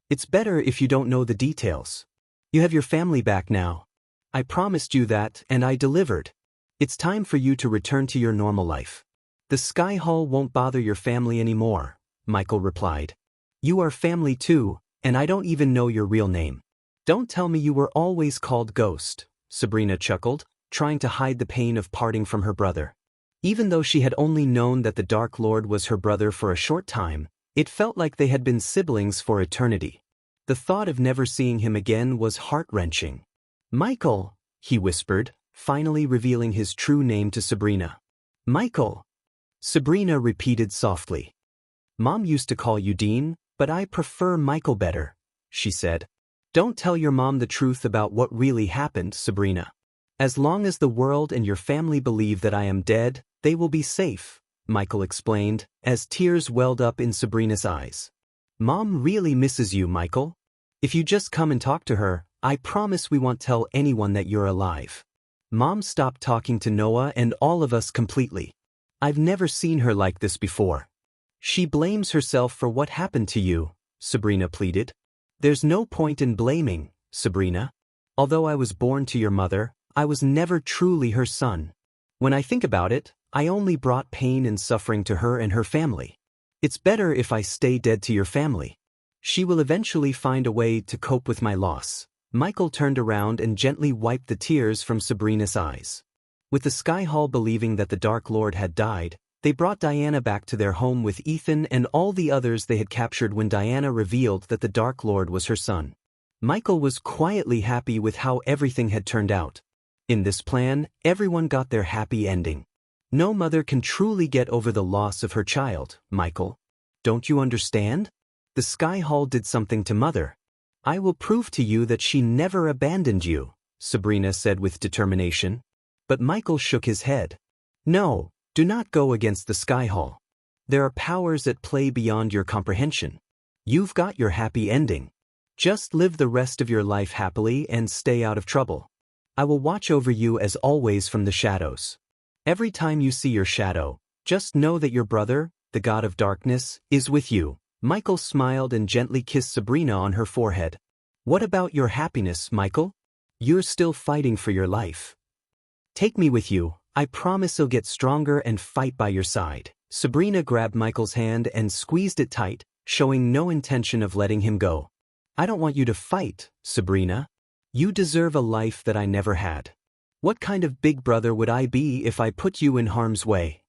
It's better if you don't know the details. You have your family back now. I promised you that, and I delivered. It's time for you to return to your normal life. The Sky Hall won't bother your family anymore, Michael replied. You are family too, and I don't even know your real name. Don't tell me you were always called Ghost, Sabrina chuckled, trying to hide the pain of parting from her brother. Even though she had only known that the Dark Lord was her brother for a short time, it felt like they had been siblings for eternity. The thought of never seeing him again was heart-wrenching. Michael, he whispered, finally revealing his true name to Sabrina. Michael. Sabrina repeated softly. Mom used to call you Dean, but I prefer Michael better, she said. Don't tell your mom the truth about what really happened, Sabrina. As long as the world and your family believe that I am dead, they will be safe, Michael explained, as tears welled up in Sabrina's eyes. Mom really misses you, Michael. If you just come and talk to her, I promise we won't tell anyone that you're alive. Mom stopped talking to Noah and all of us completely. I've never seen her like this before. She blames herself for what happened to you, Sabrina pleaded. There's no point in blaming, Sabrina. Although I was born to your mother, I was never truly her son. When I think about it, I only brought pain and suffering to her and her family. It's better if I stay dead to your family. She will eventually find a way to cope with my loss. Michael turned around and gently wiped the tears from Sabrina's eyes. With the Sky Hall believing that the Dark Lord had died, they brought Diana back to their home with Ethan and all the others they had captured when Diana revealed that the Dark Lord was her son. Michael was quietly happy with how everything had turned out. In this plan, everyone got their happy ending. No mother can truly get over the loss of her child, Michael. Don't you understand? The Sky Hall did something to Mother. I will prove to you that she never abandoned you, Sabrina said with determination. But Michael shook his head. No, do not go against the Sky Hall. There are powers at play beyond your comprehension. You've got your happy ending. Just live the rest of your life happily and stay out of trouble. I will watch over you as always from the shadows. Every time you see your shadow, just know that your brother, the God of Darkness, is with you. Michael smiled and gently kissed Sabrina on her forehead. What about your happiness, Michael? You're still fighting for your life. Take me with you. I promise I'll get stronger and fight by your side. Sabrina grabbed Michael's hand and squeezed it tight, showing no intention of letting him go. I don't want you to fight, Sabrina. You deserve a life that I never had. What kind of big brother would I be if I put you in harm's way?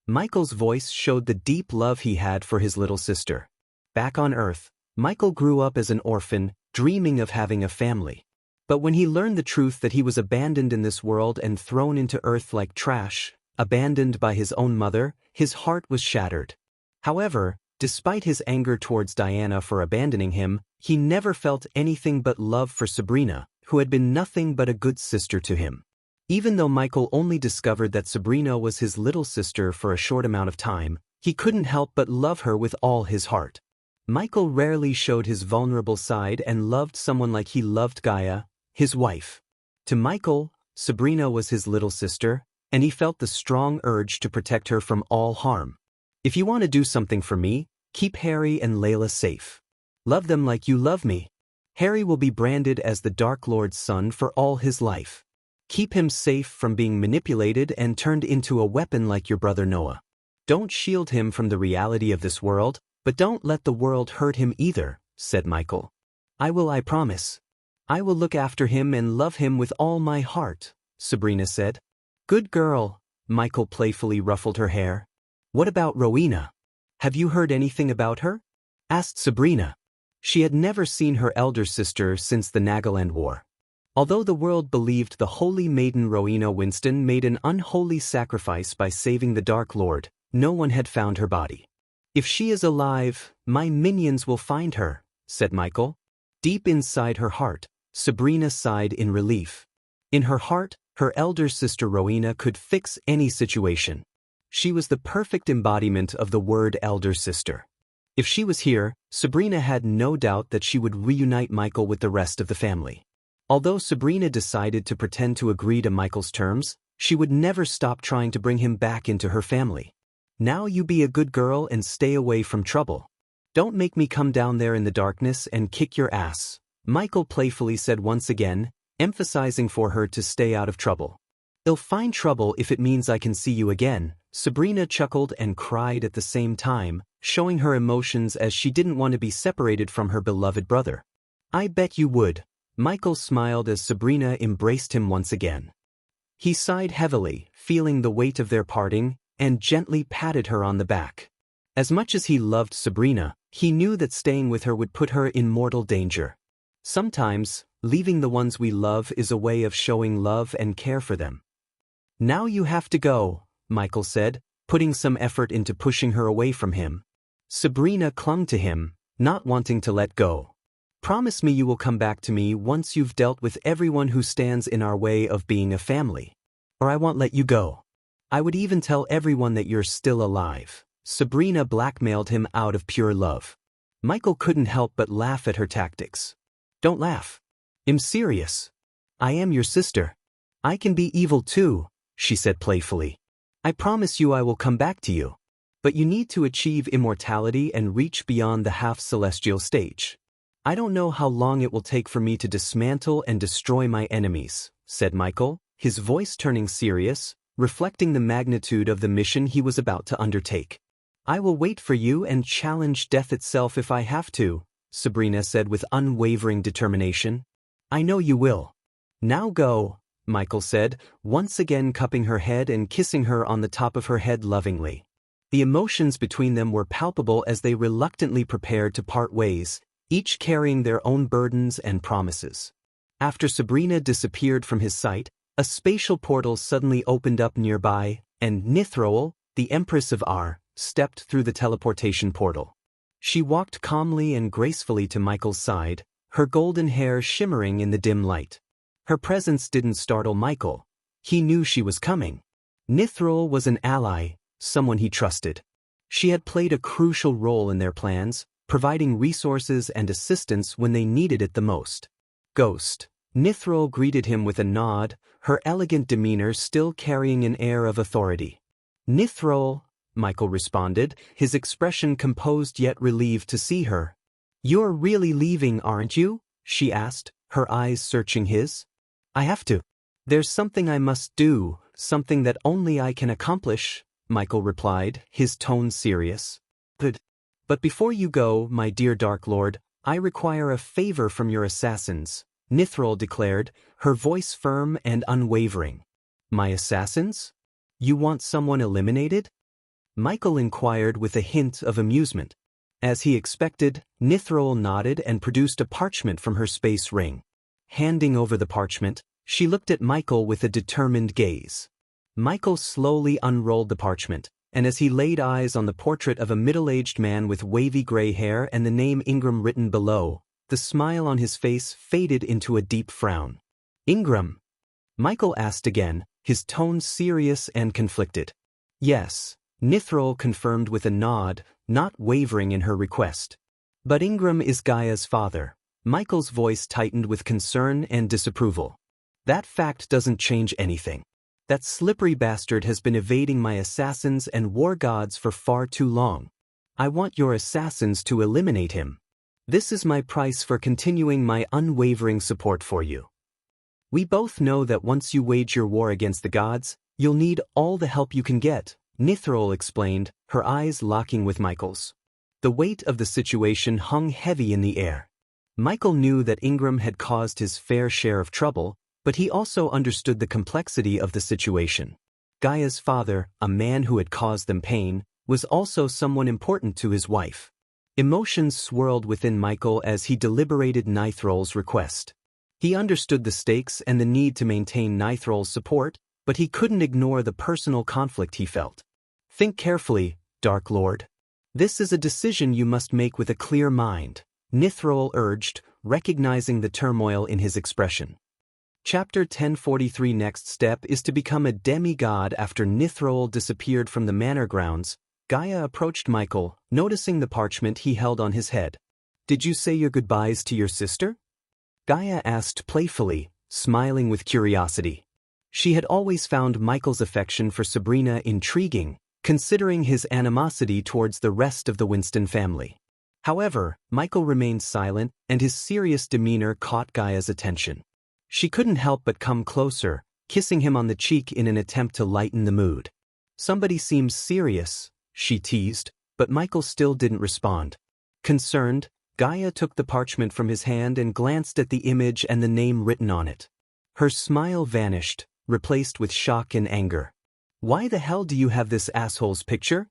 Michael's voice showed the deep love he had for his little sister. Back on Earth, Michael grew up as an orphan, dreaming of having a family. But when he learned the truth that he was abandoned in this world and thrown into Earth like trash, abandoned by his own mother, his heart was shattered. However, despite his anger towards Diana for abandoning him, he never felt anything but love for Sabrina, who had been nothing but a good sister to him. Even though Michael only discovered that Sabrina was his little sister for a short amount of time, he couldn't help but love her with all his heart. Michael rarely showed his vulnerable side and loved someone like he loved Gaia, his wife. To Michael, Sabrina was his little sister, and he felt the strong urge to protect her from all harm. If you want to do something for me, keep Harry and Layla safe. Love them like you love me. Harry will be branded as the Dark Lord's son for all his life. Keep him safe from being manipulated and turned into a weapon like your brother Noah. Don't shield him from the reality of this world, but don't let the world hurt him either, said Michael. I will, I promise. I will look after him and love him with all my heart, Sabrina said. Good girl, Michael playfully ruffled her hair. What about Rowena? Have you heard anything about her? Asked Sabrina. She had never seen her elder sister since the Nagaland War. Although the world believed the holy maiden Rowena Winston made an unholy sacrifice by saving the Dark Lord, no one had found her body. If she is alive, my minions will find her, said Michael. Deep inside her heart, Sabrina sighed in relief. In her heart, her elder sister Rowena could fix any situation. She was the perfect embodiment of the word elder sister. If she was here, Sabrina had no doubt that she would reunite Michael with the rest of the family. Although Sabrina decided to pretend to agree to Michael's terms, she would never stop trying to bring him back into her family. Now you be a good girl and stay away from trouble. Don't make me come down there in the darkness and kick your ass, Michael playfully said once again, emphasizing for her to stay out of trouble. I'll find trouble if it means I can see you again, Sabrina chuckled and cried at the same time, showing her emotions as she didn't want to be separated from her beloved brother. I bet you would, Michael smiled as Sabrina embraced him once again. He sighed heavily, feeling the weight of their parting, and gently patted her on the back. As much as he loved Sabrina, he knew that staying with her would put her in mortal danger. Sometimes, leaving the ones we love is a way of showing love and care for them. Now you have to go, Michael said, putting some effort into pushing her away from him. Sabrina clung to him, not wanting to let go. Promise me you will come back to me once you've dealt with everyone who stands in our way of being a family. Or I won't let you go. I would even tell everyone that you're still alive. Sabrina blackmailed him out of pure love. Michael couldn't help but laugh at her tactics. Don't laugh. I'm serious. I am your sister. I can be evil too, she said playfully. I promise you I will come back to you. But you need to achieve immortality and reach beyond the half-celestial stage. I don't know how long it will take for me to dismantle and destroy my enemies, said Michael, his voice turning serious, reflecting the magnitude of the mission he was about to undertake. I will wait for you and challenge death itself if I have to, Sabrina said with unwavering determination. I know you will. Now go, Michael said, once again cupping her head and kissing her on the top of her head lovingly. The emotions between them were palpable as they reluctantly prepared to part ways, each carrying their own burdens and promises. After Sabrina disappeared from his sight, a spatial portal suddenly opened up nearby, and Nithroel, the Empress of Ar, stepped through the teleportation portal. She walked calmly and gracefully to Michael's side, her golden hair shimmering in the dim light. Her presence didn't startle Michael. He knew she was coming. Nithroel was an ally, someone he trusted. She had played a crucial role in their plans, providing resources and assistance when they needed it the most. Ghost. Nithroel greeted him with a nod, her elegant demeanor still carrying an air of authority. Nithroel, Michael responded, his expression composed yet relieved to see her. You're really leaving, aren't you? She asked, her eyes searching his. I have to. There's something I must do, something that only I can accomplish, Michael replied, his tone serious. Good. But before you go, my dear Dark Lord, I require a favor from your assassins, Nithroel declared, her voice firm and unwavering. My assassins? You want someone eliminated? Michael inquired with a hint of amusement. As he expected, Nithroel nodded and produced a parchment from her space ring. Handing over the parchment, she looked at Michael with a determined gaze. Michael slowly unrolled the parchment, and as he laid eyes on the portrait of a middle-aged man with wavy gray hair and the name Ingram written below, the smile on his face faded into a deep frown. Ingram? Michael asked again, his tone serious and conflicted. Yes, Nithroel confirmed with a nod, not wavering in her request. But Ingram is Gaia's father. Michael's voice tightened with concern and disapproval. That fact doesn't change anything. That slippery bastard has been evading my assassins and war gods for far too long. I want your assassins to eliminate him. This is my price for continuing my unwavering support for you. We both know that once you wage your war against the gods, you'll need all the help you can get, Nithroel explained, her eyes locking with Michael's. The weight of the situation hung heavy in the air. Michael knew that Ingram had caused his fair share of trouble, but he also understood the complexity of the situation. Gaia's father, a man who had caused them pain, was also someone important to his wife. Emotions swirled within Michael as he deliberated Nithroel's request. He understood the stakes and the need to maintain Nithroel's support, but he couldn't ignore the personal conflict he felt. Think carefully, Dark Lord. This is a decision you must make with a clear mind, Nithrol urged, recognizing the turmoil in his expression. Chapter 1043. Next step is to become a demigod. After Nithrol disappeared from the manor grounds, Gaia approached Michael, noticing the parchment he held on his head. Did you say your goodbyes to your sister? Gaia asked playfully, smiling with curiosity. She had always found Michael's affection for Sabrina intriguing, considering his animosity towards the rest of the Winston family. However, Michael remained silent, and his serious demeanor caught Gaia's attention. She couldn't help but come closer, kissing him on the cheek in an attempt to lighten the mood. Somebody seems serious, she teased, but Michael still didn't respond. Concerned, Gaia took the parchment from his hand and glanced at the image and the name written on it. Her smile vanished, replaced with shock and anger. Why the hell do you have this asshole's picture?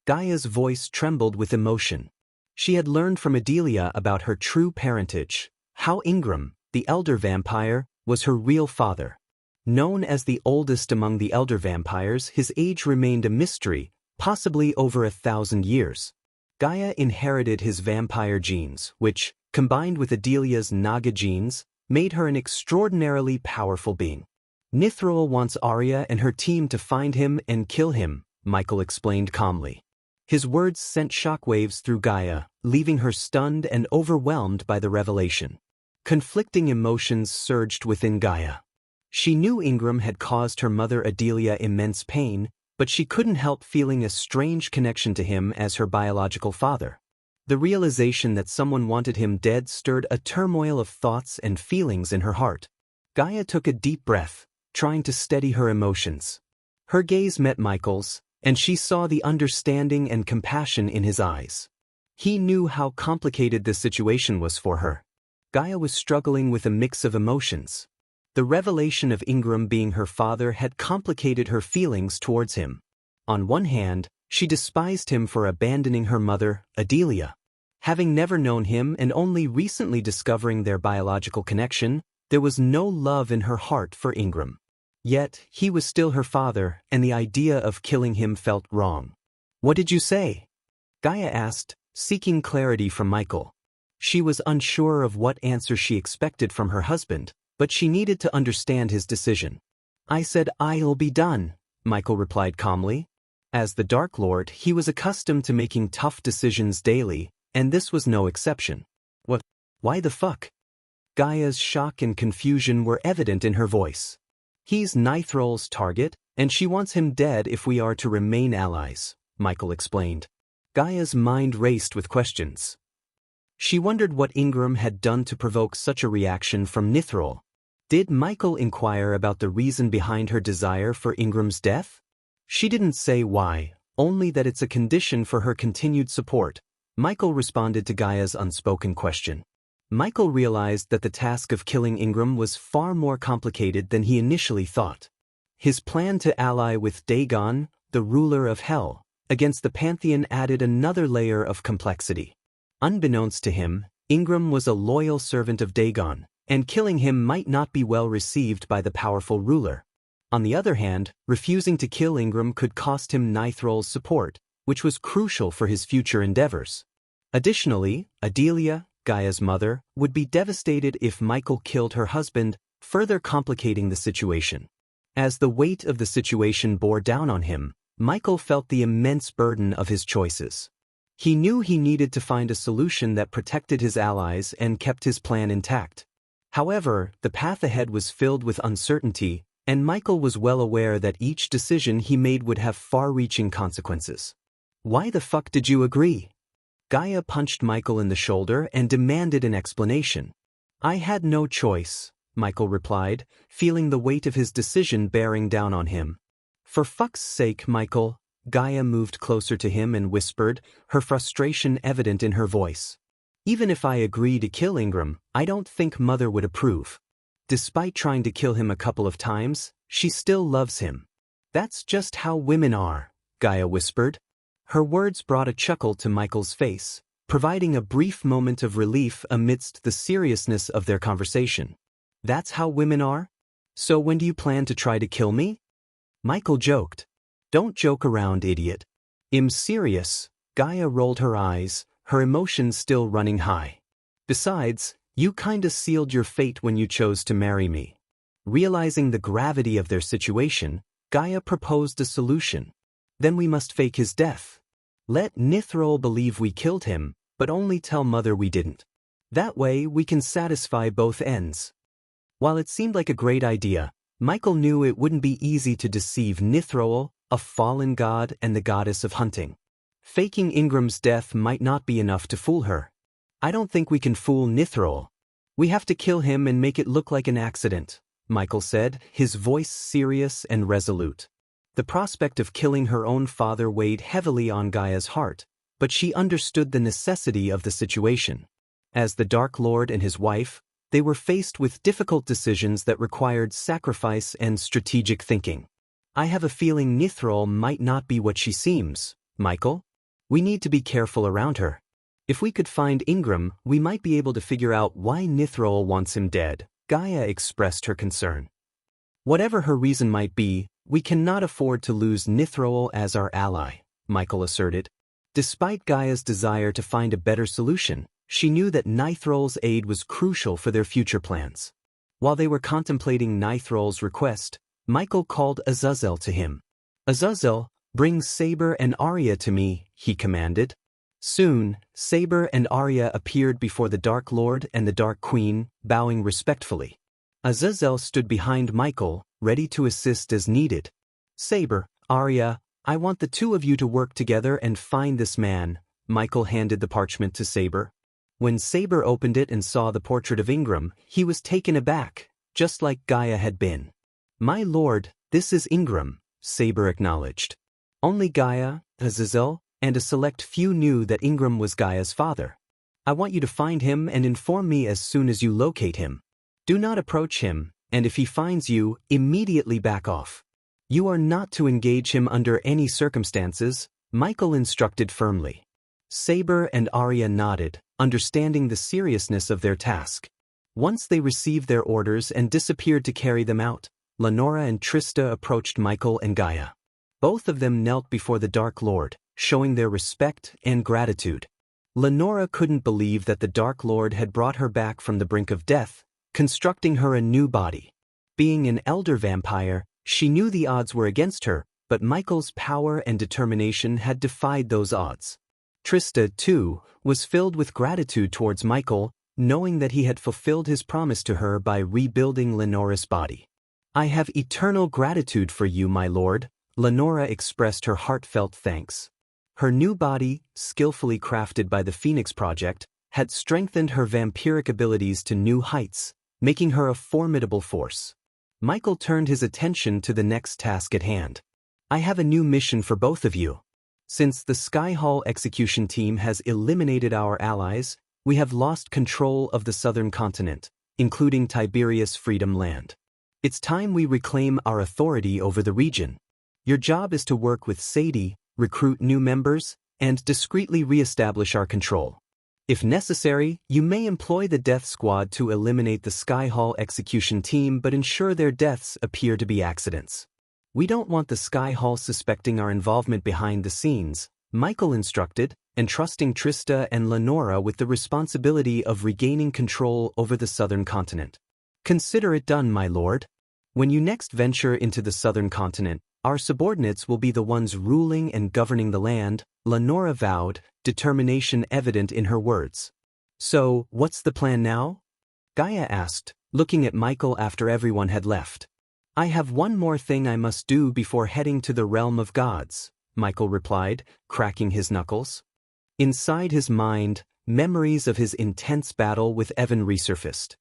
Gaia's voice trembled with emotion. She had learned from Adelia about her true parentage, how Ingram, the elder vampire, was her real father. Known as the oldest among the elder vampires, his age remained a mystery, possibly over 1,000 years. Gaia inherited his vampire genes, which, combined with Adelia's Naga genes, made her an extraordinarily powerful being. Nithrol wants Arya and her team to find him and kill him, Michael explained calmly. His words sent shockwaves through Gaia, leaving her stunned and overwhelmed by the revelation. Conflicting emotions surged within Gaia. She knew Ingram had caused her mother Adelia immense pain, but she couldn't help feeling a strange connection to him as her biological father. The realization that someone wanted him dead stirred a turmoil of thoughts and feelings in her heart. Gaia took a deep breath, trying to steady her emotions. Her gaze met Michael's, and she saw the understanding and compassion in his eyes. He knew how complicated this situation was for her. Gaia was struggling with a mix of emotions. The revelation of Ingram being her father had complicated her feelings towards him. On one hand, she despised him for abandoning her mother, Adelia. Having never known him and only recently discovering their biological connection, there was no love in her heart for Ingram. Yet, he was still her father, and the idea of killing him felt wrong. What did you say? Gaia asked, seeking clarity from Michael. She was unsure of what answer she expected from her husband, but she needed to understand his decision. I said I'll be done, Michael replied calmly. As the Dark Lord, he was accustomed to making tough decisions daily, and this was no exception. What? Why the fuck? Gaia's shock and confusion were evident in her voice. He's Nithrol's target, and she wants him dead if we are to remain allies, Michael explained. Gaia's mind raced with questions. She wondered what Ingram had done to provoke such a reaction from Nithrol. Did Michael inquire about the reason behind her desire for Ingram's death? She didn't say why, only that it's a condition for her continued support. Michael responded to Gaia's unspoken question. Michael realized that the task of killing Ingram was far more complicated than he initially thought. His plan to ally with Dagon, the ruler of Hell, against the Pantheon added another layer of complexity. Unbeknownst to him, Ingram was a loyal servant of Dagon, and killing him might not be well received by the powerful ruler. On the other hand, refusing to kill Ingram could cost him Nithrol's support, which was crucial for his future endeavors. Additionally, Adelia, Gaia's mother, would be devastated if Michael killed her husband, further complicating the situation. As the weight of the situation bore down on him, Michael felt the immense burden of his choices. He knew he needed to find a solution that protected his allies and kept his plan intact. However, the path ahead was filled with uncertainty, and Michael was well aware that each decision he made would have far-reaching consequences. Why the fuck did you agree? Gaia punched Michael in the shoulder and demanded an explanation. I had no choice, Michael replied, feeling the weight of his decision bearing down on him. For fuck's sake, Michael, Gaia moved closer to him and whispered, her frustration evident in her voice. Even if I agree to kill Ingram, I don't think Mother would approve. Despite trying to kill him a couple of times, she still loves him. That's just how women are, Gaia whispered. Her words brought a chuckle to Michael's face, providing a brief moment of relief amidst the seriousness of their conversation. That's how women are? So when do you plan to try to kill me? Michael joked. Don't joke around, idiot. I'm serious, Gaia rolled her eyes, her emotions still running high. Besides, you kinda sealed your fate when you chose to marry me. Realizing the gravity of their situation, Gaia proposed a solution. Then we must fake his death. Let Nithrol believe we killed him, but only tell Mother we didn't. That way we can satisfy both ends. While it seemed like a great idea, Michael knew it wouldn't be easy to deceive Nithrol, a fallen god and the goddess of hunting. Faking Ingram's death might not be enough to fool her. I don't think we can fool Nithrol. We have to kill him and make it look like an accident, Michael said, his voice serious and resolute. The prospect of killing her own father weighed heavily on Gaia's heart, but she understood the necessity of the situation. As the Dark Lord and his wife, they were faced with difficult decisions that required sacrifice and strategic thinking. I have a feeling Nithrol might not be what she seems, Michael. We need to be careful around her. If we could find Ingram, we might be able to figure out why Nithrol wants him dead, Gaia expressed her concern. Whatever her reason might be, we cannot afford to lose Nithrol as our ally, Michael asserted. Despite Gaia's desire to find a better solution, she knew that Nithrol's aid was crucial for their future plans. While they were contemplating Nithrol's request, Michael called Azazel to him. Azazel, bring Saber and Arya to me, he commanded. Soon, Saber and Arya appeared before the Dark Lord and the Dark Queen, bowing respectfully. Azazel stood behind Michael, ready to assist as needed. Saber, Arya, I want the two of you to work together and find this man, Michael handed the parchment to Saber. When Saber opened it and saw the portrait of Ingram, he was taken aback, just like Gaia had been. My lord, this is Ingram, Saber acknowledged. Only Gaia, Azazel, and a select few knew that Ingram was Gaia's father. I want you to find him and inform me as soon as you locate him. Do not approach him, and if he finds you, immediately back off. You are not to engage him under any circumstances, Michael instructed firmly. Saber and Arya nodded, understanding the seriousness of their task. Once they received their orders and disappeared to carry them out, Lenora and Trista approached Michael and Gaia. Both of them knelt before the Dark Lord, showing their respect and gratitude. Lenora couldn't believe that the Dark Lord had brought her back from the brink of death, constructing her a new body. Being an elder vampire, she knew the odds were against her, but Michael's power and determination had defied those odds. Trista, too, was filled with gratitude towards Michael, knowing that he had fulfilled his promise to her by rebuilding Lenora's body. I have eternal gratitude for you, my lord, Lenora expressed her heartfelt thanks. Her new body, skillfully crafted by the Phoenix Project, had strengthened her vampiric abilities to new heights, making her a formidable force. Michael turned his attention to the next task at hand. I have a new mission for both of you. Since the Sky Hall execution team has eliminated our allies, we have lost control of the southern continent, including Tiberius Freedom Land. It's time we reclaim our authority over the region. Your job is to work with Sadie, recruit new members, and discreetly re-establish our control. If necessary, you may employ the Death Squad to eliminate the Sky Hall execution team but ensure their deaths appear to be accidents. We don't want the Sky Hall suspecting our involvement behind the scenes, Michael instructed, entrusting Trista and Lenora with the responsibility of regaining control over the southern continent. Consider it done, my lord. When you next venture into the southern continent, our subordinates will be the ones ruling and governing the land, Lenora vowed, determination evident in her words. So, what's the plan now? Gaia asked, looking at Michael after everyone had left. I have one more thing I must do before heading to the realm of gods, Michael replied, cracking his knuckles. Inside his mind, memories of his intense battle with Evan resurfaced.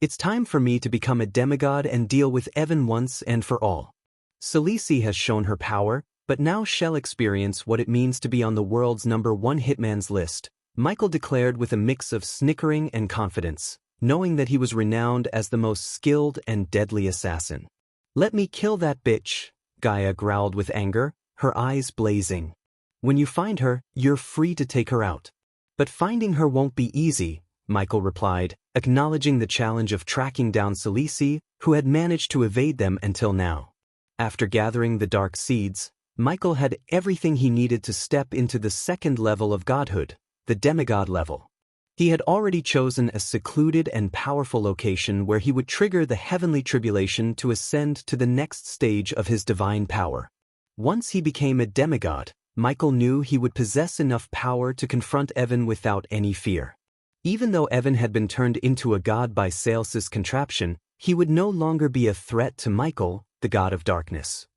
It's time for me to become a demigod and deal with Evan once and for all. Celice has shown her power, but now she'll experience what it means to be on the world's #1 hitman's list, Michael declared with a mix of snickering and confidence, knowing that he was renowned as the most skilled and deadly assassin. Let me kill that bitch, Gaia growled with anger, her eyes blazing. When you find her, you're free to take her out. But finding her won't be easy, Michael replied, acknowledging the challenge of tracking down Celice, who had managed to evade them until now. After gathering the dark seeds, Michael had everything he needed to step into the second level of godhood, the demigod level. He had already chosen a secluded and powerful location where he would trigger the heavenly tribulation to ascend to the next stage of his divine power. Once he became a demigod, Michael knew he would possess enough power to confront Evan without any fear. Even though Evan had been turned into a god by Sales's contraption, he would no longer be a threat to Michael, the god of darkness.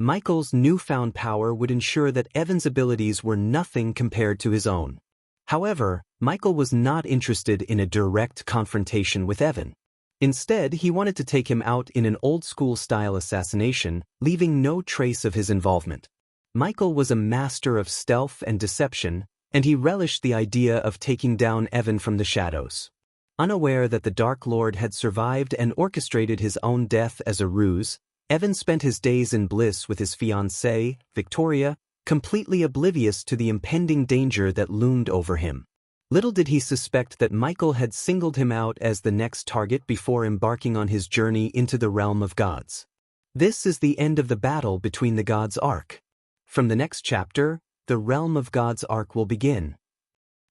Michael's newfound power would ensure that Evan's abilities were nothing compared to his own. However, Michael was not interested in a direct confrontation with Evan. Instead, he wanted to take him out in an old-school style assassination, leaving no trace of his involvement. Michael was a master of stealth and deception, and he relished the idea of taking down Evan from the shadows. Unaware that the Dark Lord had survived and orchestrated his own death as a ruse, Evan spent his days in bliss with his fiancée, Victoria, completely oblivious to the impending danger that loomed over him. Little did he suspect that Michael had singled him out as the next target before embarking on his journey into the realm of gods. This is the end of the battle between the gods' arc. From the next chapter, the realm of gods arc will begin.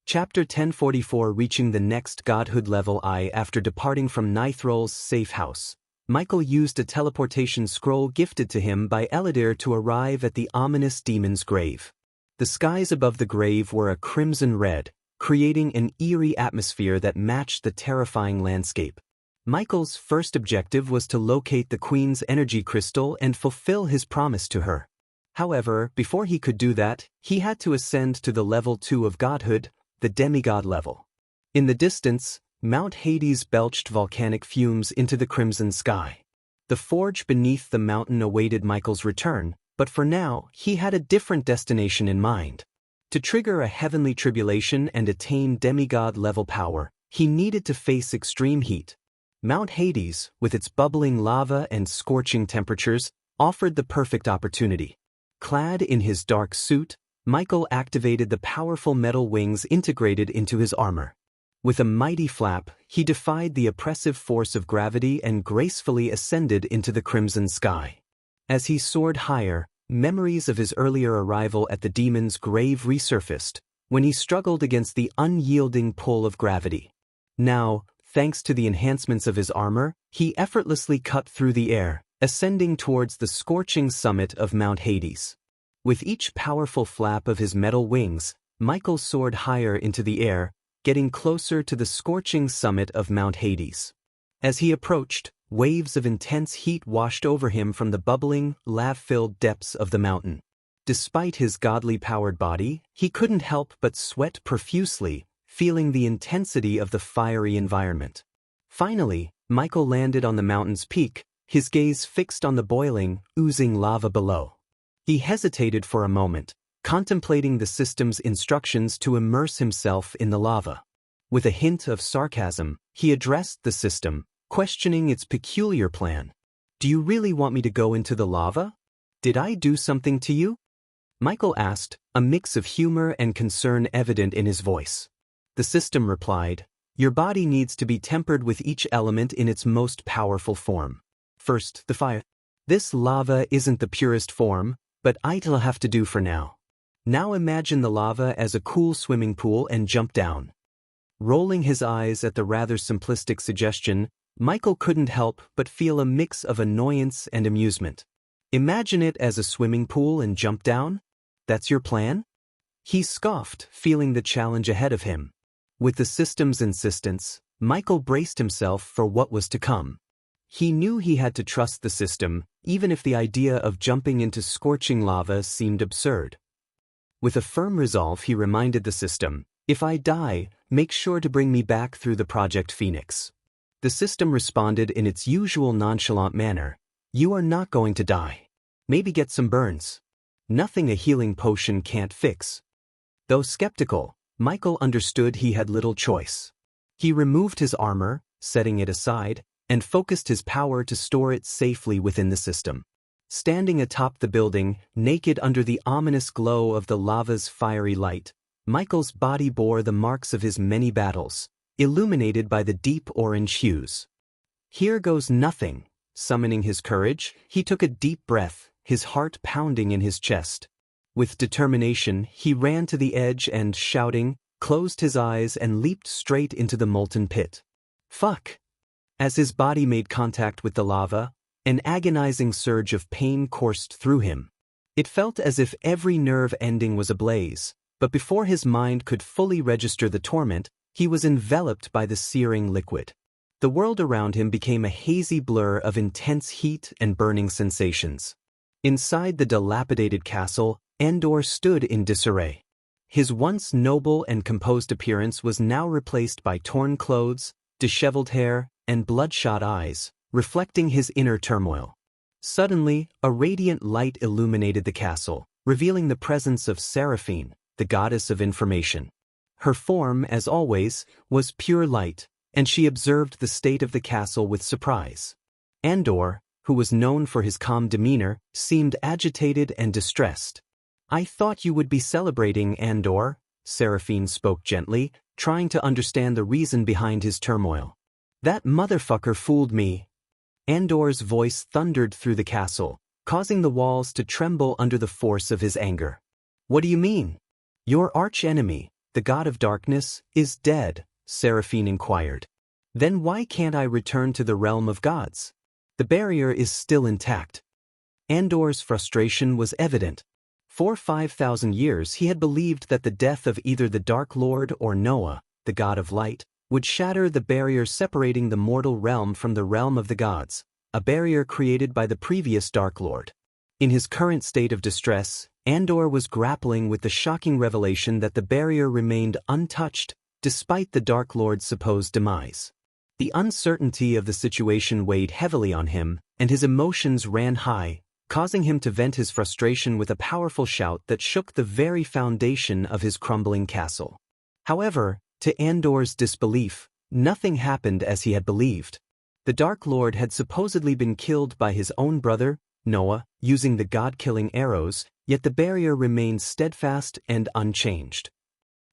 Chapter 1044. Reaching the next godhood level. After departing from Nithrol's safe house, Michael used a teleportation scroll gifted to him by Eladir to arrive at the ominous demon's grave. The skies above the grave were a crimson red, creating an eerie atmosphere that matched the terrifying landscape. Michael's first objective was to locate the Queen's energy crystal and fulfill his promise to her. However, before he could do that, he had to ascend to the level 2 of godhood, the demigod level. In the distance, Mount Hades belched volcanic fumes into the crimson sky. The forge beneath the mountain awaited Michael's return, but for now, he had a different destination in mind. To trigger a heavenly tribulation and attain demigod-level power, he needed to face extreme heat. Mount Hades, with its bubbling lava and scorching temperatures, offered the perfect opportunity. Clad in his dark suit, Michael activated the powerful metal wings integrated into his armor. With a mighty flap, he defied the oppressive force of gravity and gracefully ascended into the crimson sky. As he soared higher, memories of his earlier arrival at the demon's grave resurfaced, when he struggled against the unyielding pull of gravity. Now, thanks to the enhancements of his armor, he effortlessly cut through the air, ascending towards the scorching summit of Mount Hades. With each powerful flap of his metal wings, Michael soared higher into the air, getting closer to the scorching summit of Mount Hades. As he approached, waves of intense heat washed over him from the bubbling, lava-filled depths of the mountain. Despite his godly-powered body, he couldn't help but sweat profusely, feeling the intensity of the fiery environment. Finally, Michael landed on the mountain's peak, his gaze fixed on the boiling, oozing lava below. He hesitated for a moment, contemplating the system's instructions to immerse himself in the lava. With a hint of sarcasm, he addressed the system, questioning its peculiar plan. "Do you really want me to go into the lava? Did I do something to you?" Michael asked, a mix of humor and concern evident in his voice. The system replied, "Your body needs to be tempered with each element in its most powerful form. First, the fire. This lava isn't the purest form, but it'll have to do for now. Now imagine the lava as a cool swimming pool and jump down." Rolling his eyes at the rather simplistic suggestion, Michael couldn't help but feel a mix of annoyance and amusement. "Imagine it as a swimming pool and jump down? That's your plan?" He scoffed, feeling the challenge ahead of him. With the system's insistence, Michael braced himself for what was to come. He knew he had to trust the system, even if the idea of jumping into scorching lava seemed absurd. With a firm resolve, he reminded the system, "If I die, make sure to bring me back through the Project Phoenix." The system responded in its usual nonchalant manner, "You are not going to die. Maybe get some burns. Nothing a healing potion can't fix." Though skeptical, Michael understood he had little choice. He removed his armor, setting it aside, and focused his power to store it safely within the system. Standing atop the building, naked under the ominous glow of the lava's fiery light, Michael's body bore the marks of his many battles, illuminated by the deep orange hues. "Here goes nothing." Summoning his courage, he took a deep breath, his heart pounding in his chest. With determination, he ran to the edge and, shouting, closed his eyes and leaped straight into the molten pit. Fuck! As his body made contact with the lava, an agonizing surge of pain coursed through him. It felt as if every nerve ending was ablaze, but before his mind could fully register the torment, he was enveloped by the searing liquid. The world around him became a hazy blur of intense heat and burning sensations. Inside the dilapidated castle, Andor stood in disarray. His once noble and composed appearance was now replaced by torn clothes, disheveled hair, and bloodshot eyes, reflecting his inner turmoil. Suddenly, a radiant light illuminated the castle, revealing the presence of Seraphine, the goddess of information. Her form, as always, was pure light, and she observed the state of the castle with surprise. Andor, who was known for his calm demeanor, seemed agitated and distressed. "I thought you would be celebrating, Andor," Seraphine spoke gently, trying to understand the reason behind his turmoil. "That motherfucker fooled me." Andor's voice thundered through the castle, causing the walls to tremble under the force of his anger. "What do you mean? Your arch-enemy, the god of darkness, is dead," Seraphine inquired. "Then why can't I return to the realm of gods? The barrier is still intact." Andor's frustration was evident. For 5,000 years he had believed that the death of either the Dark Lord or Noah, the god of light, would shatter the barrier separating the mortal realm from the realm of the gods, a barrier created by the previous Dark Lord. In his current state of distress, Andor was grappling with the shocking revelation that the barrier remained untouched despite the Dark Lord's supposed demise. The uncertainty of the situation weighed heavily on him, and his emotions ran high, causing him to vent his frustration with a powerful shout that shook the very foundation of his crumbling castle. However, to Andor's disbelief, nothing happened as he had believed. The Dark Lord had supposedly been killed by his own brother, Noah, using the god-killing arrows, yet the barrier remained steadfast and unchanged.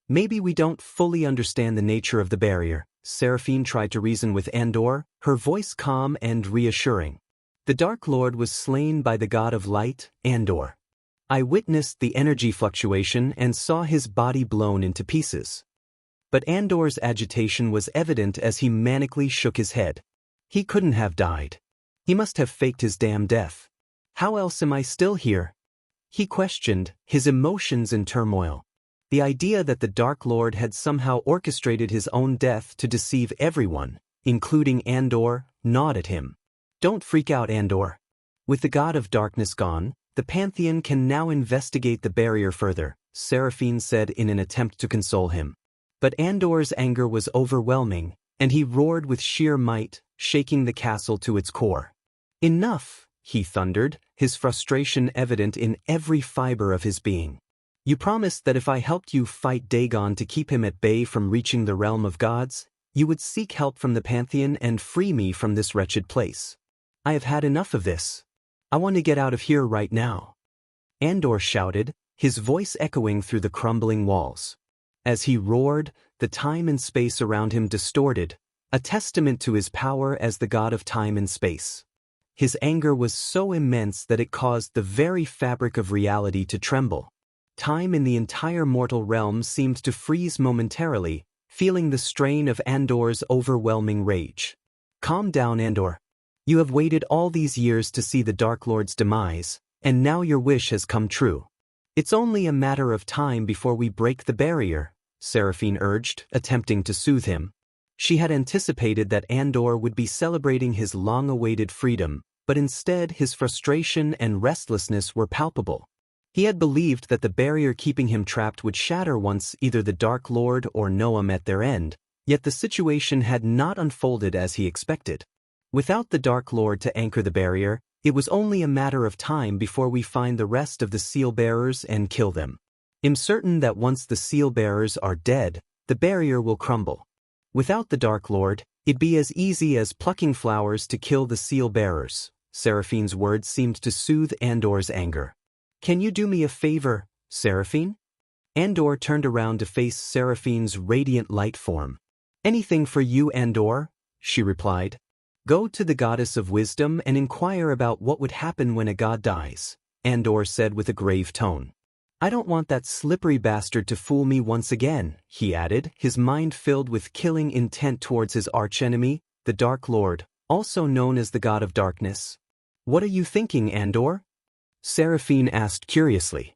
"Maybe we don't fully understand the nature of the barrier," Seraphine tried to reason with Andor, her voice calm and reassuring. "The Dark Lord was slain by the god of light, Andor. I witnessed the energy fluctuation and saw his body blown into pieces." But Andor's agitation was evident as he manically shook his head. He couldn't have died. He must have faked his damn death. "How else am I still here?" he questioned, his emotions in turmoil. The idea that the Dark Lord had somehow orchestrated his own death to deceive everyone, including Andor, gnawed at him. "Don't freak out, Andor. With the god of darkness gone, the Pantheon can now investigate the barrier further," Seraphine said in an attempt to console him. But Andor's anger was overwhelming, and he roared with sheer might, shaking the castle to its core. "Enough," he thundered, his frustration evident in every fiber of his being. "You promised that if I helped you fight Dagon to keep him at bay from reaching the realm of gods, you would seek help from the Pantheon and free me from this wretched place. I have had enough of this. I want to get out of here right now." Andor shouted, his voice echoing through the crumbling walls. As he roared, the time and space around him distorted, a testament to his power as the god of time and space. His anger was so immense that it caused the very fabric of reality to tremble. Time in the entire mortal realm seemed to freeze momentarily, feeling the strain of Andor's overwhelming rage. "Calm down, Andor. You have waited all these years to see the Dark Lord's demise, and now your wish has come true. It's only a matter of time before we break the barrier," Seraphine urged, attempting to soothe him. She had anticipated that Andor would be celebrating his long-awaited freedom, but instead his frustration and restlessness were palpable. He had believed that the barrier keeping him trapped would shatter once either the Dark Lord or Noah met their end, yet the situation had not unfolded as he expected. Without the Dark Lord to anchor the barrier, it was only a matter of time before we find the rest of the seal-bearers and kill them. I'm certain that once the seal-bearers are dead, the barrier will crumble. Without the Dark Lord, it'd be as easy as plucking flowers to kill the seal-bearers. Seraphine's words seemed to soothe Andor's anger. "Can you do me a favor, Seraphine?" Andor turned around to face Seraphine's radiant light form. "Anything for you, Andor," she replied. "Go to the goddess of wisdom and inquire about what would happen when a god dies. Andor said with a grave tone. I don't want that slippery bastard to fool me once again, he added, his mind filled with killing intent towards his archenemy, the Dark Lord, also known as the God of Darkness. What are you thinking, Andor? Seraphine asked curiously.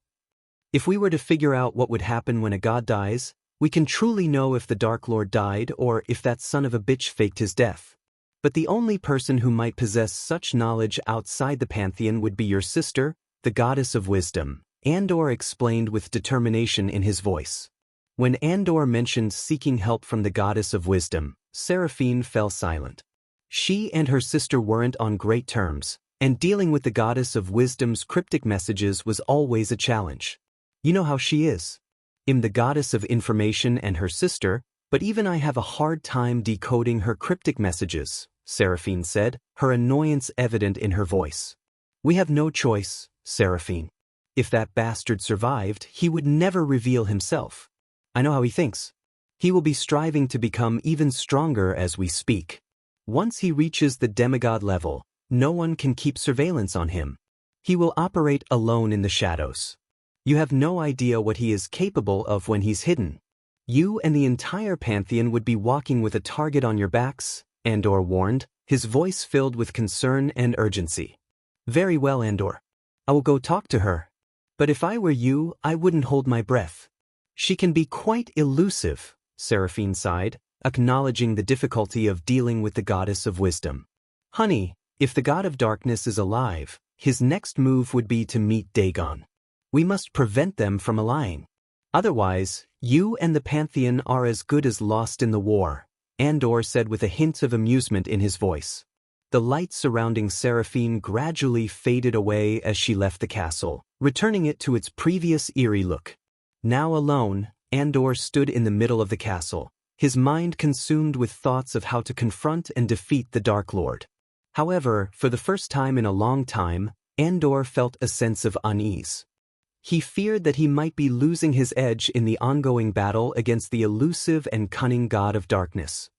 If we were to figure out what would happen when a god dies, we can truly know if the Dark Lord died or if that son of a bitch faked his death. But the only person who might possess such knowledge outside the pantheon would be your sister, the goddess of wisdom, Andor explained with determination in his voice. When Andor mentioned seeking help from the goddess of wisdom, Seraphine fell silent. She and her sister weren't on great terms, and dealing with the goddess of wisdom's cryptic messages was always a challenge. You know how she is. I'm the goddess of information and her sister, but even I have a hard time decoding her cryptic messages, Seraphine said, her annoyance evident in her voice. We have no choice, Seraphine. If that bastard survived, he would never reveal himself. I know how he thinks. He will be striving to become even stronger as we speak. Once he reaches the demigod level, no one can keep surveillance on him. He will operate alone in the shadows. You have no idea what he is capable of when he's hidden. You and the entire pantheon would be walking with a target on your backs, Andor warned, his voice filled with concern and urgency. Very well, Andor. I will go talk to her. But if I were you, I wouldn't hold my breath. She can be quite elusive, Seraphine sighed, acknowledging the difficulty of dealing with the goddess of wisdom. Honey, if the god of darkness is alive, his next move would be to meet Dagon. We must prevent them from allying. Otherwise, you and the pantheon are as good as lost in the war, Andor said with a hint of amusement in his voice. The light surrounding Seraphine gradually faded away as she left the castle, returning it to its previous eerie look. Now alone, Andor stood in the middle of the castle, his mind consumed with thoughts of how to confront and defeat the Dark Lord. However, for the first time in a long time, Andor felt a sense of unease. He feared that he might be losing his edge in the ongoing battle against the elusive and cunning god of darkness.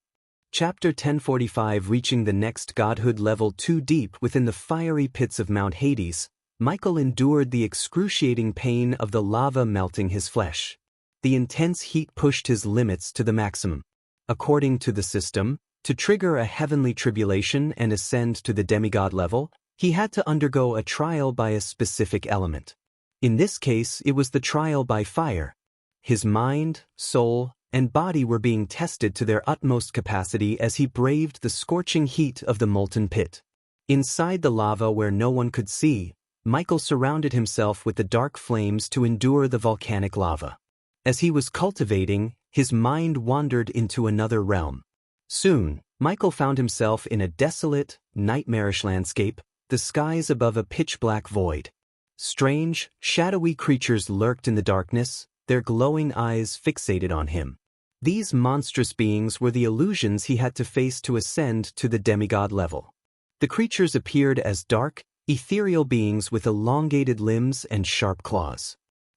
Chapter 1045 Reaching the next godhood level too deep within the fiery pits of Mount Hades, Michael endured the excruciating pain of the lava melting his flesh. The intense heat pushed his limits to the maximum. According to the system, to trigger a heavenly tribulation and ascend to the demigod level, he had to undergo a trial by a specific element. In this case, it was the trial by fire. His mind, soul, and body were being tested to their utmost capacity as he braved the scorching heat of the molten pit. Inside the lava where no one could see, Michael surrounded himself with the dark flames to endure the volcanic lava. As he was cultivating, his mind wandered into another realm. Soon, Michael found himself in a desolate, nightmarish landscape, the skies above a pitch-black void. Strange, shadowy creatures lurked in the darkness, their glowing eyes fixated on him. These monstrous beings were the illusions he had to face to ascend to the demigod level. The creatures appeared as dark, ethereal beings with elongated limbs and sharp claws.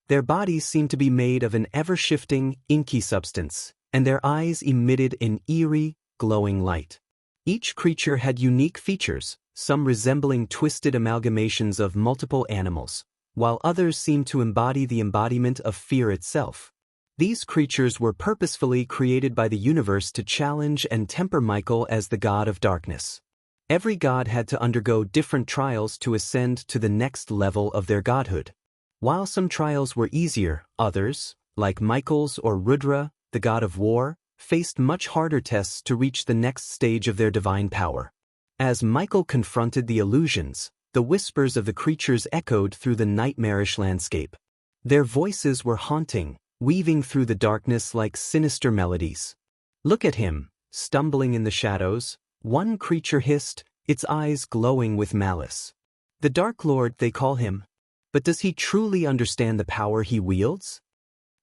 Their bodies seemed to be made of an ever-shifting, inky substance, and their eyes emitted an eerie, glowing light. Each creature had unique features, some resembling twisted amalgamations of multiple animals, while others seemed to embody the embodiment of fear itself. These creatures were purposefully created by the universe to challenge and temper Michael as the god of darkness. Every god had to undergo different trials to ascend to the next level of their godhood. While some trials were easier, others, like Michael's or Rudra, the god of war, faced much harder tests to reach the next stage of their divine power. As Michael confronted the illusions, the whispers of the creatures echoed through the nightmarish landscape. Their voices were haunting, weaving through the darkness like sinister melodies. Look at him, stumbling in the shadows, one creature hissed, its eyes glowing with malice. The Dark Lord, they call him. But does he truly understand the power he wields?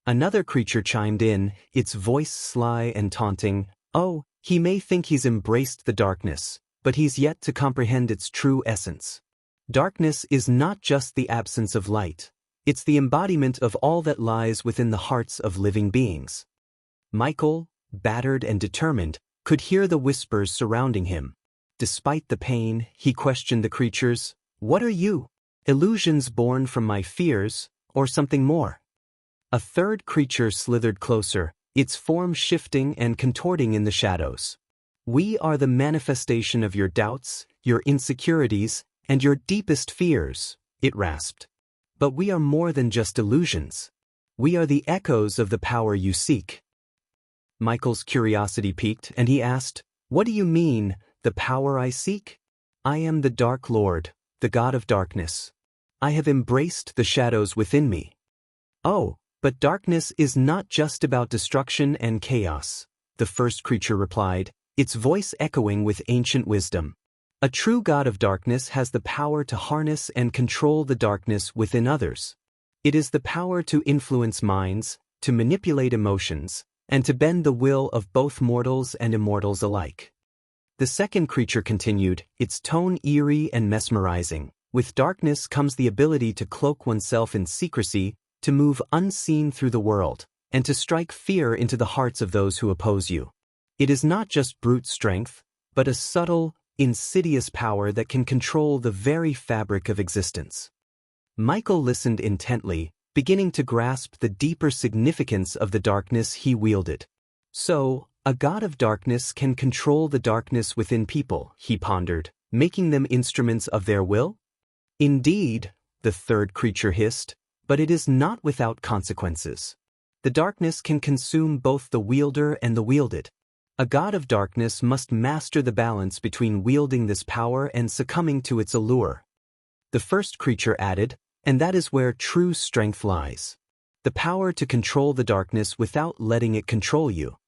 Another creature chimed in, its voice sly and taunting. Oh, he may think he's embraced the darkness, but he's yet to comprehend its true essence. Darkness is not just the absence of light. It's the embodiment of all that lies within the hearts of living beings. Michael, battered and determined, could hear the whispers surrounding him. Despite the pain, he questioned the creatures. What are you? Illusions born from my fears, or something more? A third creature slithered closer, its form shifting and contorting in the shadows. We are the manifestation of your doubts, your insecurities, and your deepest fears, it rasped. But we are more than just illusions. We are the echoes of the power you seek. Michael's curiosity piqued, and he asked, "What do you mean, the power I seek?" "I am the Dark Lord, the God of darkness. I have embraced the shadows within me." "Oh, but darkness is not just about destruction and chaos," the first creature replied, its voice echoing with ancient wisdom. "A true God of darkness has the power to harness and control the darkness within others. It is the power to influence minds, to manipulate emotions, and to bend the will of both mortals and immortals alike." The second creature continued, its tone eerie and mesmerizing. "With darkness comes the ability to cloak oneself in secrecy, to move unseen through the world, and to strike fear into the hearts of those who oppose you. It is not just brute strength, but a subtle, insidious power that can control the very fabric of existence." Michael listened intently, beginning to grasp the deeper significance of the darkness he wielded. "So, a god of darkness can control the darkness within people," he pondered, "making them instruments of their will?" "Indeed," the third creature hissed, "but it is not without consequences. The darkness can consume both the wielder and the wielded. A god of darkness must master the balance between wielding this power and succumbing to its allure." The first creature added, "And that is where true strength lies. The power to control the darkness without letting it control you."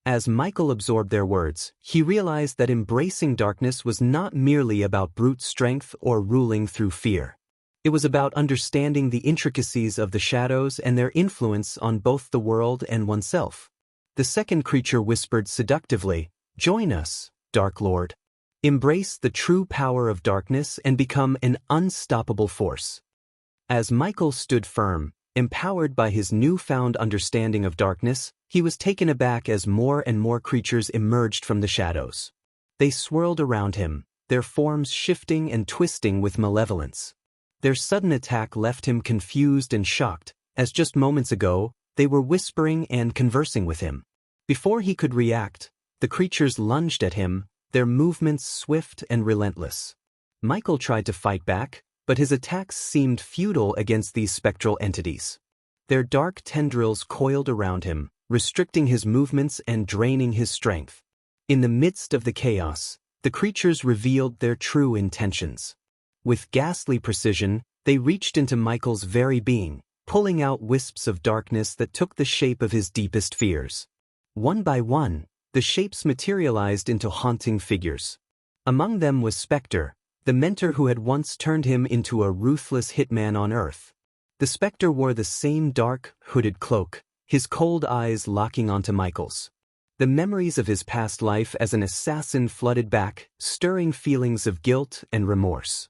As Michael absorbed their words, he realized that embracing darkness was not merely about brute strength or ruling through fear. It was about understanding the intricacies of the shadows and their influence on both the world and oneself. The second creature whispered seductively, "Join us, Dark Lord. Embrace the true power of darkness and become an unstoppable force." As Michael stood firm, empowered by his newfound understanding of darkness, he was taken aback as more and more creatures emerged from the shadows. They swirled around him, their forms shifting and twisting with malevolence. Their sudden attack left him confused and shocked, as just moments ago, they were whispering and conversing with him. Before he could react, the creatures lunged at him, their movements swift and relentless. Michael tried to fight back, but his attacks seemed futile against these spectral entities. Their dark tendrils coiled around him, restricting his movements and draining his strength. In the midst of the chaos, the creatures revealed their true intentions. With ghastly precision, they reached into Michael's very being, pulling out wisps of darkness that took the shape of his deepest fears. One by one, the shapes materialized into haunting figures. Among them was Spectre, the mentor who had once turned him into a ruthless hitman on Earth. The Spectre wore the same dark, hooded cloak, his cold eyes locking onto Michael's. The memories of his past life as an assassin flooded back, stirring feelings of guilt and remorse.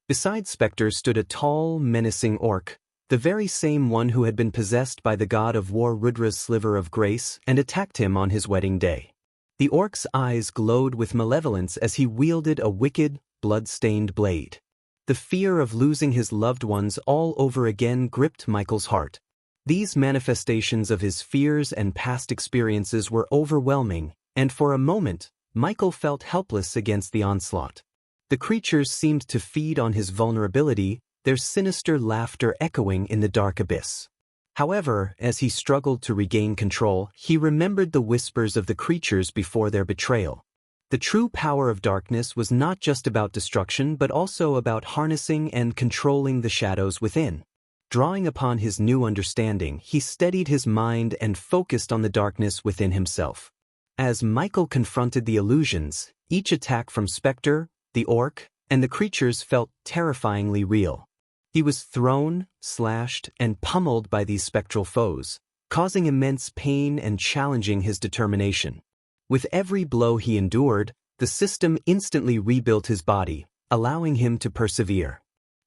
Beside Spectre stood a tall, menacing orc, the very same one who had been possessed by the god of war Rudra's sliver of grace and attacked him on his wedding day. The orc's eyes glowed with malevolence as he wielded a wicked, blood-stained blade. The fear of losing his loved ones all over again gripped Michael's heart. These manifestations of his fears and past experiences were overwhelming, and for a moment, Michael felt helpless against the onslaught. The creatures seemed to feed on his vulnerability, their sinister laughter echoing in the dark abyss. However, as he struggled to regain control, he remembered the whispers of the creatures before their betrayal. The true power of darkness was not just about destruction but also about harnessing and controlling the shadows within. Drawing upon his new understanding, he steadied his mind and focused on the darkness within himself. As Michael confronted the illusions, each attack from Spectre, the orc, and the creatures felt terrifyingly real. He was thrown, slashed, and pummeled by these spectral foes, causing immense pain and challenging his determination. With every blow he endured, the system instantly rebuilt his body, allowing him to persevere.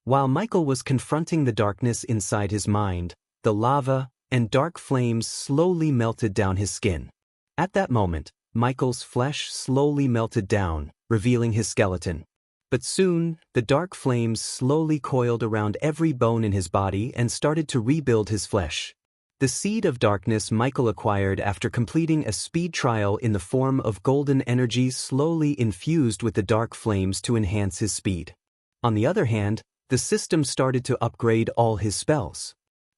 While Michael was confronting the darkness inside his mind, the lava and dark flames slowly melted down his skin. At that moment, Michael's flesh slowly melted down, revealing his skeleton. But soon, the dark flames slowly coiled around every bone in his body and started to rebuild his flesh. The seed of darkness Michael acquired after completing a speed trial in the form of golden energy slowly infused with the dark flames to enhance his speed. On the other hand, the system started to upgrade all his spells.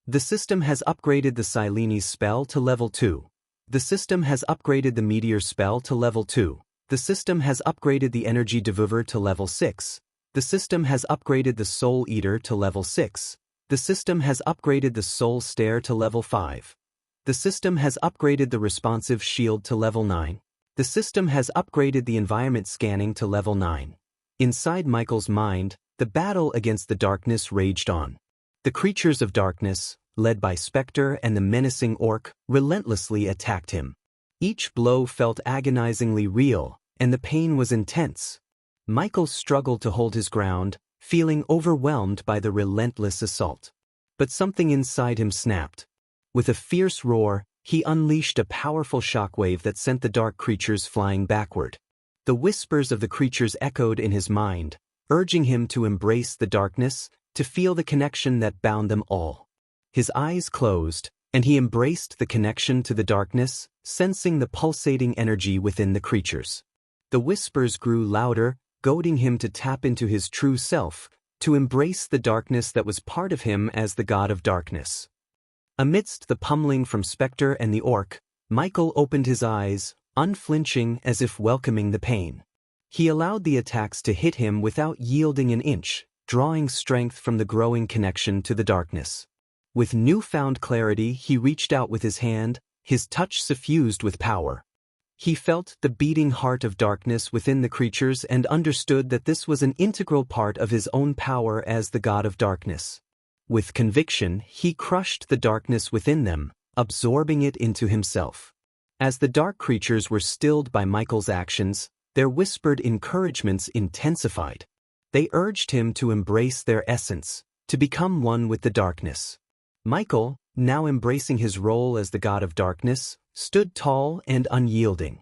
The system has upgraded the Silene's spell to level 2. The system has upgraded the Meteor spell to level 2. The system has upgraded the Energy Devourer to level 6. The system has upgraded the Soul Eater to level 6. The system has upgraded the Soul Stare to level 5. The system has upgraded the Responsive Shield to level 9. The system has upgraded the Environment Scanning to level 9. Inside Michael's mind, the battle against the darkness raged on. The creatures of darkness, led by Spectre and the menacing orc, relentlessly attacked him. Each blow felt agonizingly real, and the pain was intense. Michael struggled to hold his ground, feeling overwhelmed by the relentless assault. But something inside him snapped. With a fierce roar, he unleashed a powerful shockwave that sent the dark creatures flying backward. The whispers of the creatures echoed in his mind, urging him to embrace the darkness, to feel the connection that bound them all. His eyes closed, and he embraced the connection to the darkness, sensing the pulsating energy within the creatures. The whispers grew louder, goading him to tap into his true self, to embrace the darkness that was part of him as the god of darkness. Amidst the pummeling from Spectre and the orc, Michael opened his eyes, unflinching as if welcoming the pain. He allowed the attacks to hit him without yielding an inch, drawing strength from the growing connection to the darkness. With newfound clarity, he reached out with his hand, his touch suffused with power. He felt the beating heart of darkness within the creatures and understood that this was an integral part of his own power as the god of darkness. With conviction, he crushed the darkness within them, absorbing it into himself. As the dark creatures were stilled by Michael's actions, their whispered encouragements intensified. They urged him to embrace their essence, to become one with the darkness. Michael, now embracing his role as the god of darkness, stood tall and unyielding.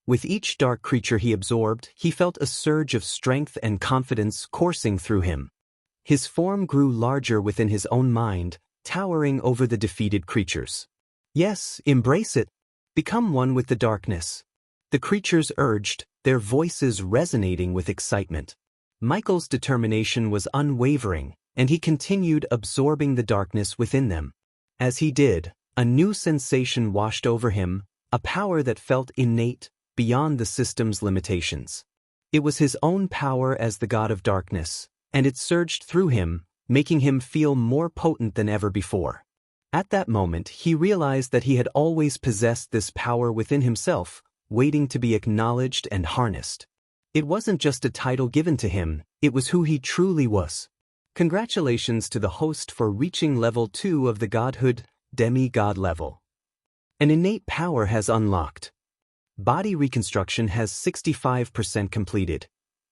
With each dark creature he absorbed, he felt a surge of strength and confidence coursing through him. His form grew larger within his own mind, towering over the defeated creatures. Yes, embrace it. Become one with the darkness. The creatures urged, their voices resonating with excitement. Michael's determination was unwavering, and he continued absorbing the darkness within them. As he did, a new sensation washed over him, a power that felt innate, beyond the system's limitations. It was his own power as the god of darkness, and it surged through him, making him feel more potent than ever before. At that moment, he realized that he had always possessed this power within himself, waiting to be acknowledged and harnessed. It wasn't just a title given to him, it was who he truly was. Congratulations to the host for reaching level 2 of the godhood, demigod level. An innate power has unlocked. Body reconstruction has 65% completed.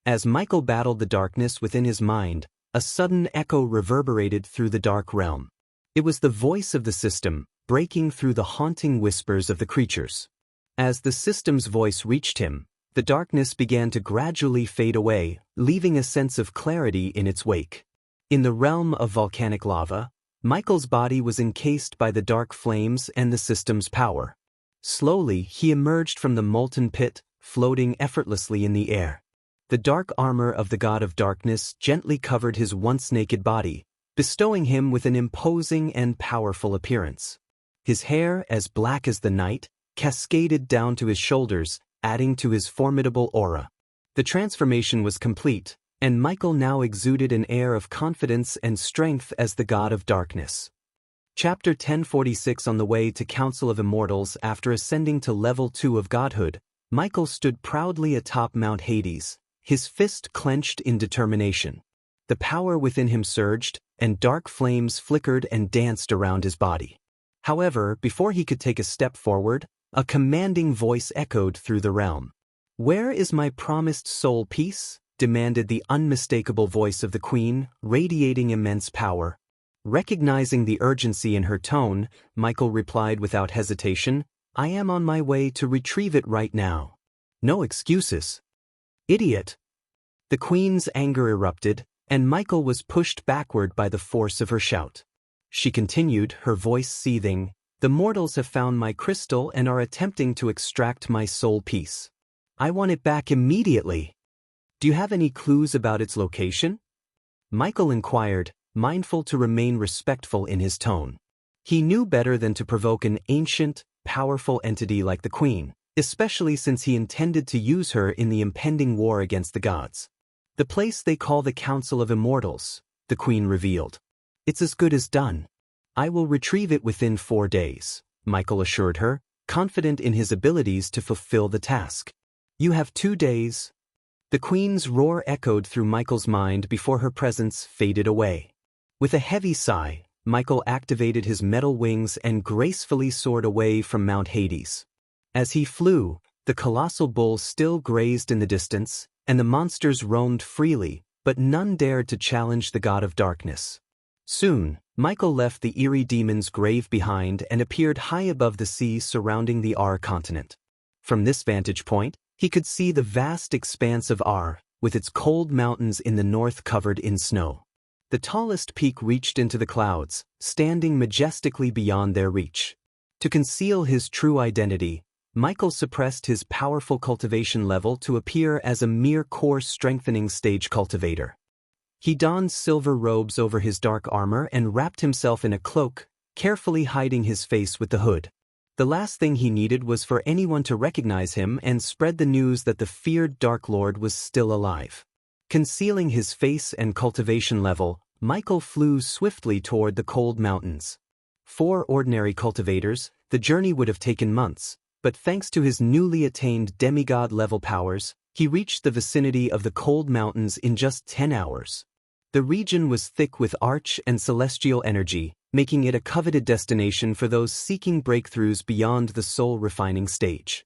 As Michael battled the darkness within his mind, a sudden echo reverberated through the dark realm. It was the voice of the system, breaking through the haunting whispers of the creatures. As the system's voice reached him, the darkness began to gradually fade away, leaving a sense of clarity in its wake. In the realm of volcanic lava, Michael's body was encased by the dark flames and the system's power. Slowly, he emerged from the molten pit, floating effortlessly in the air. The dark armor of the god of darkness gently covered his once naked body, bestowing him with an imposing and powerful appearance. His hair, as black as the night, cascaded down to his shoulders, adding to his formidable aura. The transformation was complete, and Michael now exuded an air of confidence and strength as the god of darkness. Chapter 1046. On the way to Council of Immortals. After ascending to level 2 of godhood, Michael stood proudly atop Mount Hades, his fist clenched in determination. The power within him surged, and dark flames flickered and danced around his body. However, before he could take a step forward, a commanding voice echoed through the realm. "Where is my promised soul piece?" demanded the unmistakable voice of the queen, radiating immense power. Recognizing the urgency in her tone, Michael replied without hesitation, "I am on my way to retrieve it right now." "No excuses." "Idiot." The queen's anger erupted, and Michael was pushed backward by the force of her shout. She continued, her voice seething, "The mortals have found my crystal and are attempting to extract my soul piece. I want it back immediately. Do you have any clues about its location?" Michael inquired, mindful to remain respectful in his tone. He knew better than to provoke an ancient, powerful entity like the queen, especially since he intended to use her in the impending war against the gods. "The place they call the Council of Immortals," the queen revealed. "It's as good as done. I will retrieve it within 4 days," Michael assured her, confident in his abilities to fulfill the task. "You have 2 days." The queen's roar echoed through Michael's mind before her presence faded away. With a heavy sigh, Michael activated his metal wings and gracefully soared away from Mount Hades. As he flew, the colossal bull still grazed in the distance, and the monsters roamed freely, but none dared to challenge the god of darkness. Soon, Michael left the eerie demon's grave behind and appeared high above the sea surrounding the Ar continent. From this vantage point, he could see the vast expanse of Ar, with its cold mountains in the north covered in snow. The tallest peak reached into the clouds, standing majestically beyond their reach. To conceal his true identity, Michael suppressed his powerful cultivation level to appear as a mere core-strengthening stage cultivator. He donned silver robes over his dark armor and wrapped himself in a cloak, carefully hiding his face with the hood. The last thing he needed was for anyone to recognize him and spread the news that the feared Dark Lord was still alive. Concealing his face and cultivation level, Michael flew swiftly toward the cold mountains. For ordinary cultivators, the journey would have taken months, but thanks to his newly attained demigod-level powers, he reached the vicinity of the cold mountains in just 10 hours. The region was thick with arch and celestial energy, making it a coveted destination for those seeking breakthroughs beyond the soul-refining stage.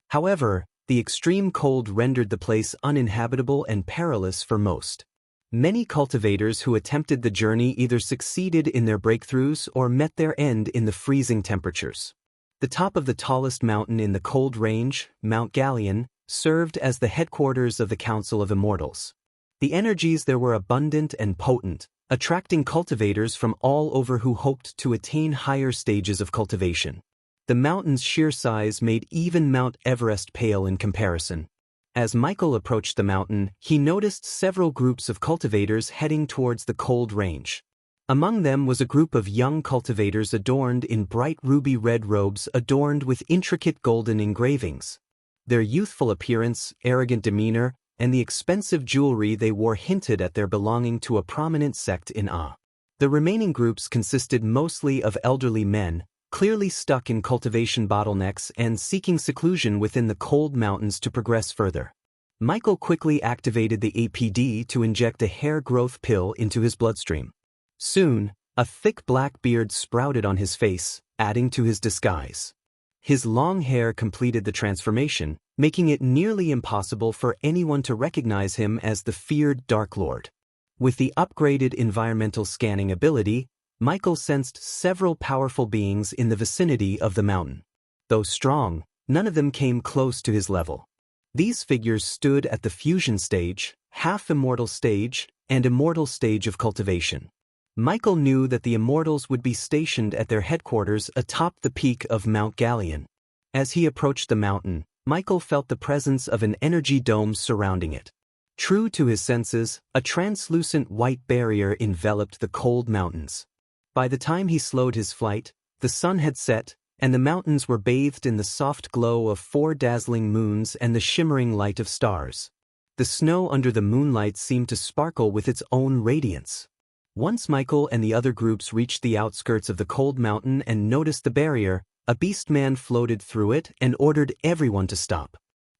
However, the extreme cold rendered the place uninhabitable and perilous for most. Many cultivators who attempted the journey either succeeded in their breakthroughs or met their end in the freezing temperatures. The top of the tallest mountain in the cold range, Mount Gallion, served as the headquarters of the Council of Immortals. The energies there were abundant and potent, attracting cultivators from all over who hoped to attain higher stages of cultivation. The mountain's sheer size made even Mount Everest pale in comparison. As Michael approached the mountain, he noticed several groups of cultivators heading towards the cold range. Among them was a group of young cultivators adorned in bright ruby-red robes adorned with intricate golden engravings. Their youthful appearance, arrogant demeanor, and the expensive jewelry they wore hinted at their belonging to a prominent sect in A. The remaining groups consisted mostly of elderly men, clearly stuck in cultivation bottlenecks and seeking seclusion within the cold mountains to progress further. Michael quickly activated the APD to inject a hair growth pill into his bloodstream. Soon, a thick black beard sprouted on his face, adding to his disguise. His long hair completed the transformation, making it nearly impossible for anyone to recognize him as the feared Dark Lord. With the upgraded environmental scanning ability, Michael sensed several powerful beings in the vicinity of the mountain. Though strong, none of them came close to his level. These figures stood at the fusion stage, half-immortal stage, and immortal stage of cultivation. Michael knew that the immortals would be stationed at their headquarters atop the peak of Mount Gallion. As he approached the mountain, Michael felt the presence of an energy dome surrounding it. True to his senses, a translucent white barrier enveloped the cold mountains. By the time he slowed his flight, the sun had set, and the mountains were bathed in the soft glow of 4 dazzling moons and the shimmering light of stars. The snow under the moonlight seemed to sparkle with its own radiance. Once Michael and the other groups reached the outskirts of the cold mountain and noticed the barrier, a beastman floated through it and ordered everyone to stop.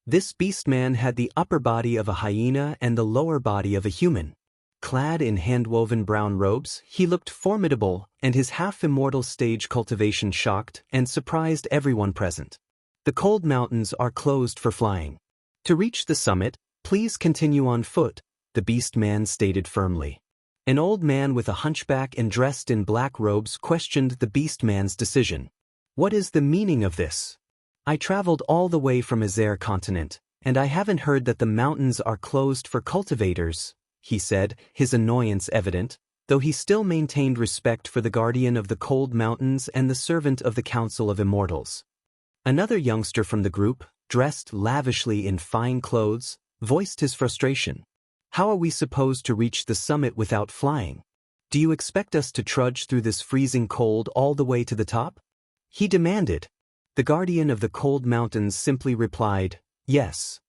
This beastman had the upper body of a hyena and the lower body of a human. Clad in hand-woven brown robes, he looked formidable, and his half-immortal stage cultivation shocked and surprised everyone present. The cold mountains are closed for flying. To reach the summit, please continue on foot, the beastman stated firmly. An old man with a hunchback and dressed in black robes questioned the beastman's decision. "What is the meaning of this? I traveled all the way from Azare continent, And I haven't heard that the mountains are closed for cultivators, he said, his annoyance evident, though he still maintained respect for the guardian of the cold mountains and the servant of the Council of Immortals. Another youngster from the group, dressed lavishly in fine clothes, voiced his frustration. How are we supposed to reach the summit without flying? Do you expect us to trudge through this freezing cold all the way to the top? He demanded. The guardian of the cold mountains simply replied, yes.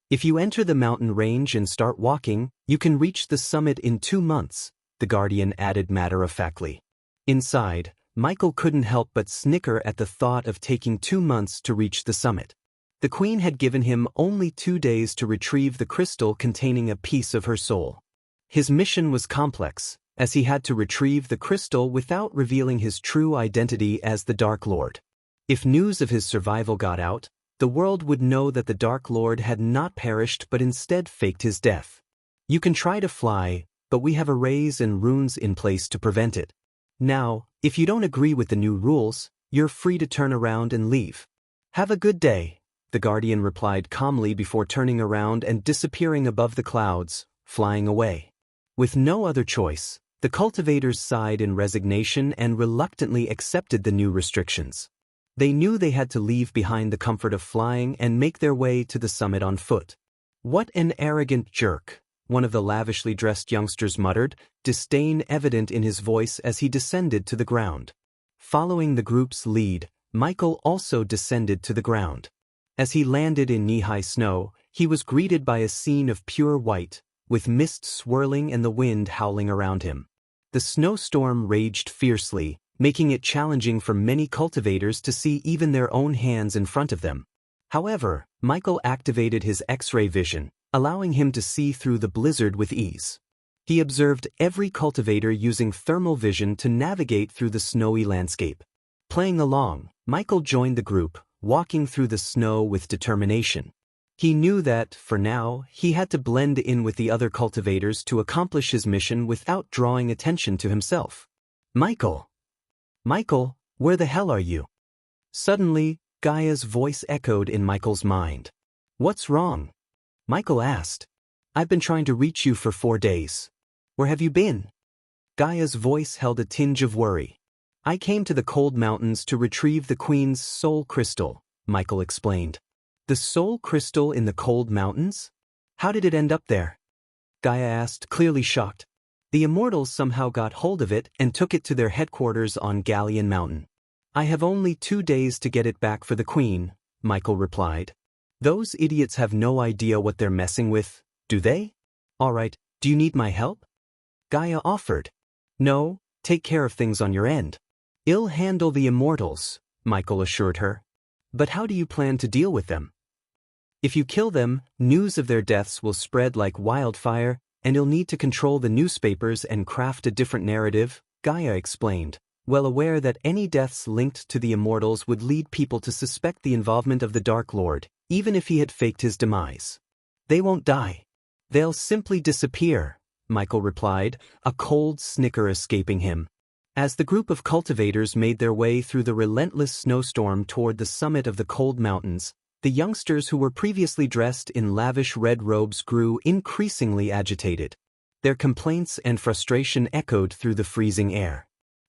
If you enter the mountain range and start walking, you can reach the summit in 2 months, the guardian added matter-of-factly. Inside, Michael couldn't help but snicker at the thought of taking 2 months to reach the summit. The queen had given him only 2 days to retrieve the crystal containing a piece of her soul. His mission was complex, as he had to retrieve the crystal without revealing his true identity as the Dark Lord. If news of his survival got out, the world would know that the Dark Lord had not perished but instead faked his death. You can try to fly, but we have arrays and runes in place to prevent it. Now, if you don't agree with the new rules, you're free to turn around and leave. Have a good day, the guardian replied calmly before turning around and disappearing above the clouds, flying away. With no other choice, the cultivators sighed in resignation and reluctantly accepted the new restrictions. They knew they had to leave behind the comfort of flying and make their way to the summit on foot. What an arrogant jerk, one of the lavishly dressed youngsters muttered, disdain evident in his voice as he descended to the ground. Following the group's lead, Michael also descended to the ground. As he landed in knee-high snow, he was greeted by a scene of pure white, with mist swirling and the wind howling around him. The snowstorm raged fiercely, making it challenging for many cultivators to see even their own hands in front of them. However, Michael activated his X-ray vision, allowing him to see through the blizzard with ease. He observed every cultivator using thermal vision to navigate through the snowy landscape. Playing along, Michael joined the group, walking through the snow with determination. He knew that, for now, he had to blend in with the other cultivators to accomplish his mission without drawing attention to himself. Michael, where the hell are you? Suddenly, Gaia's voice echoed in Michael's mind. What's wrong? Michael asked. I've been trying to reach you for 4 days. Where have you been? Gaia's voice held a tinge of worry. I came to the cold mountains to retrieve the Queen's soul crystal, Michael explained. The soul crystal in the cold mountains? How did it end up there? Gaia asked, clearly shocked. The Immortals somehow got hold of it and took it to their headquarters on Galleon Mountain. I have only 2 days to get it back for the Queen, Michael replied. Those idiots have no idea what they're messing with, do they? All right, do you need my help? Gaia offered. No, take care of things on your end. I'll handle the Immortals, Michael assured her. But how do you plan to deal with them? If you kill them, news of their deaths will spread like wildfire, and you'll need to control the newspapers and craft a different narrative, Gaia explained, well aware that any deaths linked to the Immortals would lead people to suspect the involvement of the Dark Lord, even if he had faked his demise. They won't die. They'll simply disappear, Michael replied, a cold snicker escaping him. As the group of cultivators made their way through the relentless snowstorm toward the summit of the cold mountains, the youngsters who were previously dressed in lavish red robes grew increasingly agitated. Their complaints and frustration echoed through the freezing air.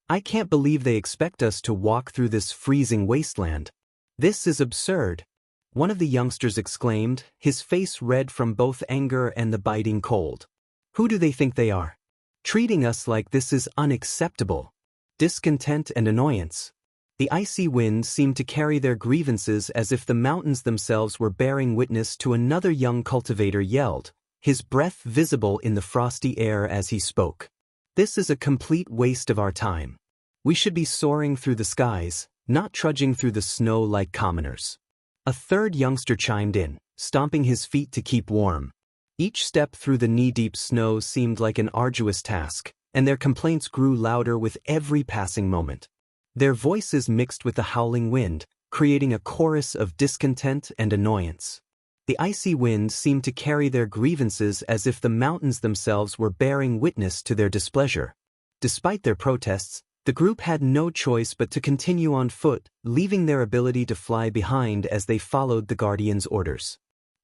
I can't believe they expect us to walk through this freezing wasteland. This is absurd, one of the youngsters exclaimed, his face red from both anger and the biting cold. Who do they think they are? Treating us like this is unacceptable. Discontent and annoyance. The icy wind seemed to carry their grievances as if the mountains themselves were bearing witness to another young cultivator yelled, his breath visible in the frosty air as he spoke. This is a complete waste of our time. We should be soaring through the skies, not trudging through the snow like commoners. A third youngster chimed in, stomping his feet to keep warm. Each step through the knee-deep snow seemed like an arduous task, and their complaints grew louder with every passing moment. Their voices mixed with the howling wind, creating a chorus of discontent and annoyance. The icy wind seemed to carry their grievances as if the mountains themselves were bearing witness to their displeasure. Despite their protests, the group had no choice but to continue on foot, leaving their ability to fly behind as they followed the Guardian's orders.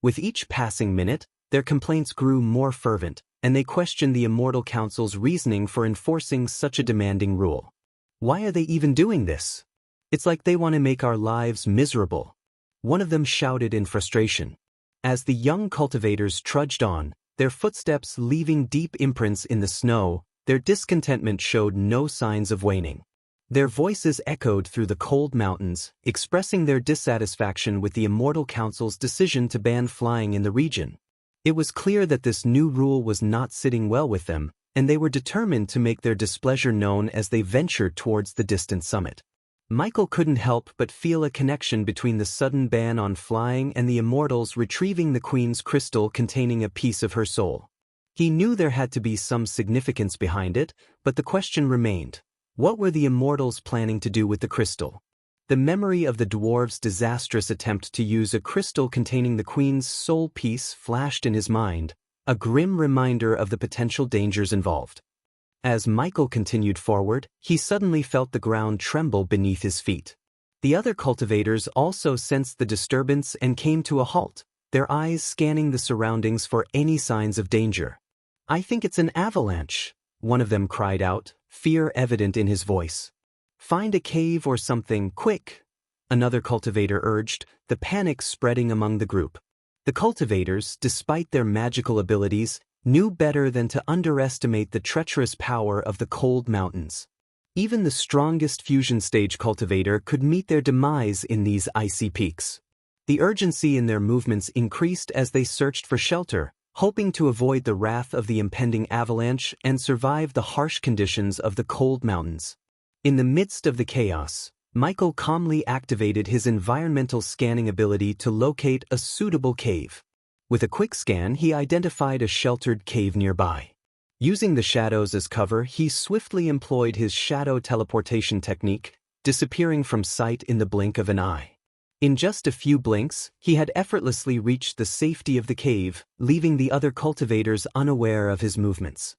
With each passing minute, their complaints grew more fervent, and they questioned the Immortal Council's reasoning for enforcing such a demanding rule. Why are they even doing this? It's like they want to make our lives miserable. One of them shouted in frustration. As the young cultivators trudged on, their footsteps leaving deep imprints in the snow, their discontentment showed no signs of waning. Their voices echoed through the cold mountains, expressing their dissatisfaction with the Immortal Council's decision to ban flying in the region. It was clear that this new rule was not sitting well with them, and they were determined to make their displeasure known as they ventured towards the distant summit. Michael couldn't help but feel a connection between the sudden ban on flying and the Immortals retrieving the Queen's crystal containing a piece of her soul. He knew there had to be some significance behind it, but the question remained. What were the Immortals planning to do with the crystal? The memory of the dwarves' disastrous attempt to use a crystal containing the Queen's soul piece flashed in his mind, a grim reminder of the potential dangers involved. As Michael continued forward, he suddenly felt the ground tremble beneath his feet. The other cultivators also sensed the disturbance and came to a halt, their eyes scanning the surroundings for any signs of danger. "I think it's an avalanche," one of them cried out, fear evident in his voice. "Find a cave or something, quick," another cultivator urged, the panic spreading among the group. The cultivators, despite their magical abilities, knew better than to underestimate the treacherous power of the cold mountains. Even the strongest fusion stage cultivator could meet their demise in these icy peaks. The urgency in their movements increased as they searched for shelter, hoping to avoid the wrath of the impending avalanche and survive the harsh conditions of the cold mountains. In the midst of the chaos, Michael calmly activated his environmental scanning ability to locate a suitable cave. With a quick scan, he identified a sheltered cave nearby. Using the shadows as cover, he swiftly employed his shadow teleportation technique, disappearing from sight in the blink of an eye. In just a few blinks, he had effortlessly reached the safety of the cave, leaving the other cultivators unaware of his movements.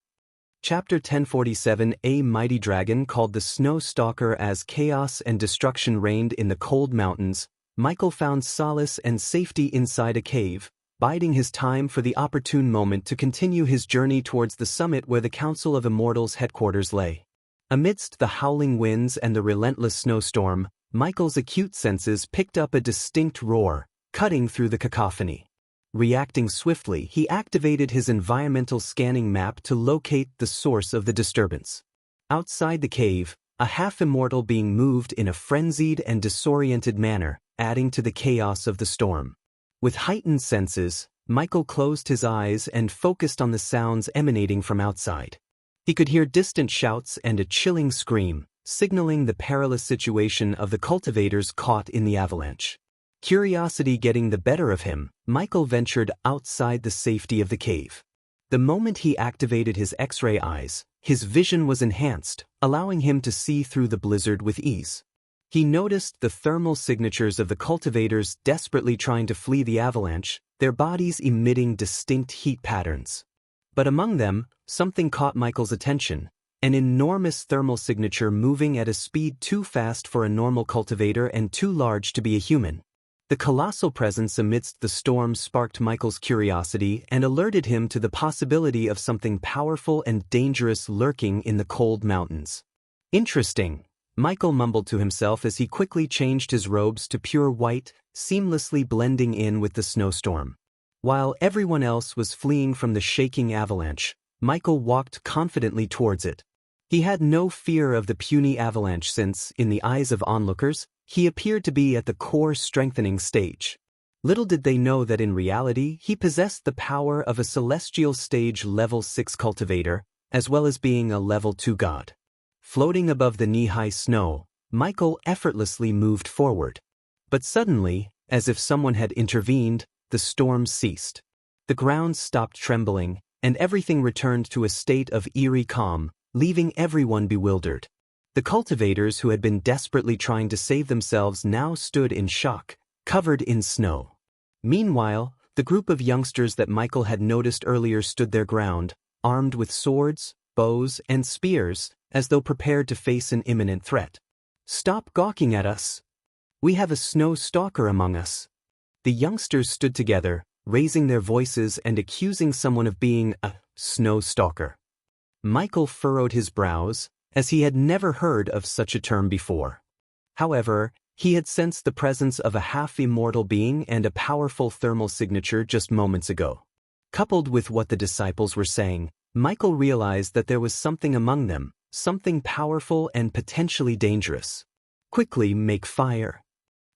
Chapter 1047. A mighty dragon called the Snow Stalker. As chaos and destruction reigned in the cold mountains, Michael found solace and safety inside a cave, biding his time for the opportune moment to continue his journey towards the summit where the Council of Immortals' headquarters lay. Amidst the howling winds and the relentless snowstorm, Michael's acute senses picked up a distinct roar, cutting through the cacophony. Reacting swiftly, he activated his environmental scanning map to locate the source of the disturbance. Outside the cave, a half-immortal being moved in a frenzied and disoriented manner, adding to the chaos of the storm. With heightened senses, Michael closed his eyes and focused on the sounds emanating from outside. He could hear distant shouts and a chilling scream, signaling the perilous situation of the cultivators caught in the avalanche. Curiosity getting the better of him, Michael ventured outside the safety of the cave. The moment he activated his X-ray eyes, his vision was enhanced, allowing him to see through the blizzard with ease. He noticed the thermal signatures of the cultivators desperately trying to flee the avalanche, their bodies emitting distinct heat patterns. But among them, something caught Michael's attention, an enormous thermal signature moving at a speed too fast for a normal cultivator and too large to be a human. The colossal presence amidst the storm sparked Michael's curiosity and alerted him to the possibility of something powerful and dangerous lurking in the cold mountains. "Interesting," Michael mumbled to himself as he quickly changed his robes to pure white, seamlessly blending in with the snowstorm. While everyone else was fleeing from the shaking avalanche, Michael walked confidently towards it. He had no fear of the puny avalanche since, in the eyes of onlookers, he appeared to be at the core strengthening stage. Little did they know that in reality he possessed the power of a celestial stage level 6 cultivator, as well as being a level 2 god. Floating above the knee-high snow, Michael effortlessly moved forward. But suddenly, as if someone had intervened, the storm ceased. The ground stopped trembling, and everything returned to a state of eerie calm, leaving everyone bewildered. The cultivators who had been desperately trying to save themselves now stood in shock, covered in snow. Meanwhile, the group of youngsters that Michael had noticed earlier stood their ground, armed with swords, bows, and spears, as though prepared to face an imminent threat. "Stop gawking at us. We have a snow stalker among us." The youngsters stood together, raising their voices and accusing someone of being a snow stalker. Michael furrowed his brows, as he had never heard of such a term before. However, he had sensed the presence of a half-immortal being and a powerful thermal signature just moments ago. Coupled with what the disciples were saying, Michael realized that there was something among them, something powerful and potentially dangerous. "Quickly make fire."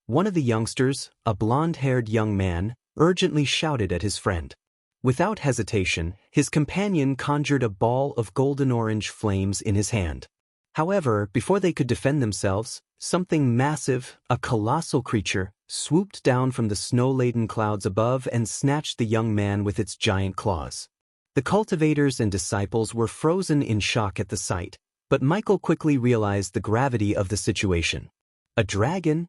One of the youngsters, a blonde-haired young man, urgently shouted at his friend. Without hesitation, his companion conjured a ball of golden-orange flames in his hand. However, before they could defend themselves, something massive, a colossal creature, swooped down from the snow-laden clouds above and snatched the young man with its giant claws. The cultivators and disciples were frozen in shock at the sight, but Michael quickly realized the gravity of the situation. A dragon?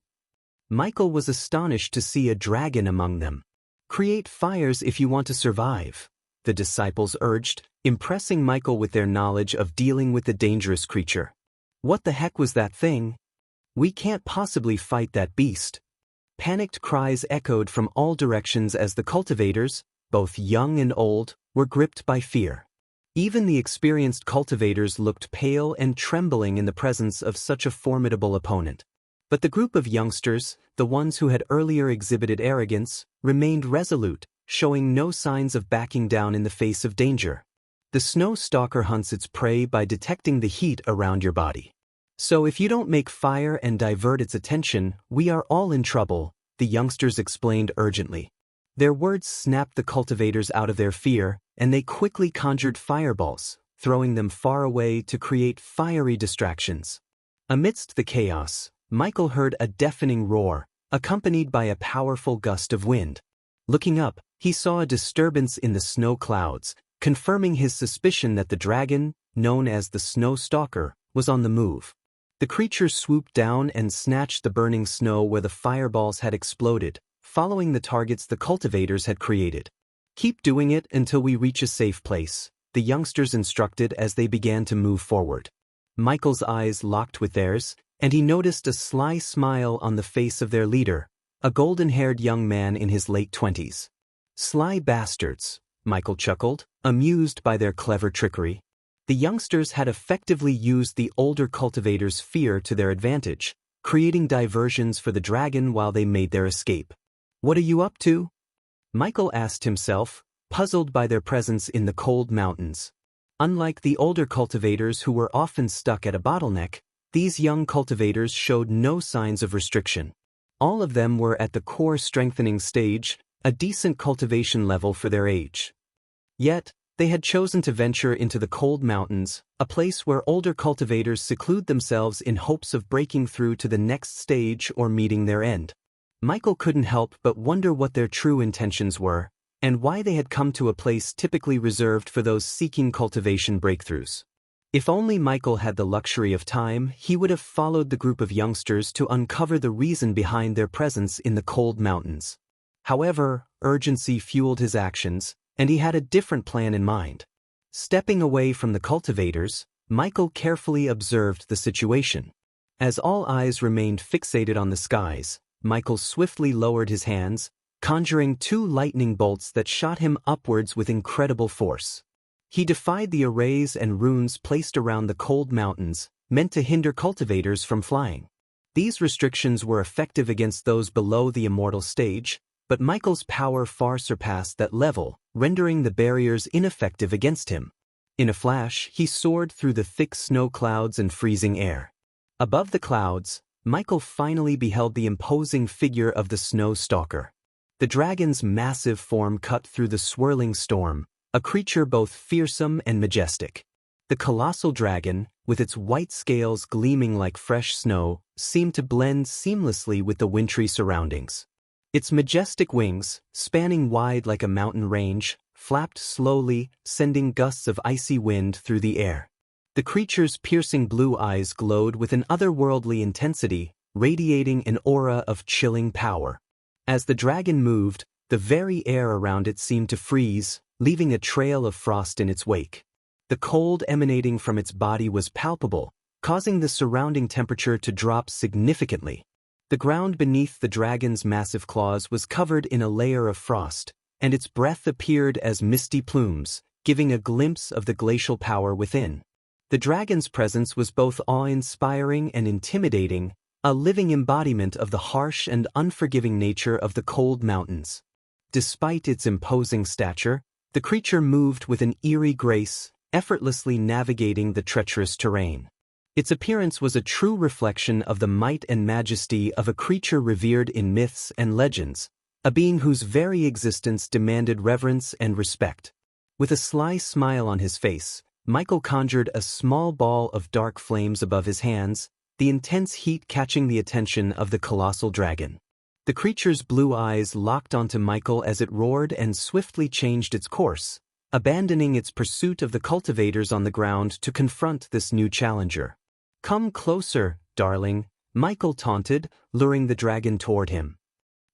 Michael was astonished to see a dragon among them. "Create fires if you want to survive," the disciples urged, impressing Michael with their knowledge of dealing with the dangerous creature. "What the heck was that thing? We can't possibly fight that beast." Panicked cries echoed from all directions as the cultivators, both young and old, were gripped by fear. Even the experienced cultivators looked pale and trembling in the presence of such a formidable opponent. But the group of youngsters, the ones who had earlier exhibited arrogance, remained resolute, showing no signs of backing down in the face of danger. The snow stalker hunts its prey by detecting the heat around your body. "So if you don't make fire and divert its attention, we are all in trouble," the youngsters explained urgently. Their words snapped the cultivators out of their fear, and they quickly conjured fireballs, throwing them far away to create fiery distractions. Amidst the chaos, Michael heard a deafening roar, accompanied by a powerful gust of wind. Looking up, he saw a disturbance in the snow clouds, confirming his suspicion that the dragon, known as the Snow Stalker, was on the move. The creature swooped down and snatched the burning snow where the fireballs had exploded, following the targets the cultivators had created. "Keep doing it until we reach a safe place," the youngsters instructed as they began to move forward. Michael's eyes locked with theirs, and he noticed a sly smile on the face of their leader, a golden-haired young man in his late 20s. "Sly bastards," Michael chuckled, amused by their clever trickery. The youngsters had effectively used the older cultivators' fear to their advantage, creating diversions for the dragon while they made their escape. "What are you up to?" Michael asked himself, puzzled by their presence in the cold mountains. Unlike the older cultivators who were often stuck at a bottleneck, these young cultivators showed no signs of restriction. All of them were at the core strengthening stage, a decent cultivation level for their age. Yet, they had chosen to venture into the cold mountains, a place where older cultivators seclude themselves in hopes of breaking through to the next stage or meeting their end. Michael couldn't help but wonder what their true intentions were, and why they had come to a place typically reserved for those seeking cultivation breakthroughs. If only Michael had the luxury of time, he would have followed the group of youngsters to uncover the reason behind their presence in the cold mountains. However, urgency fueled his actions, and he had a different plan in mind. Stepping away from the cultivators, Michael carefully observed the situation. As all eyes remained fixated on the skies, Michael swiftly lowered his hands, conjuring 2 lightning bolts that shot him upwards with incredible force. He defied the arrays and runes placed around the cold mountains, meant to hinder cultivators from flying. These restrictions were effective against those below the immortal stage, but Michael's power far surpassed that level, rendering the barriers ineffective against him. In a flash, he soared through the thick snow clouds and freezing air. Above the clouds, Michael finally beheld the imposing figure of the Snow Stalker. The dragon's massive form cut through the swirling storm, a creature both fearsome and majestic. The colossal dragon, with its white scales gleaming like fresh snow, seemed to blend seamlessly with the wintry surroundings. Its majestic wings, spanning wide like a mountain range, flapped slowly, sending gusts of icy wind through the air. The creature's piercing blue eyes glowed with an otherworldly intensity, radiating an aura of chilling power. As the dragon moved, the very air around it seemed to freeze, leaving a trail of frost in its wake. The cold emanating from its body was palpable, causing the surrounding temperature to drop significantly. The ground beneath the dragon's massive claws was covered in a layer of frost, and its breath appeared as misty plumes, giving a glimpse of the glacial power within. The dragon's presence was both awe-inspiring and intimidating, a living embodiment of the harsh and unforgiving nature of the cold mountains. Despite its imposing stature, the creature moved with an eerie grace, effortlessly navigating the treacherous terrain. Its appearance was a true reflection of the might and majesty of a creature revered in myths and legends, a being whose very existence demanded reverence and respect. With a sly smile on his face, Michael conjured a small ball of dark flames above his hands, the intense heat catching the attention of the colossal dragon. The creature's blue eyes locked onto Michael as it roared and swiftly changed its course, abandoning its pursuit of the cultivators on the ground to confront this new challenger. "Come closer, darling," Michael taunted, luring the dragon toward him.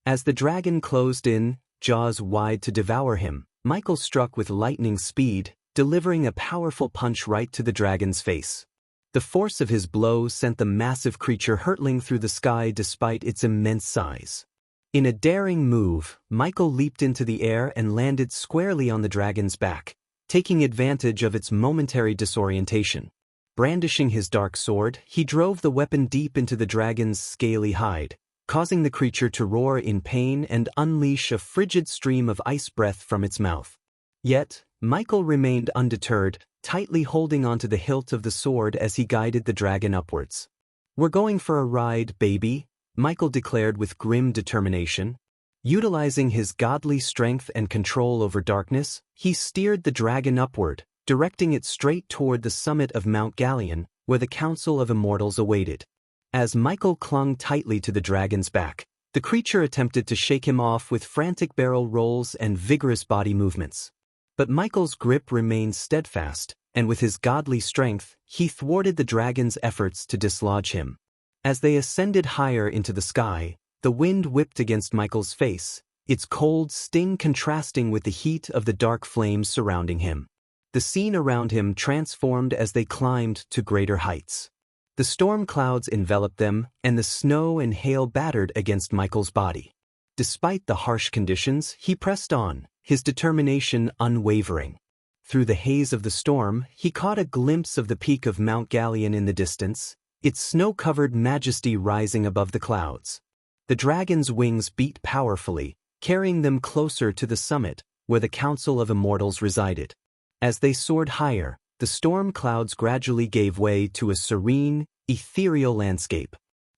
As the dragon closed in, jaws wide to devour him, Michael struck with lightning speed, delivering a powerful punch right to the dragon's face. The force of his blow sent the massive creature hurtling through the sky despite its immense size. In a daring move, Michael leaped into the air and landed squarely on the dragon's back, taking advantage of its momentary disorientation. Brandishing his dark sword, he drove the weapon deep into the dragon's scaly hide, causing the creature to roar in pain and unleash a frigid stream of ice breath from its mouth. Yet, Michael remained undeterred, tightly holding onto the hilt of the sword as he guided the dragon upwards. "We're going for a ride, baby," Michael declared with grim determination. Utilizing his godly strength and control over darkness, he steered the dragon upward, directing it straight toward the summit of Mount Galleon, where the Council of Immortals awaited. As Michael clung tightly to the dragon's back, the creature attempted to shake him off with frantic barrel rolls and vigorous body movements. But Michael's grip remained steadfast, and with his godly strength, he thwarted the dragon's efforts to dislodge him. As they ascended higher into the sky, the wind whipped against Michael's face, its cold sting contrasting with the heat of the dark flames surrounding him. The scene around him transformed as they climbed to greater heights. The storm clouds enveloped them, and the snow and hail battered against Michael's body. Despite the harsh conditions, he pressed on, his determination unwavering. Through the haze of the storm, he caught a glimpse of the peak of Mount Galleon in the distance, its snow-covered majesty rising above the clouds. The dragon's wings beat powerfully, carrying them closer to the summit, where the Council of Immortals resided. As they soared higher, the storm clouds gradually gave way to a serene, ethereal landscape.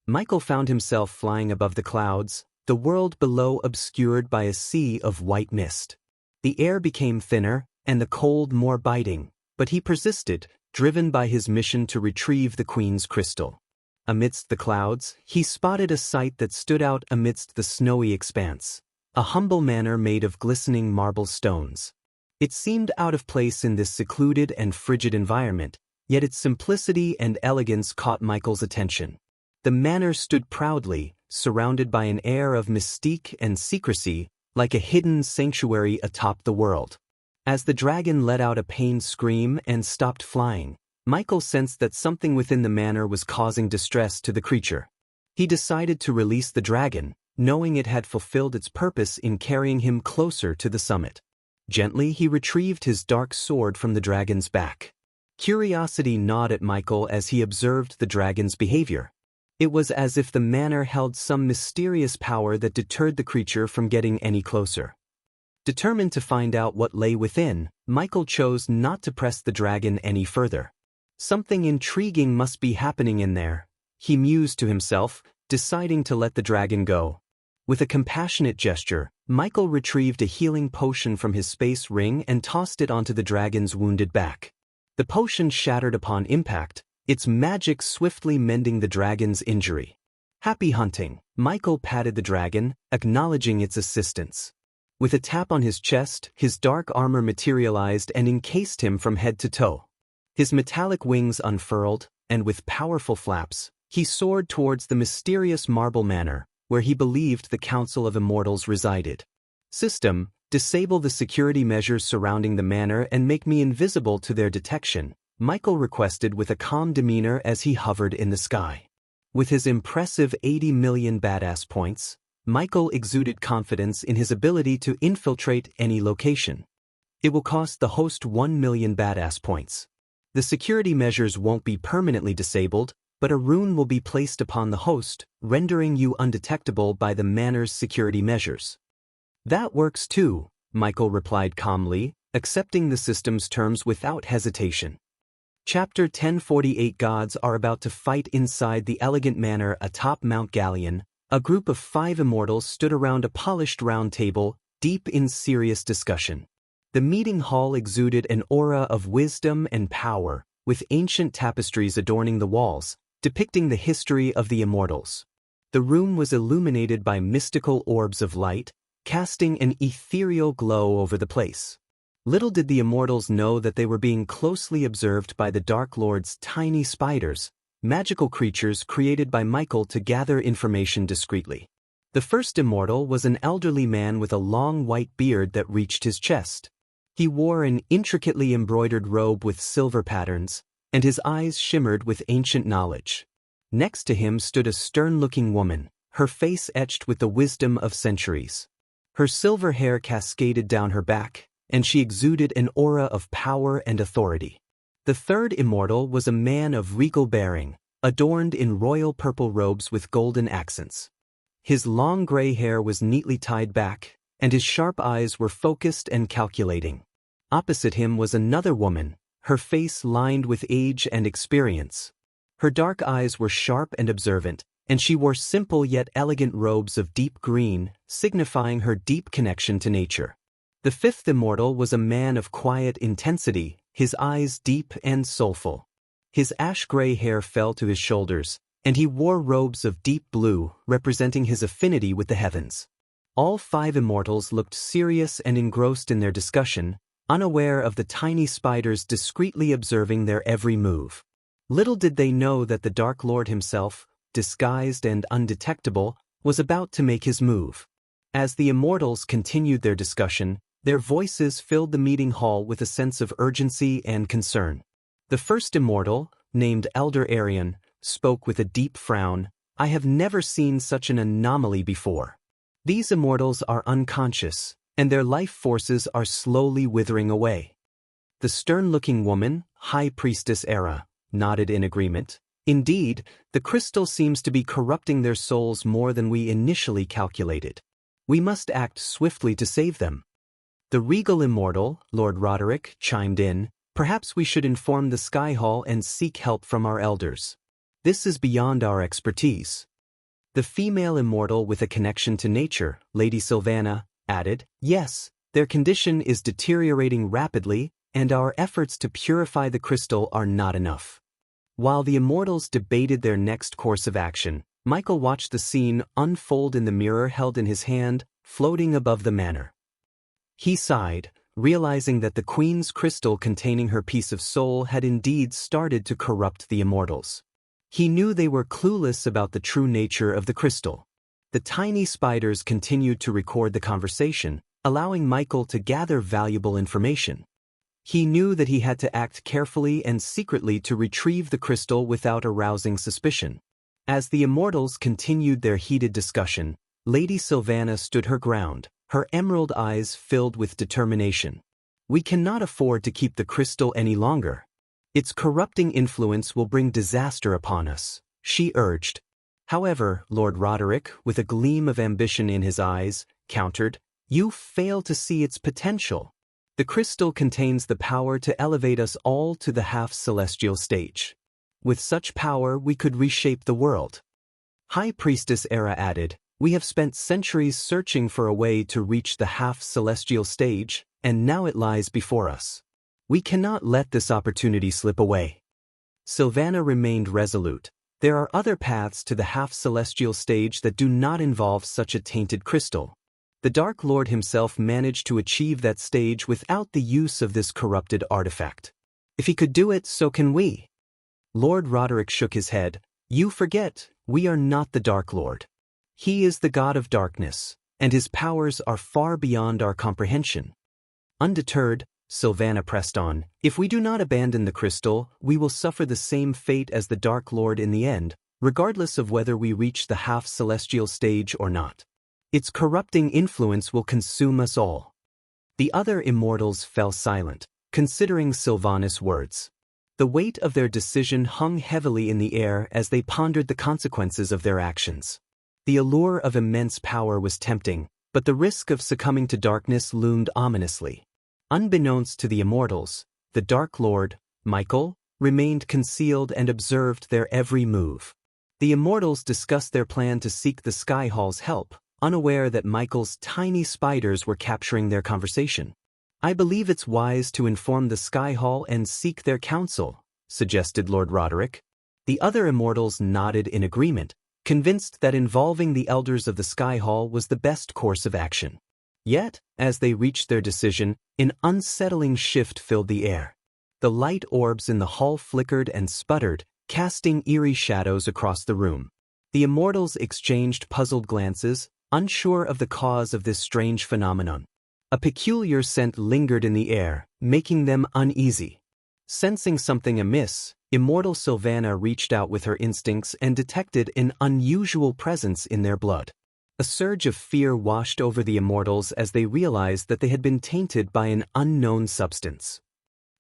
Michael found himself flying above the clouds, the world below obscured by a sea of white mist. The air became thinner, and the cold more biting, but he persisted, driven by his mission to retrieve the Queen's crystal. Amidst the clouds, he spotted a sight that stood out amidst the snowy expanse, a humble manor made of glistening marble stones. It seemed out of place in this secluded and frigid environment, yet its simplicity and elegance caught Michael's attention. The manor stood proudly, surrounded by an air of mystique and secrecy, like a hidden sanctuary atop the world. As the dragon let out a pained scream and stopped flying, Michael sensed that something within the manor was causing distress to the creature. He decided to release the dragon, knowing it had fulfilled its purpose in carrying him closer to the summit. Gently, he retrieved his dark sword from the dragon's back. Curiosity gnawed at Michael as he observed the dragon's behavior. It was as if the manor held some mysterious power that deterred the creature from getting any closer. Determined to find out what lay within, Michael chose not to press the dragon any further. Something intriguing must be happening in there, he mused to himself, deciding to let the dragon go. With a compassionate gesture, Michael retrieved a healing potion from his space ring and tossed it onto the dragon's wounded back. The potion shattered upon impact, its magic swiftly mending the dragon's injury. Happy hunting, Michael patted the dragon, acknowledging its assistance. With a tap on his chest, his dark armor materialized and encased him from head to toe. His metallic wings unfurled, and with powerful flaps, he soared towards the mysterious marble manor, where he believed the Council of Immortals resided. System, disable the security measures surrounding the manor and make me invisible to their detection, Michael requested with a calm demeanor as he hovered in the sky. With his impressive 80 million badass points, Michael exuded confidence in his ability to infiltrate any location. It will cost the host 1 million badass points. The security measures won't be permanently disabled, but a rune will be placed upon the host, rendering you undetectable by the manor's security measures. That works too, Michael replied calmly, accepting the system's terms without hesitation. Chapter 1048 Gods are about to fight inside the elegant manor atop Mount Galleon. A group of 5 immortals stood around a polished round table, deep in serious discussion. The meeting hall exuded an aura of wisdom and power, with ancient tapestries adorning the walls, depicting the history of the immortals. The room was illuminated by mystical orbs of light, casting an ethereal glow over the place. Little did the immortals know that they were being closely observed by the Dark Lord's tiny spiders, magical creatures created by Michael to gather information discreetly. The first immortal was an elderly man with a long white beard that reached his chest. He wore an intricately embroidered robe with silver patterns, and his eyes shimmered with ancient knowledge. Next to him stood a stern-looking woman, her face etched with the wisdom of centuries. Her silver hair cascaded down her back, and she exuded an aura of power and authority. The third immortal was a man of regal bearing, adorned in royal purple robes with golden accents. His long gray hair was neatly tied back, and his sharp eyes were focused and calculating. Opposite him was another woman, her face lined with age and experience. Her dark eyes were sharp and observant, and she wore simple yet elegant robes of deep green, signifying her deep connection to nature. The fifth immortal was a man of quiet intensity, his eyes deep and soulful. His ash-gray hair fell to his shoulders, and he wore robes of deep blue, representing his affinity with the heavens. All 5 immortals looked serious and engrossed in their discussion, unaware of the tiny spiders discreetly observing their every move. Little did they know that the Dark Lord himself, disguised and undetectable, was about to make his move. As the immortals continued their discussion, their voices filled the meeting hall with a sense of urgency and concern. The first immortal, named Elder Arian, spoke with a deep frown. "I have never seen such an anomaly before. These immortals are unconscious, and their life forces are slowly withering away." The stern-looking woman, High Priestess Era, nodded in agreement. "Indeed, the crystal seems to be corrupting their souls more than we initially calculated. We must act swiftly to save them." The regal immortal, Lord Roderick, chimed in. "Perhaps we should inform the Sky Hall and seek help from our elders. This is beyond our expertise." The female immortal with a connection to nature, Lady Sylvana, added, "Yes, their condition is deteriorating rapidly, and our efforts to purify the crystal are not enough." While the immortals debated their next course of action, Michael watched the scene unfold in the mirror held in his hand, floating above the manor. He sighed, realizing that the Queen's crystal containing her piece of soul had indeed started to corrupt the immortals. He knew they were clueless about the true nature of the crystal. The tiny spiders continued to record the conversation, allowing Michael to gather valuable information. He knew that he had to act carefully and secretly to retrieve the crystal without arousing suspicion. As the immortals continued their heated discussion, Lady Sylvana stood her ground, her emerald eyes filled with determination. "We cannot afford to keep the crystal any longer. Its corrupting influence will bring disaster upon us," she urged. However, Lord Roderick, with a gleam of ambition in his eyes, countered, "You fail to see its potential. The crystal contains the power to elevate us all to the half-celestial stage. With such power we could reshape the world." High Priestess Era added, "We have spent centuries searching for a way to reach the half-celestial stage, and now it lies before us. We cannot let this opportunity slip away." Sylvana remained resolute. "There are other paths to the half-celestial stage that do not involve such a tainted crystal. The Dark Lord himself managed to achieve that stage without the use of this corrupted artifact. If he could do it, so can we." Lord Roderick shook his head. "You forget, we are not the Dark Lord. He is the God of darkness, and his powers are far beyond our comprehension." Undeterred, Sylvana pressed on, "If we do not abandon the crystal, we will suffer the same fate as the Dark Lord in the end, regardless of whether we reach the half-celestial stage or not." Its corrupting influence will consume us all." The other immortals fell silent, considering Sylvanas' words. The weight of their decision hung heavily in the air as they pondered the consequences of their actions. The allure of immense power was tempting, but the risk of succumbing to darkness loomed ominously. Unbeknownst to the immortals, the Dark Lord, Michael, remained concealed and observed their every move. The immortals discussed their plan to seek the Sky Hall's help, unaware that Michael's tiny spiders were capturing their conversation. "I believe it's wise to inform the Sky Hall and seek their counsel," suggested Lord Roderick. The other immortals nodded in agreement, convinced that involving the elders of the Sky Hall was the best course of action. Yet, as they reached their decision, an unsettling shift filled the air. The light orbs in the hall flickered and sputtered, casting eerie shadows across the room. The immortals exchanged puzzled glances, unsure of the cause of this strange phenomenon. A peculiar scent lingered in the air, making them uneasy. Sensing something amiss, immortal Sylvana reached out with her instincts and detected an unusual presence in their blood. A surge of fear washed over the immortals as they realized that they had been tainted by an unknown substance.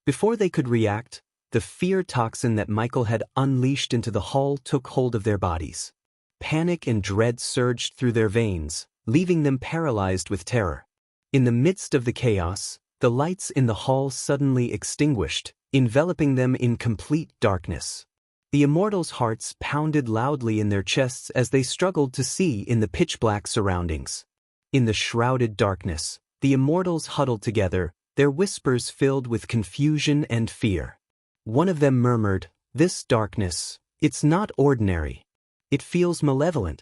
Before they could react, the fear toxin that Michael had unleashed into the hall took hold of their bodies. Panic and dread surged through their veins, leaving them paralyzed with terror. In the midst of the chaos, the lights in the hall suddenly extinguished, enveloping them in complete darkness. The immortals' hearts pounded loudly in their chests as they struggled to see in the pitch-black surroundings. In the shrouded darkness, the immortals huddled together, their whispers filled with confusion and fear. One of them murmured, "This darkness, it's not ordinary. It feels malevolent."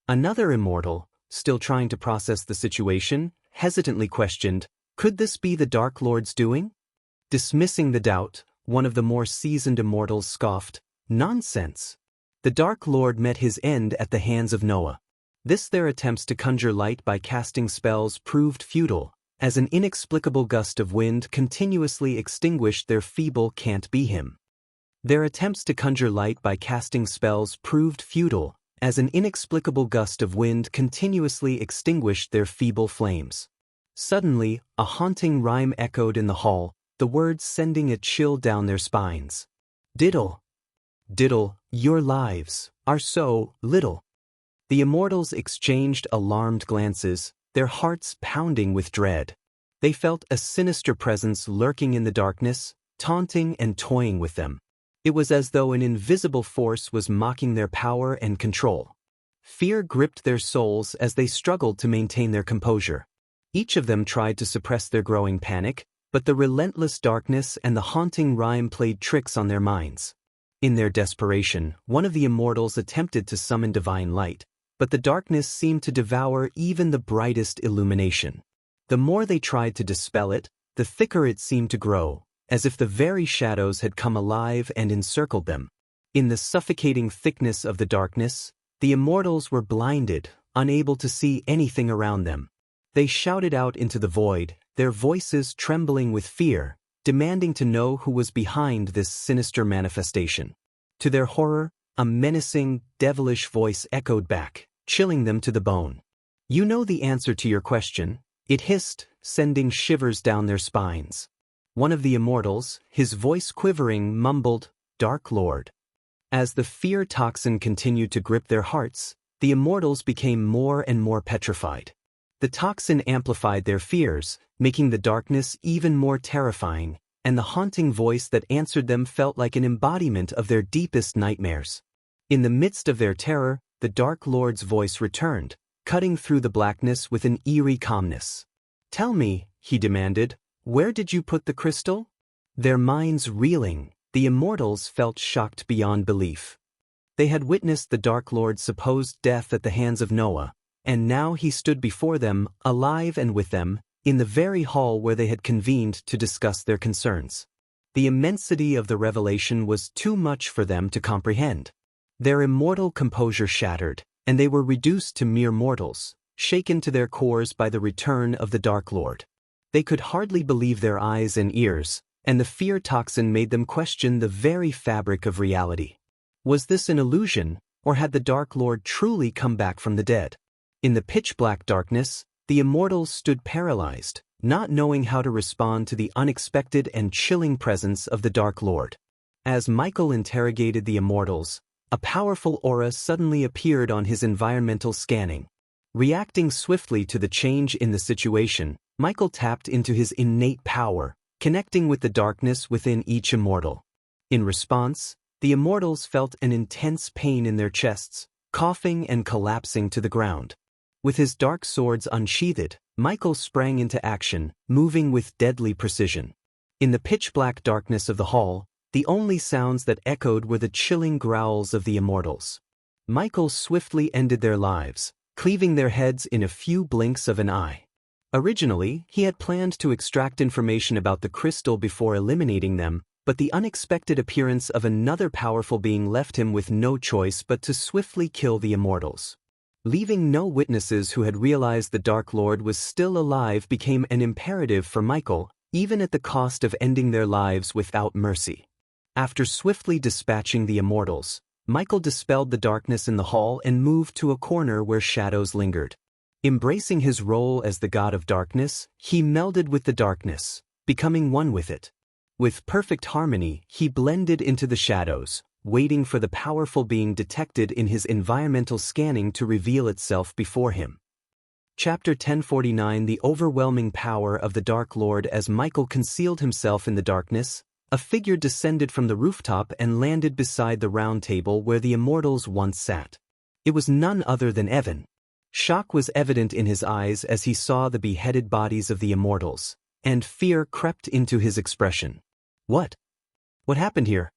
Another immortal, still trying to process the situation, hesitantly questioned, "Could this be the Dark Lord's doing?" Dismissing the doubt, one of the more seasoned immortals scoffed, "Nonsense. The Dark Lord met his end at the hands of Noah. Their attempts to conjure light by casting spells proved futile, as an inexplicable gust of wind continuously extinguished their feeble can't-be-him. Their attempts to conjure light by casting spells proved futile, as an inexplicable gust of wind continuously extinguished their feeble flames. Suddenly, a haunting rhyme echoed in the hall, the words sending a chill down their spines. "Diddle, diddle, your lives are so little." The immortals exchanged alarmed glances, their hearts pounding with dread. They felt a sinister presence lurking in the darkness, taunting and toying with them. It was as though an invisible force was mocking their power and control. Fear gripped their souls as they struggled to maintain their composure. Each of them tried to suppress their growing panic, but the relentless darkness and the haunting rhyme played tricks on their minds. In their desperation, one of the immortals attempted to summon divine light, but the darkness seemed to devour even the brightest illumination. The more they tried to dispel it, the thicker it seemed to grow, as if the very shadows had come alive and encircled them. In the suffocating thickness of the darkness, the immortals were blinded, unable to see anything around them. They shouted out into the void, their voices trembling with fear, demanding to know who was behind this sinister manifestation. To their horror, a menacing, devilish voice echoed back, chilling them to the bone. "You know the answer to your question," it hissed, sending shivers down their spines. One of the immortals, his voice quivering, mumbled, "Dark Lord." As the fear toxin continued to grip their hearts, the immortals became more and more petrified. The toxin amplified their fears, making the darkness even more terrifying, and the haunting voice that answered them felt like an embodiment of their deepest nightmares. In the midst of their terror, the Dark Lord's voice returned, cutting through the blackness with an eerie calmness. "Tell me," he demanded, "where did you put the crystal?" Their minds reeling, the immortals felt shocked beyond belief. They had witnessed the Dark Lord's supposed death at the hands of Noah, and now he stood before them, alive and with them, in the very hall where they had convened to discuss their concerns. The immensity of the revelation was too much for them to comprehend. Their immortal composure shattered, and they were reduced to mere mortals, shaken to their cores by the return of the Dark Lord. They could hardly believe their eyes and ears, and the fear toxin made them question the very fabric of reality. Was this an illusion, or had the Dark Lord truly come back from the dead? In the pitch-black darkness, the immortals stood paralyzed, not knowing how to respond to the unexpected and chilling presence of the Dark Lord. As Michael interrogated the immortals, a powerful aura suddenly appeared on his environmental scanning. Reacting swiftly to the change in the situation, Michael tapped into his innate power, connecting with the darkness within each immortal. In response, the immortals felt an intense pain in their chests, coughing and collapsing to the ground. With his dark swords unsheathed, Michael sprang into action, moving with deadly precision. In the pitch-black darkness of the hall, the only sounds that echoed were the chilling growls of the immortals. Michael swiftly ended their lives, cleaving their heads in a few blinks of an eye. Originally, he had planned to extract information about the crystal before eliminating them, but the unexpected appearance of another powerful being left him with no choice but to swiftly kill the immortals. Leaving no witnesses who had realized the Dark Lord was still alive became an imperative for Michael, even at the cost of ending their lives without mercy. After swiftly dispatching the immortals, Michael dispelled the darkness in the hall and moved to a corner where shadows lingered. Embracing his role as the god of darkness, he melded with the darkness, becoming one with it. With perfect harmony, he blended into the shadows, waiting for the powerful being detected in his environmental scanning to reveal itself before him. Chapter 1049 The overwhelming power of the Dark Lord. As Michael concealed himself in the darkness, a figure descended from the rooftop and landed beside the round table where the immortals once sat. It was none other than Evan. Shock was evident in his eyes as he saw the beheaded bodies of the immortals, and fear crept into his expression. What happened here?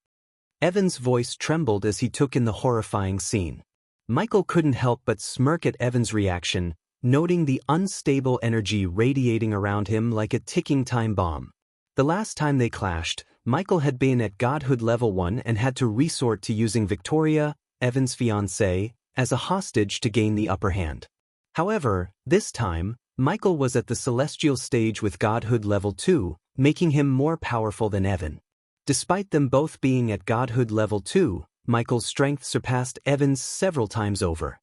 Evan's voice trembled as he took in the horrifying scene. Michael couldn't help but smirk at Evan's reaction, noting the unstable energy radiating around him like a ticking time bomb. The last time they clashed, Michael had been at Godhood Level 1 and had to resort to using Victoria, Evan's fiancée, as a hostage to gain the upper hand. However, this time, Michael was at the Celestial stage with Godhood Level 2, making him more powerful than Evan. Despite them both being at Godhood Level 2, Michael's strength surpassed Evan's several times over.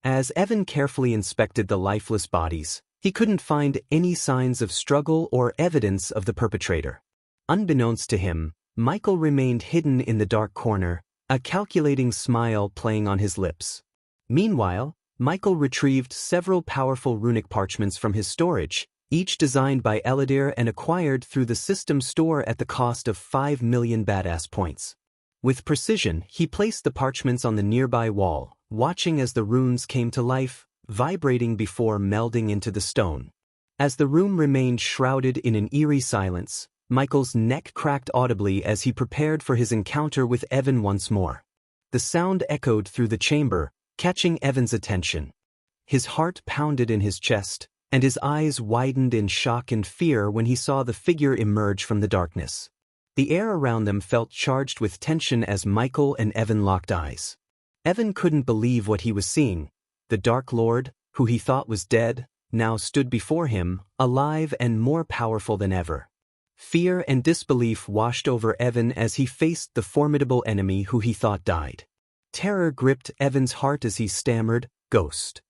As Evan carefully inspected the lifeless bodies, he couldn't find any signs of struggle or evidence of the perpetrator. Unbeknownst to him, Michael remained hidden in the dark corner, a calculating smile playing on his lips. Meanwhile, Michael retrieved several powerful runic parchments from his storage, each designed by Eladir and acquired through the system store at the cost of 5 million badass points. With precision, he placed the parchments on the nearby wall, watching as the runes came to life, vibrating before melding into the stone. As the room remained shrouded in an eerie silence, Michael's neck cracked audibly as he prepared for his encounter with Evan once more. The sound echoed through the chamber, catching Evan's attention. His heart pounded in his chest, and his eyes widened in shock and fear when he saw the figure emerge from the darkness. The air around them felt charged with tension as Michael and Evan locked eyes. Evan couldn't believe what he was seeing. The Dark Lord, who he thought was dead, now stood before him, alive and more powerful than ever. Fear and disbelief washed over Evan as he faced the formidable enemy who he thought died. Terror gripped Evan's heart as he stammered, "Ghost."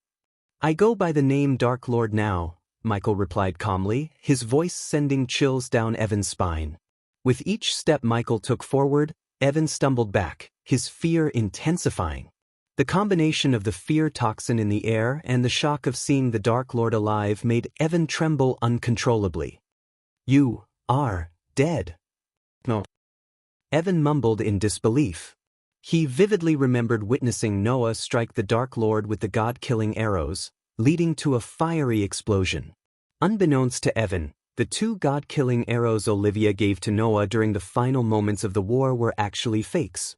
"I go by the name Dark Lord now," Michael replied calmly, his voice sending chills down Evan's spine. With each step Michael took forward, Evan stumbled back, his fear intensifying. The combination of the fear toxin in the air and the shock of seeing the Dark Lord alive made Evan tremble uncontrollably. "You are dead." "No." Evan mumbled in disbelief. He vividly remembered witnessing Noah strike the Dark Lord with the god-killing arrows, leading to a fiery explosion. Unbeknownst to Evan, the two god-killing arrows Olivia gave to Noah during the final moments of the war were actually fakes.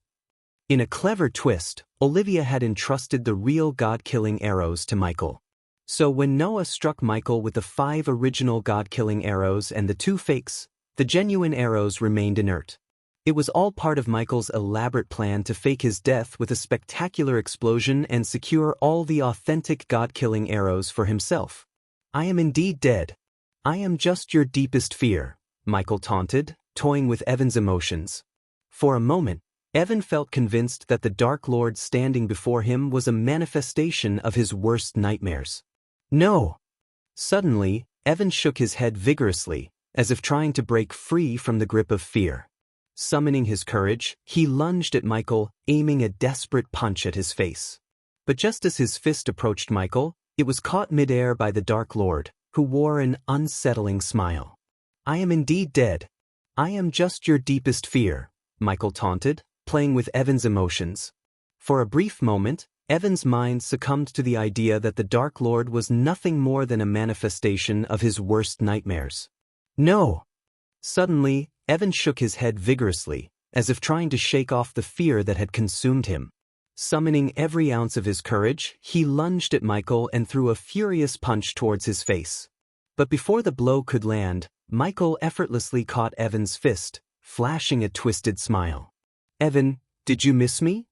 In a clever twist, Olivia had entrusted the real god-killing arrows to Michael. So when Noah struck Michael with the 5 original god-killing arrows and the 2 fakes, the genuine arrows remained inert. It was all part of Michael's elaborate plan to fake his death with a spectacular explosion and secure all the authentic god-killing arrows for himself. "I am indeed dead. I am just your deepest fear," Michael taunted, toying with Evan's emotions. For a moment, Evan felt convinced that the Dark Lord standing before him was a manifestation of his worst nightmares. No! Suddenly, Evan shook his head vigorously, as if trying to break free from the grip of fear. Summoning his courage, he lunged at Michael, aiming a desperate punch at his face. But just as his fist approached Michael, it was caught midair by the Dark Lord, who wore an unsettling smile. "I am indeed dead. I am just your deepest fear," Michael taunted, playing with Evan's emotions. For a brief moment, Evan's mind succumbed to the idea that the Dark Lord was nothing more than a manifestation of his worst nightmares. No! Suddenly, Evan shook his head vigorously, as if trying to shake off the fear that had consumed him. Summoning every ounce of his courage, he lunged at Michael and threw a furious punch towards his face. But before the blow could land, Michael effortlessly caught Evan's fist, flashing a twisted smile. "Evan, did you miss me?"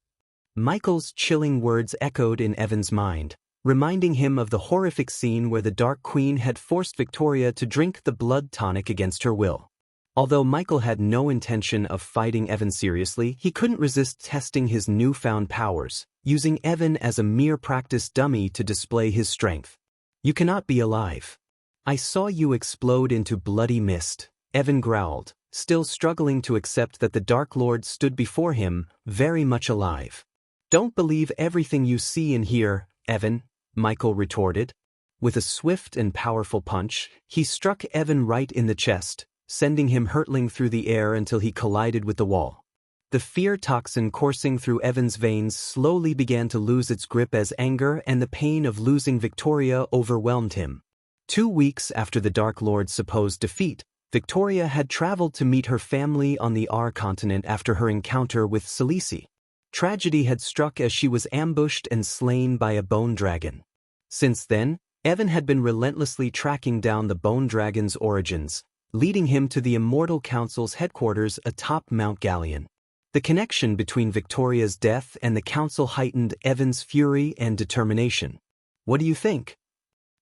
Michael's chilling words echoed in Evan's mind, reminding him of the horrific scene where the Dark Queen had forced Victoria to drink the blood tonic against her will. Although Michael had no intention of fighting Evan seriously, he couldn't resist testing his newfound powers, using Evan as a mere practice dummy to display his strength. "You cannot be alive. I saw you explode into bloody mist," Evan growled, still struggling to accept that the Dark Lord stood before him, very much alive. "Don't believe everything you see and hear, Evan," Michael retorted. With a swift and powerful punch, he struck Evan right in the chest, sending him hurtling through the air until he collided with the wall. The fear toxin coursing through Evan's veins slowly began to lose its grip as anger and the pain of losing Victoria overwhelmed him. 2 weeks after the Dark Lord's supposed defeat, Victoria had traveled to meet her family on the R continent after her encounter with Xianxia. Tragedy had struck as she was ambushed and slain by a bone dragon. Since then, Evan had been relentlessly tracking down the bone dragon's origins, leading him to the Immortal Council's headquarters atop Mount Galleon. The connection between Victoria's death and the council heightened Evan's fury and determination. "What do you think?"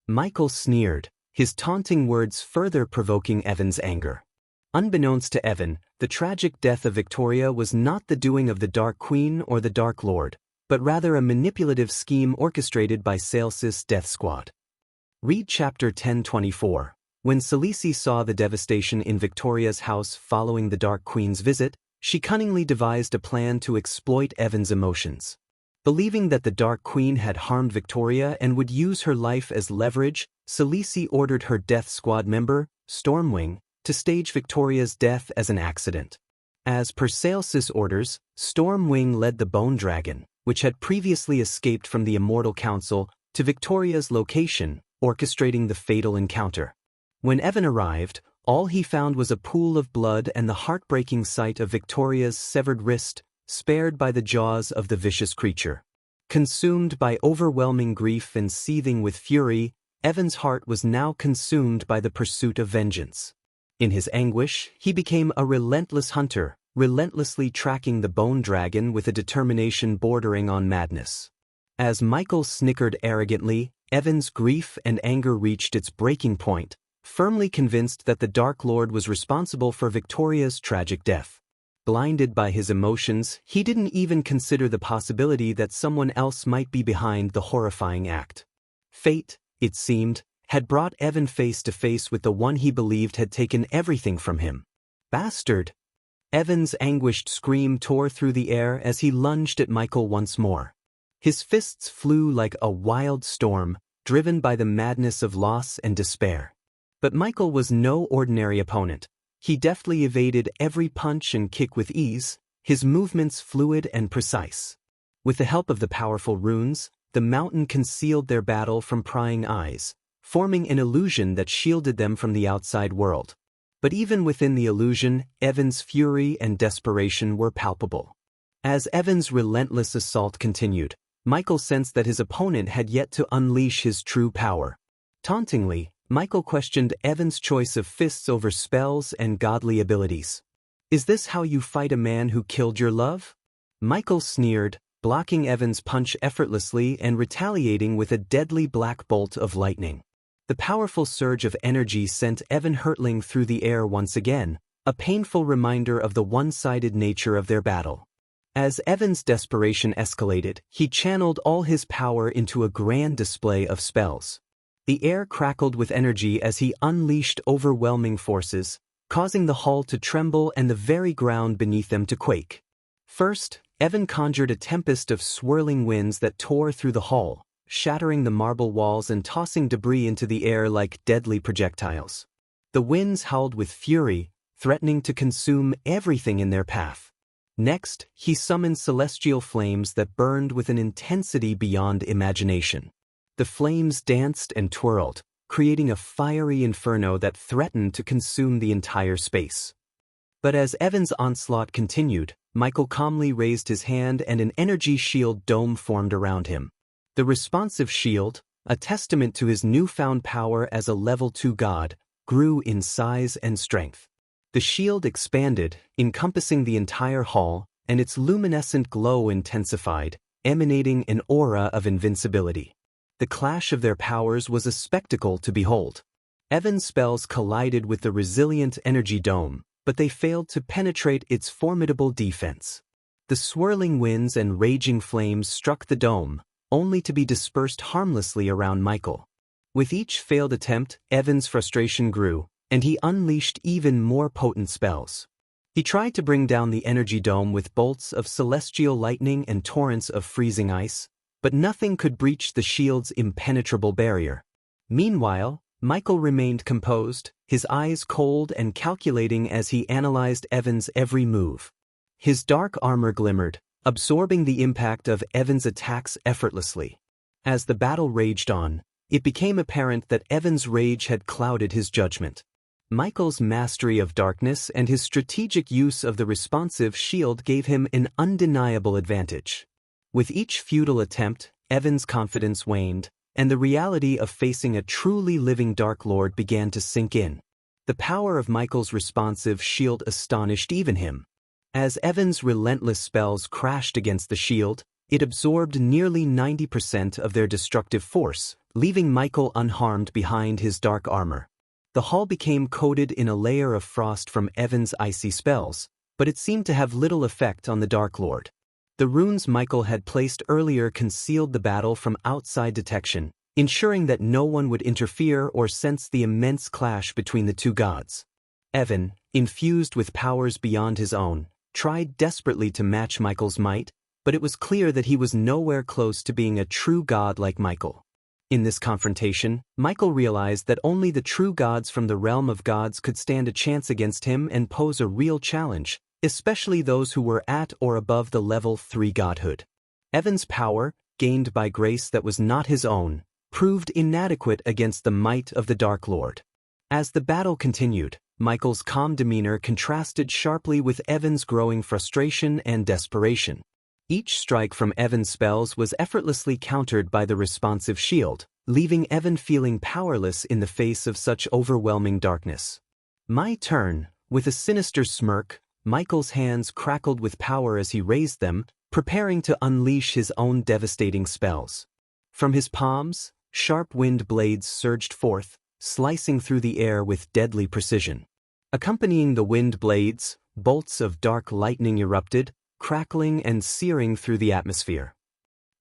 Michael sneered, his taunting words further provoking Evan's anger. Unbeknownst to Evan, the tragic death of Victoria was not the doing of the Dark Queen or the Dark Lord, but rather a manipulative scheme orchestrated by Xianxia's death squad. Read Chapter 1024. When Xianxia saw the devastation in Victoria's house following the Dark Queen's visit, she cunningly devised a plan to exploit Evan's emotions. Believing that the Dark Queen had harmed Victoria and would use her life as leverage, Xianxia ordered her death squad member, Stormwing, to stage Victoria's death as an accident. As per Xianxia's orders, Stormwing led the Bone Dragon, which had previously escaped from the Immortal Council, to Victoria's location, orchestrating the fatal encounter. When Evan arrived, all he found was a pool of blood and the heartbreaking sight of Victoria's severed wrist, spared by the jaws of the vicious creature. Consumed by overwhelming grief and seething with fury, Evan's heart was now consumed by the pursuit of vengeance. In his anguish, he became a relentless hunter, relentlessly tracking the bone dragon with a determination bordering on madness. As Michael snickered arrogantly, Evan's grief and anger reached its breaking point, firmly convinced that the Dark Lord was responsible for Victoria's tragic death. Blinded by his emotions, he didn't even consider the possibility that someone else might be behind the horrifying act. Fate, it seemed, had brought Evan face to face with the one he believed had taken everything from him. "Bastard!" Evan's anguished scream tore through the air as he lunged at Michael once more. His fists flew like a wild storm, driven by the madness of loss and despair. But Michael was no ordinary opponent. He deftly evaded every punch and kick with ease, his movements fluid and precise. With the help of the powerful runes, the mountain concealed their battle from prying eyes, forming an illusion that shielded them from the outside world. But even within the illusion, Evan's fury and desperation were palpable. As Evan's relentless assault continued, Michael sensed that his opponent had yet to unleash his true power. Tauntingly, Michael questioned Evan's choice of fists over spells and godly abilities. "Is this how you fight a man who killed your love?" Michael sneered, blocking Evan's punch effortlessly and retaliating with a deadly black bolt of lightning. The powerful surge of energy sent Evan hurtling through the air once again, a painful reminder of the one-sided nature of their battle. As Evan's desperation escalated, he channeled all his power into a grand display of spells. The air crackled with energy as he unleashed overwhelming forces, causing the hall to tremble and the very ground beneath them to quake. First, Evan conjured a tempest of swirling winds that tore through the hall, shattering the marble walls and tossing debris into the air like deadly projectiles. The winds howled with fury, threatening to consume everything in their path. Next, he summoned celestial flames that burned with an intensity beyond imagination. The flames danced and twirled, creating a fiery inferno that threatened to consume the entire space. But as Evan's onslaught continued, Michael calmly raised his hand and an energy shield dome formed around him. The responsive shield, a testament to his newfound power as a level 2 god, grew in size and strength. The shield expanded, encompassing the entire hall, and its luminescent glow intensified, emanating an aura of invincibility. The clash of their powers was a spectacle to behold. Evan's spells collided with the resilient energy dome, but they failed to penetrate its formidable defense. The swirling winds and raging flames struck the dome, only to be dispersed harmlessly around Michael. With each failed attempt, Evan's frustration grew, and he unleashed even more potent spells. He tried to bring down the energy dome with bolts of celestial lightning and torrents of freezing ice, but nothing could breach the shield's impenetrable barrier. Meanwhile, Michael remained composed, his eyes cold and calculating as he analyzed Evan's every move. His dark armor glimmered, absorbing the impact of Evan's attacks effortlessly. As the battle raged on, it became apparent that Evan's rage had clouded his judgment. Michael's mastery of darkness and his strategic use of the responsive shield gave him an undeniable advantage. With each futile attempt, Evan's confidence waned, and the reality of facing a truly living Dark Lord began to sink in. The power of Michael's responsive shield astonished even him. As Evan's relentless spells crashed against the shield, it absorbed nearly 90% of their destructive force, leaving Michael unharmed behind his dark armor. The hall became coated in a layer of frost from Evan's icy spells, but it seemed to have little effect on the Dark Lord. The runes Michael had placed earlier concealed the battle from outside detection, ensuring that no one would interfere or sense the immense clash between the two gods. Evan, infused with powers beyond his own, tried desperately to match Michael's might, but it was clear that he was nowhere close to being a true god like Michael. In this confrontation, Michael realized that only the true gods from the realm of gods could stand a chance against him and pose a real challenge, especially those who were at or above the level 3 godhood. Evan's power, gained by grace that was not his own, proved inadequate against the might of the Dark Lord. As the battle continued, Michael's calm demeanor contrasted sharply with Evan's growing frustration and desperation. Each strike from Evan's spells was effortlessly countered by the responsive shield, leaving Evan feeling powerless in the face of such overwhelming darkness. "My turn." With a sinister smirk, Michael's hands crackled with power as he raised them, preparing to unleash his own devastating spells. From his palms, sharp wind blades surged forth, slicing through the air with deadly precision. Accompanying the wind blades, bolts of dark lightning erupted, crackling and searing through the atmosphere.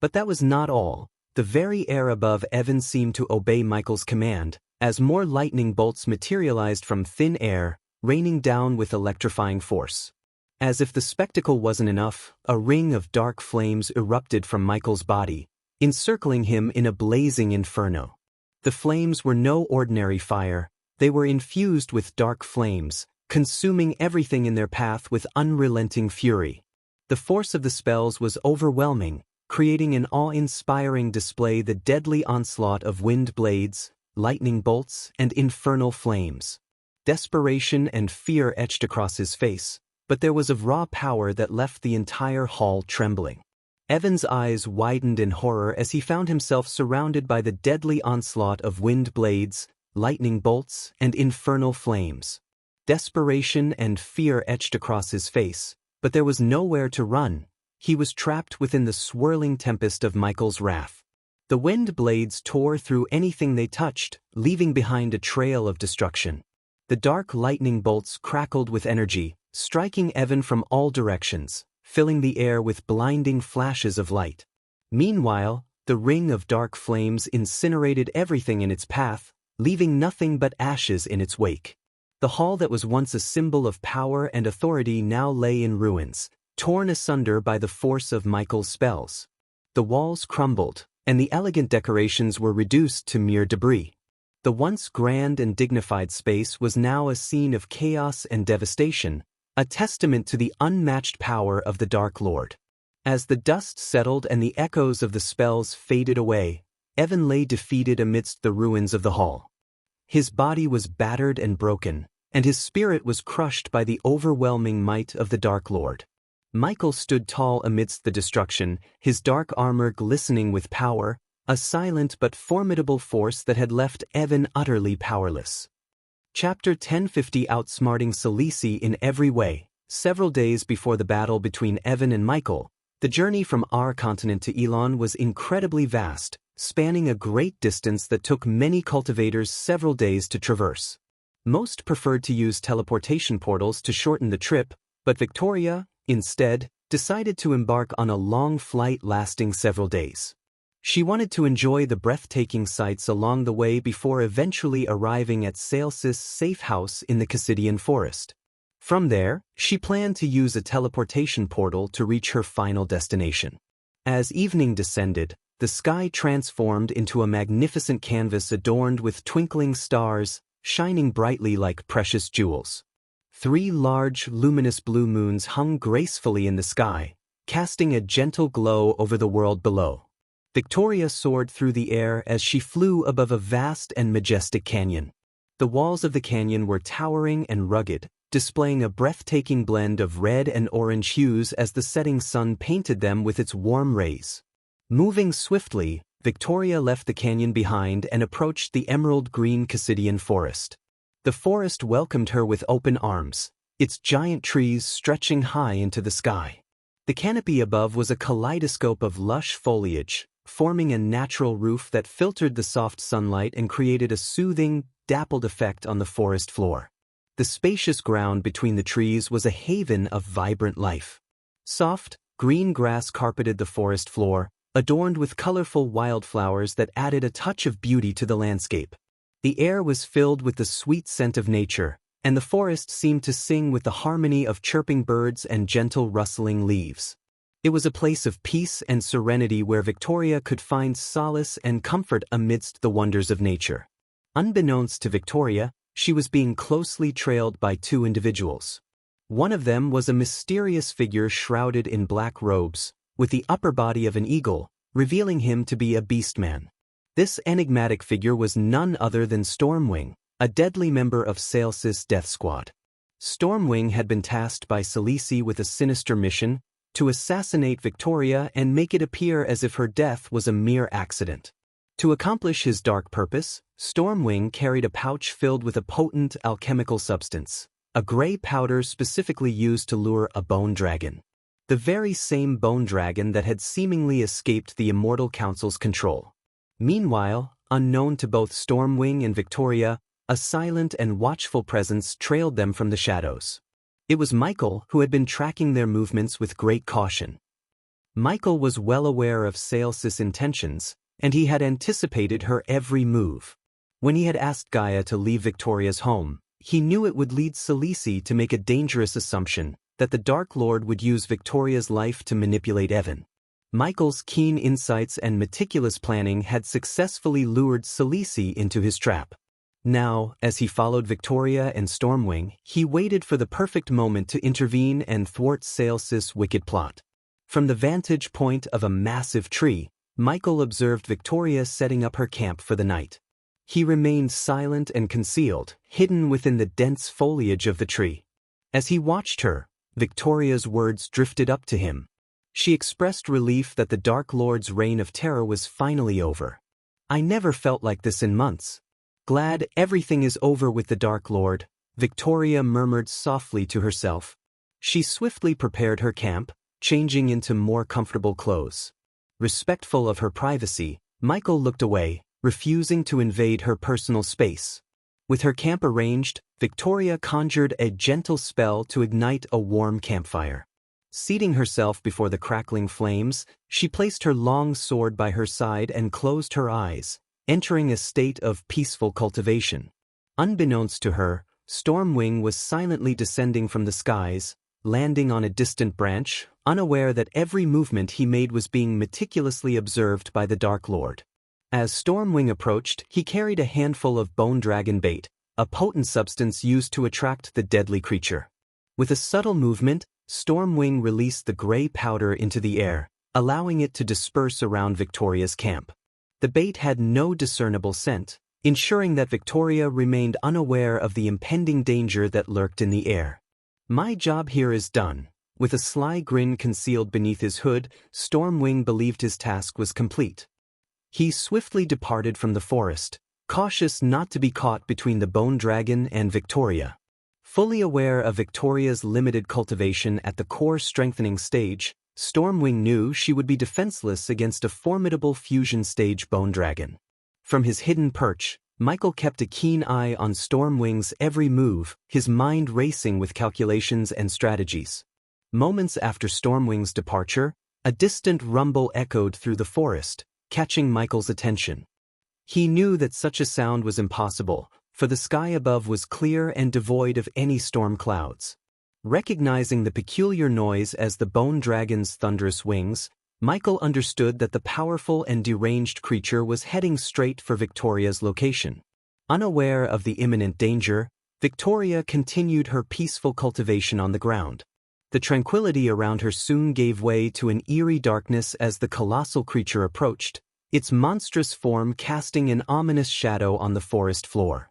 But that was not all. The very air above Evan seemed to obey Michael's command, as more lightning bolts materialized from thin air, raining down with electrifying force. As if the spectacle wasn't enough, a ring of dark flames erupted from Michael's body, encircling him in a blazing inferno. The flames were no ordinary fire, they were infused with dark flames, consuming everything in their path with unrelenting fury. The force of the spells was overwhelming, creating an awe-inspiring display, the deadly onslaught of wind blades, lightning bolts, and infernal flames. Desperation and fear etched across his face, but there was a raw power that left the entire hall trembling. Evan's eyes widened in horror as he found himself surrounded by the deadly onslaught of wind blades, lightning bolts, and infernal flames. Desperation and fear etched across his face, but there was nowhere to run. He was trapped within the swirling tempest of Michael's wrath. The wind blades tore through anything they touched, leaving behind a trail of destruction. The dark lightning bolts crackled with energy, striking Evan from all directions, filling the air with blinding flashes of light. Meanwhile, the ring of dark flames incinerated everything in its path, leaving nothing but ashes in its wake. The hall that was once a symbol of power and authority now lay in ruins, torn asunder by the force of Michael's spells. The walls crumbled, and the elegant decorations were reduced to mere debris. The once grand and dignified space was now a scene of chaos and devastation, a testament to the unmatched power of the Dark Lord. As the dust settled and the echoes of the spells faded away, Evan lay defeated amidst the ruins of the hall. His body was battered and broken, and his spirit was crushed by the overwhelming might of the Dark Lord. Michael stood tall amidst the destruction, his dark armor glistening with power, a silent but formidable force that had left Evan utterly powerless. Chapter 1050 Outsmarting Selisi in every way. Several days before the battle between Evan and Michael, the journey from our continent to Elon was incredibly vast, spanning a great distance that took many cultivators several days to traverse. Most preferred to use teleportation portals to shorten the trip, but Victoria, instead, decided to embark on a long flight lasting several days. She wanted to enjoy the breathtaking sights along the way before eventually arriving at Sales's safe house in the Cassidian forest. From there, she planned to use a teleportation portal to reach her final destination. As evening descended, the sky transformed into a magnificent canvas adorned with twinkling stars, shining brightly like precious jewels. 3 large, luminous blue moons hung gracefully in the sky, casting a gentle glow over the world below. Victoria soared through the air as she flew above a vast and majestic canyon. The walls of the canyon were towering and rugged, displaying a breathtaking blend of red and orange hues as the setting sun painted them with its warm rays. Moving swiftly, Victoria left the canyon behind and approached the emerald-green Cassidian forest. The forest welcomed her with open arms, its giant trees stretching high into the sky. The canopy above was a kaleidoscope of lush foliage, forming a natural roof that filtered the soft sunlight and created a soothing, dappled effect on the forest floor. The spacious ground between the trees was a haven of vibrant life. Soft, green grass carpeted the forest floor, adorned with colorful wildflowers that added a touch of beauty to the landscape. The air was filled with the sweet scent of nature, and the forest seemed to sing with the harmony of chirping birds and gentle rustling leaves. It was a place of peace and serenity where Victoria could find solace and comfort amidst the wonders of nature. Unbeknownst to Victoria, she was being closely trailed by 2 individuals. One of them was a mysterious figure shrouded in black robes, with the upper body of an eagle, revealing him to be a beastman. This enigmatic figure was none other than Stormwing, a deadly member of Sales's death squad. Stormwing had been tasked by Selisi with a sinister mission, to assassinate Victoria and make it appear as if her death was a mere accident. To accomplish his dark purpose, Stormwing carried a pouch filled with a potent alchemical substance, a gray powder specifically used to lure a bone dragon. The very same bone dragon that had seemingly escaped the Immortal Council's control. Meanwhile, unknown to both Stormwing and Victoria, a silent and watchful presence trailed them from the shadows. It was Michael who had been tracking their movements with great caution. Michael was well aware of Sales's intentions, and he had anticipated her every move. When he had asked Gaia to leave Victoria's home, he knew it would lead Selisi to make a dangerous assumption that the Dark Lord would use Victoria's life to manipulate Evan. Michael's keen insights and meticulous planning had successfully lured Selisi into his trap. Now, as he followed Victoria and Stormwing, he waited for the perfect moment to intervene and thwart Sales's wicked plot. From the vantage point of a massive tree, Michael observed Victoria setting up her camp for the night. He remained silent and concealed, hidden within the dense foliage of the tree. As he watched her, Victoria's words drifted up to him. She expressed relief that the Dark Lord's reign of terror was finally over. "I never felt like this in months. Glad everything is over with the Dark Lord," Victoria murmured softly to herself. She swiftly prepared her camp, changing into more comfortable clothes. Respectful of her privacy, Michael looked away, refusing to invade her personal space. With her camp arranged, Victoria conjured a gentle spell to ignite a warm campfire. Seating herself before the crackling flames, she placed her long sword by her side and closed her eyes, entering a state of peaceful cultivation. Unbeknownst to her, Stormwing was silently descending from the skies, landing on a distant branch, unaware that every movement he made was being meticulously observed by the Dark Lord. As Stormwing approached, he carried a handful of bone dragon bait, a potent substance used to attract the deadly creature. With a subtle movement, Stormwing released the gray powder into the air, allowing it to disperse around Victoria's camp. The bait had no discernible scent, ensuring that Victoria remained unaware of the impending danger that lurked in the air. "My job here is done." With a sly grin concealed beneath his hood, Stormwing believed his task was complete. He swiftly departed from the forest, cautious not to be caught between the bone dragon and Victoria. Fully aware of Victoria's limited cultivation at the core strengthening stage, Stormwing knew she would be defenseless against a formidable fusion stage bone dragon. From his hidden perch, Michael kept a keen eye on Stormwing's every move, his mind racing with calculations and strategies. Moments after Stormwing's departure, a distant rumble echoed through the forest, catching Michael's attention. He knew that such a sound was impossible, for the sky above was clear and devoid of any storm clouds. Recognizing the peculiar noise as the bone dragon's thunderous wings, Michael understood that the powerful and deranged creature was heading straight for Victoria's location. Unaware of the imminent danger, Victoria continued her peaceful cultivation on the ground. The tranquility around her soon gave way to an eerie darkness as the colossal creature approached, its monstrous form casting an ominous shadow on the forest floor.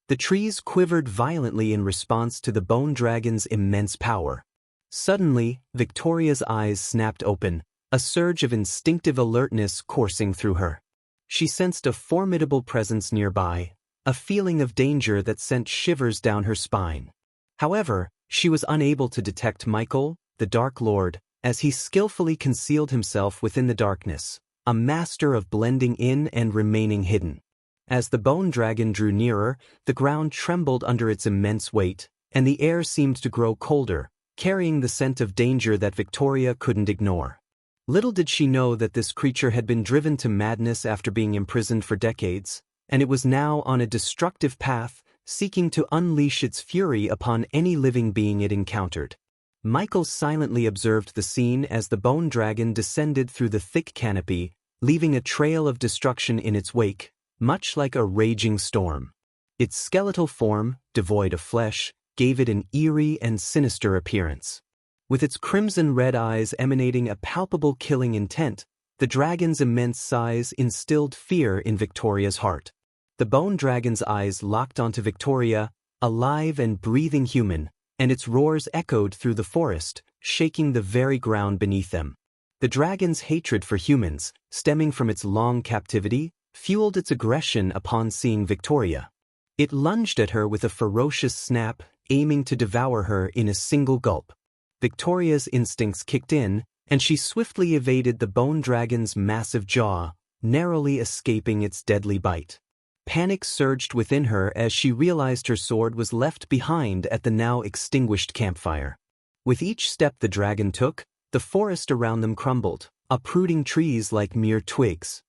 The trees quivered violently in response to the bone dragon's immense power. Suddenly, Victoria's eyes snapped open, a surge of instinctive alertness coursing through her. She sensed a formidable presence nearby, a feeling of danger that sent shivers down her spine. However, she was unable to detect Michael, the Dark Lord, as he skillfully concealed himself within the darkness, a master of blending in and remaining hidden. As the bone dragon drew nearer, the ground trembled under its immense weight, and the air seemed to grow colder, carrying the scent of danger that Victoria couldn't ignore. Little did she know that this creature had been driven to madness after being imprisoned for decades, and it was now on a destructive path, seeking to unleash its fury upon any living being it encountered. Michael silently observed the scene as the bone dragon descended through the thick canopy, leaving a trail of destruction in its wake, much like a raging storm. Its skeletal form, devoid of flesh, gave it an eerie and sinister appearance. With its crimson-red eyes emanating a palpable killing intent, the dragon's immense size instilled fear in Victoria's heart. The bone dragon's eyes locked onto Victoria, alive and breathing human, and its roars echoed through the forest, shaking the very ground beneath them. The dragon's hatred for humans, stemming from its long captivity, fueled its aggression upon seeing Victoria. It lunged at her with a ferocious snap, aiming to devour her in a single gulp. Victoria's instincts kicked in, and she swiftly evaded the bone dragon's massive jaw, narrowly escaping its deadly bite. Panic surged within her as she realized her sword was left behind at the now extinguished campfire. With each step the dragon took, the forest around them crumbled, uprooting trees like mere twigs.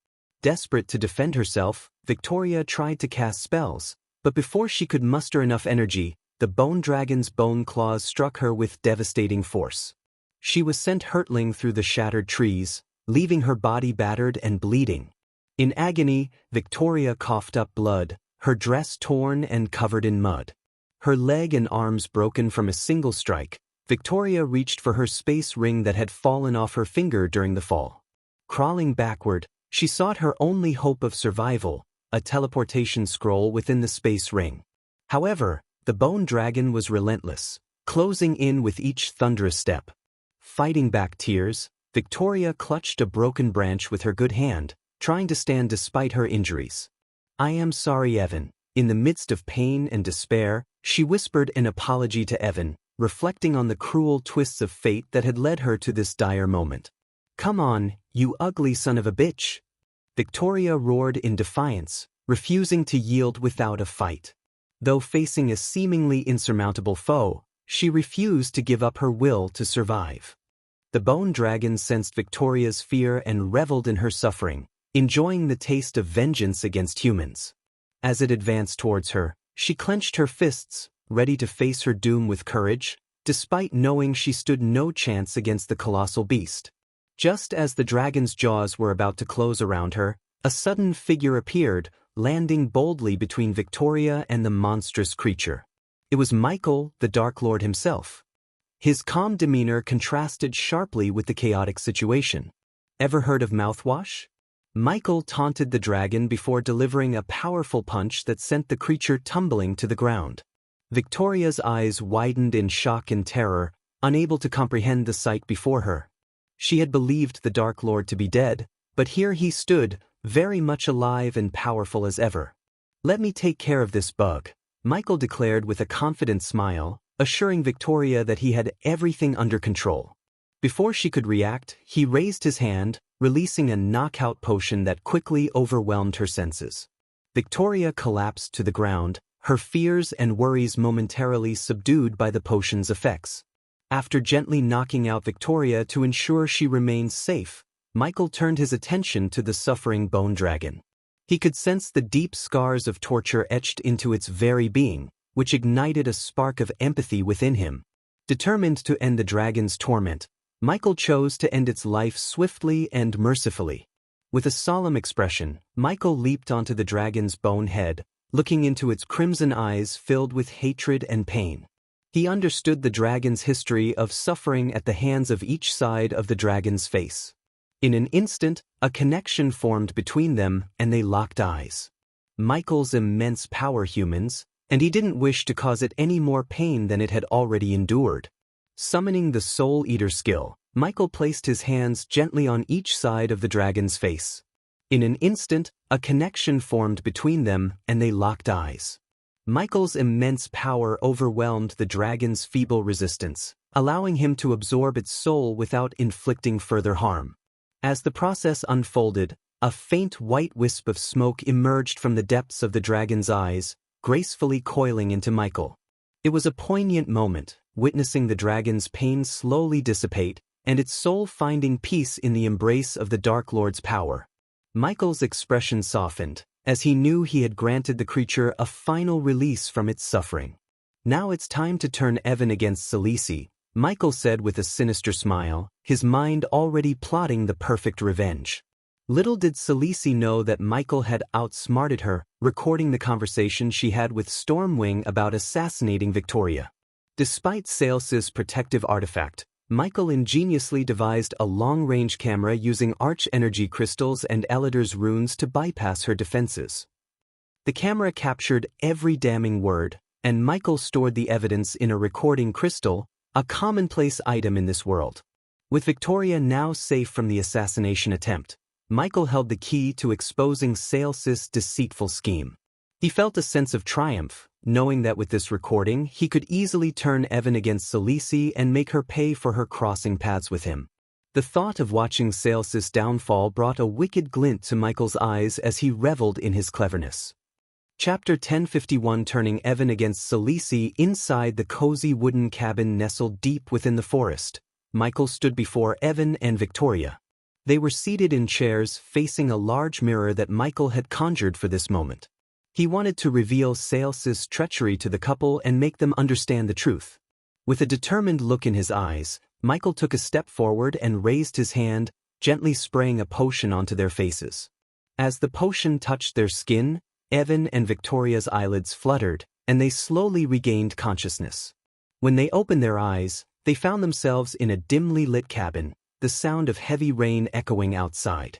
Desperate to defend herself, Victoria tried to cast spells, but before she could muster enough energy, the bone dragon's bone claws struck her with devastating force. She was sent hurtling through the shattered trees, leaving her body battered and bleeding. In agony, Victoria coughed up blood, her dress torn and covered in mud. Her leg and arms broken from a single strike, Victoria reached for her space ring that had fallen off her finger during the fall. Crawling backward, she sought her only hope of survival, a teleportation scroll within the space ring. However, the bone dragon was relentless, closing in with each thunderous step. Fighting back tears, Victoria clutched a broken branch with her good hand, trying to stand despite her injuries. "I am sorry, Evan." In the midst of pain and despair, she whispered an apology to Evan, reflecting on the cruel twists of fate that had led her to this dire moment. "Come on, you ugly son of a bitch!" Victoria roared in defiance, refusing to yield without a fight. Though facing a seemingly insurmountable foe, she refused to give up her will to survive. The bone dragon sensed Victoria's fear and reveled in her suffering, enjoying the taste of vengeance against humans. As it advanced towards her, she clenched her fists, ready to face her doom with courage, despite knowing she stood no chance against the colossal beast. Just as the dragon's jaws were about to close around her, a sudden figure appeared, landing boldly between Victoria and the monstrous creature. It was Michael, the Dark Lord himself. His calm demeanor contrasted sharply with the chaotic situation. Ever heard of mouthwash? Michael taunted the dragon before delivering a powerful punch that sent the creature tumbling to the ground. Victoria's eyes widened in shock and terror, unable to comprehend the sight before her. She had believed the Dark Lord to be dead, but here he stood, very much alive and powerful as ever. "Let me take care of this bug," Michael declared with a confident smile, assuring Victoria that he had everything under control. Before she could react, he raised his hand, releasing a knockout potion that quickly overwhelmed her senses. Victoria collapsed to the ground, her fears and worries momentarily subdued by the potion's effects. After gently knocking out Victoria to ensure she remained safe, Michael turned his attention to the suffering bone dragon. He could sense the deep scars of torture etched into its very being, which ignited a spark of empathy within him. Determined to end the dragon's torment, Michael chose to end its life swiftly and mercifully. With a solemn expression, Michael leaped onto the dragon's bone head, looking into its crimson eyes filled with hatred and pain. He understood the dragon's history of suffering at the hands of each side of the dragon's face. In an instant, a connection formed between them and they locked eyes. Michael's immense power, humans, and he didn't wish to cause it any more pain than it had already endured. Summoning the Soul Eater skill, Michael placed his hands gently on each side of the dragon's face. In an instant, a connection formed between them and they locked eyes. Michael's immense power overwhelmed the dragon's feeble resistance, allowing him to absorb its soul without inflicting further harm. As the process unfolded, a faint white wisp of smoke emerged from the depths of the dragon's eyes, gracefully coiling into Michael. It was a poignant moment, witnessing the dragon's pain slowly dissipate and its soul finding peace in the embrace of the Dark Lord's power. Michael's expression softened, as he knew he had granted the creature a final release from its suffering. "Now it's time to turn Evan against Salisi," Michael said with a sinister smile, his mind already plotting the perfect revenge. Little did Salisi know that Michael had outsmarted her, recording the conversation she had with Stormwing about assassinating Victoria. Despite Sales's protective artifact, Michael ingeniously devised a long-range camera using arch-energy crystals and Elidar's runes to bypass her defenses. The camera captured every damning word, and Michael stored the evidence in a recording crystal, a commonplace item in this world. With Victoria now safe from the assassination attempt, Michael held the key to exposing Sales's deceitful scheme. He felt a sense of triumph, knowing that with this recording he could easily turn Evan against Salisi and make her pay for her crossing paths with him. The thought of watching Sales's downfall brought a wicked glint to Michael's eyes as he reveled in his cleverness. Chapter 1051 Turning Evan against Salisi. Inside the cozy wooden cabin nestled deep within the forest, Michael stood before Evan and Victoria. They were seated in chairs facing a large mirror that Michael had conjured for this moment. He wanted to reveal Sales's treachery to the couple and make them understand the truth. With a determined look in his eyes, Michael took a step forward and raised his hand, gently spraying a potion onto their faces. As the potion touched their skin, Evan and Victoria's eyelids fluttered, and they slowly regained consciousness. When they opened their eyes, they found themselves in a dimly lit cabin, the sound of heavy rain echoing outside.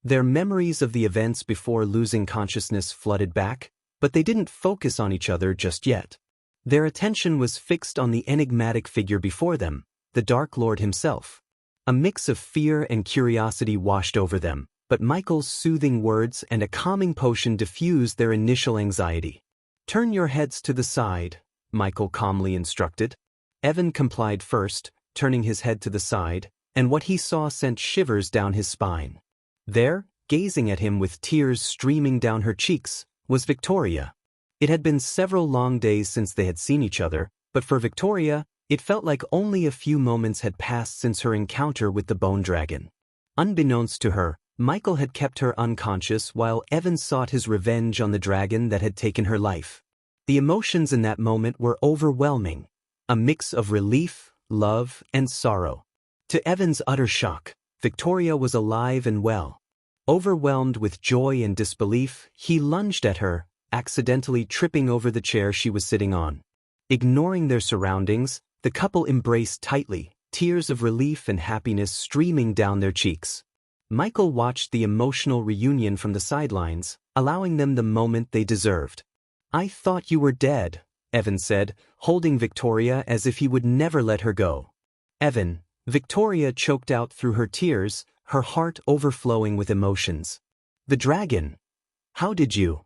Their memories of the events before losing consciousness flooded back, but they didn't focus on each other just yet. Their attention was fixed on the enigmatic figure before them, the Dark Lord himself. A mix of fear and curiosity washed over them, but Michael's soothing words and a calming potion diffused their initial anxiety. "Turn your heads to the side," Michael calmly instructed. Evan complied first, turning his head to the side, and what he saw sent shivers down his spine. There, gazing at him with tears streaming down her cheeks, was Victoria. It had been several long days since they had seen each other, but for Victoria, It felt like only a few moments had passed since her encounter with the bone dragon. Unbeknownst to her, Michael had kept her unconscious while Evan sought his revenge on the dragon that had taken her life. The emotions in that moment were overwhelming, a mix of relief, love, and sorrow. To Evan's utter shock, Victoria was alive and well. Overwhelmed with joy and disbelief, he lunged at her, accidentally tripping over the chair she was sitting on. Ignoring their surroundings, the couple embraced tightly, tears of relief and happiness streaming down their cheeks. Michael watched the emotional reunion from the sidelines, allowing them the moment they deserved. "I thought you were dead," Evan said, holding Victoria as if he would never let her go. "Evan," Victoria choked out through her tears, her heart overflowing with emotions. "The dragon. How did you?"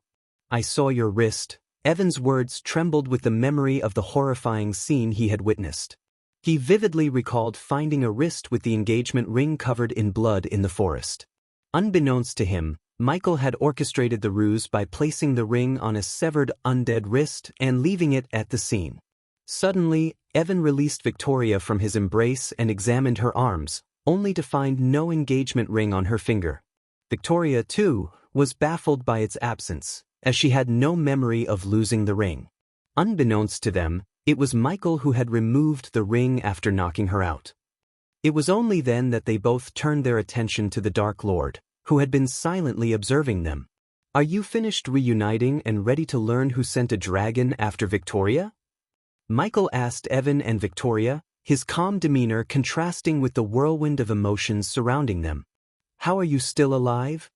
"I saw your wrist." Evan's words trembled with the memory of the horrifying scene he had witnessed. He vividly recalled finding a wrist with the engagement ring covered in blood in the forest. Unbeknownst to him, Michael had orchestrated the ruse by placing the ring on a severed undead wrist and leaving it at the scene. Suddenly, Evan released Victoria from his embrace and examined her arms, only to find no engagement ring on her finger. Victoria, too, was baffled by its absence, as she had no memory of losing the ring. Unbeknownst to them, it was Michael who had removed the ring after knocking her out. It was only then that they both turned their attention to the Dark Lord, who had been silently observing them. "Are you finished reuniting and ready to learn who sent a dragon after Victoria?" Michael asked Evan and Victoria, his calm demeanor contrasting with the whirlwind of emotions surrounding them. "How are you still alive?"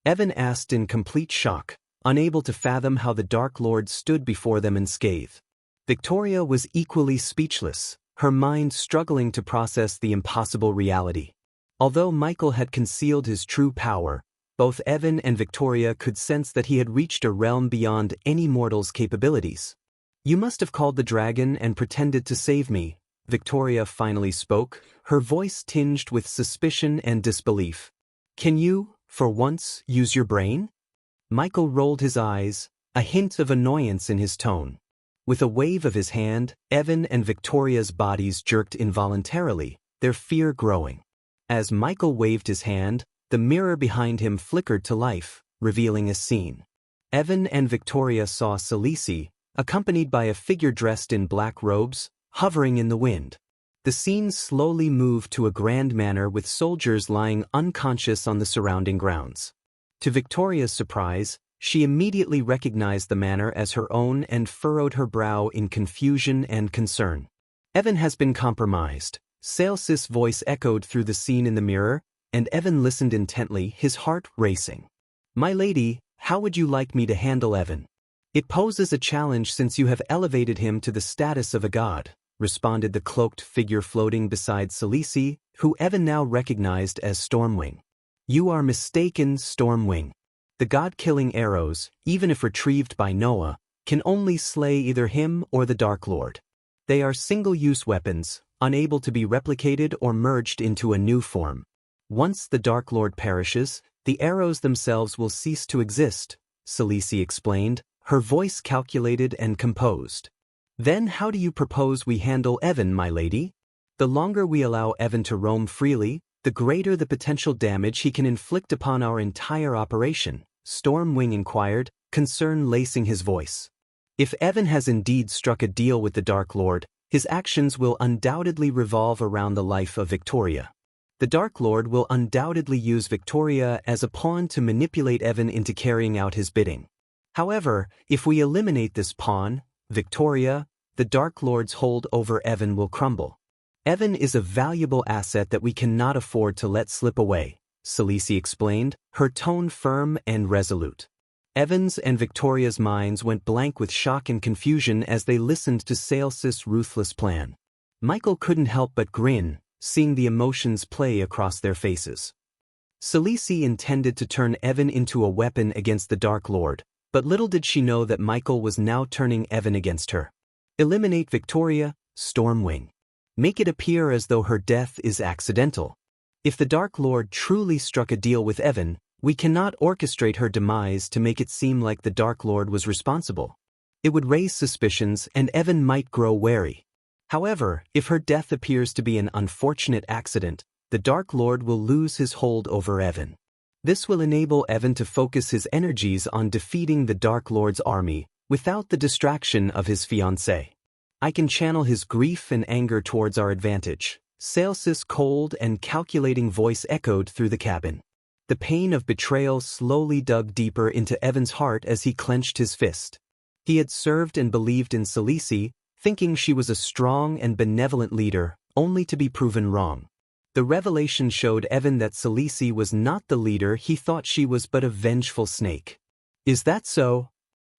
Evan asked in complete shock, unable to fathom how the Dark Lord stood before them unscathed. Victoria was equally speechless, her mind struggling to process the impossible reality. Although Michael had concealed his true power, both Evan and Victoria could sense that he had reached a realm beyond any mortal's capabilities. "You must have called the dragon and pretended to save me," Victoria finally spoke, her voice tinged with suspicion and disbelief. "Can you, for once, use your brain?" Michael rolled his eyes, a hint of annoyance in his tone. With a wave of his hand, Evan and Victoria's bodies jerked involuntarily, their fear growing. As Michael waved his hand, the mirror behind him flickered to life, revealing a scene. Evan and Victoria saw Xianxia, accompanied by a figure dressed in black robes, hovering in the wind. The scene slowly moved to a grand manner with soldiers lying unconscious on the surrounding grounds. To Victoria's surprise, she immediately recognized the manner as her own and furrowed her brow in confusion and concern. "Evan has been compromised," Xianxia's voice echoed through the scene in the mirror, and Evan listened intently, his heart racing. "My lady, how would you like me to handle Evan?" "It poses a challenge since you have elevated him to the status of a god," responded the cloaked figure floating beside Xianxia, who Evan now recognized as Stormwing. "You are mistaken, Stormwing. The god-killing arrows, even if retrieved by Noah, can only slay either him or the Dark Lord. They are single-use weapons, unable to be replicated or merged into a new form. Once the Dark Lord perishes, the arrows themselves will cease to exist," Xianxia explained, her voice calculated and composed. "Then how do you propose we handle Evan, my lady? The longer we allow Evan to roam freely, the greater the potential damage he can inflict upon our entire operation," Stormwing inquired, concern lacing his voice. "If Evan has indeed struck a deal with the Dark Lord, his actions will undoubtedly revolve around the life of Victoria. The Dark Lord will undoubtedly use Victoria as a pawn to manipulate Evan into carrying out his bidding. However, if we eliminate this pawn, Victoria, the Dark Lord's hold over Evan will crumble. Evan is a valuable asset that we cannot afford to let slip away," Xianxia explained, her tone firm and resolute. Evan's and Victoria's minds went blank with shock and confusion as they listened to Xianxia's ruthless plan. Michael couldn't help but grin, seeing the emotions play across their faces. Xianxia intended to turn Evan into a weapon against the Dark Lord, but little did she know that Michael was now turning Evan against her. "Eliminate Victoria, Stormwing. Make it appear as though her death is accidental. If the Dark Lord truly struck a deal with Evan, we cannot orchestrate her demise to make it seem like the Dark Lord was responsible. It would raise suspicions and Evan might grow wary. However, if her death appears to be an unfortunate accident, the Dark Lord will lose his hold over Evan. This will enable Evan to focus his energies on defeating the Dark Lord's army without the distraction of his fiancée. I can channel his grief and anger towards our advantage. Xianxia's cold and calculating voice echoed through the cabin. The pain of betrayal slowly dug deeper into Evan's heart as he clenched his fist. He had served and believed in Xianxia, thinking she was a strong and benevolent leader, only to be proven wrong. The revelation showed Evan that Xianxia was not the leader he thought she was, but a vengeful snake. "Is that so?"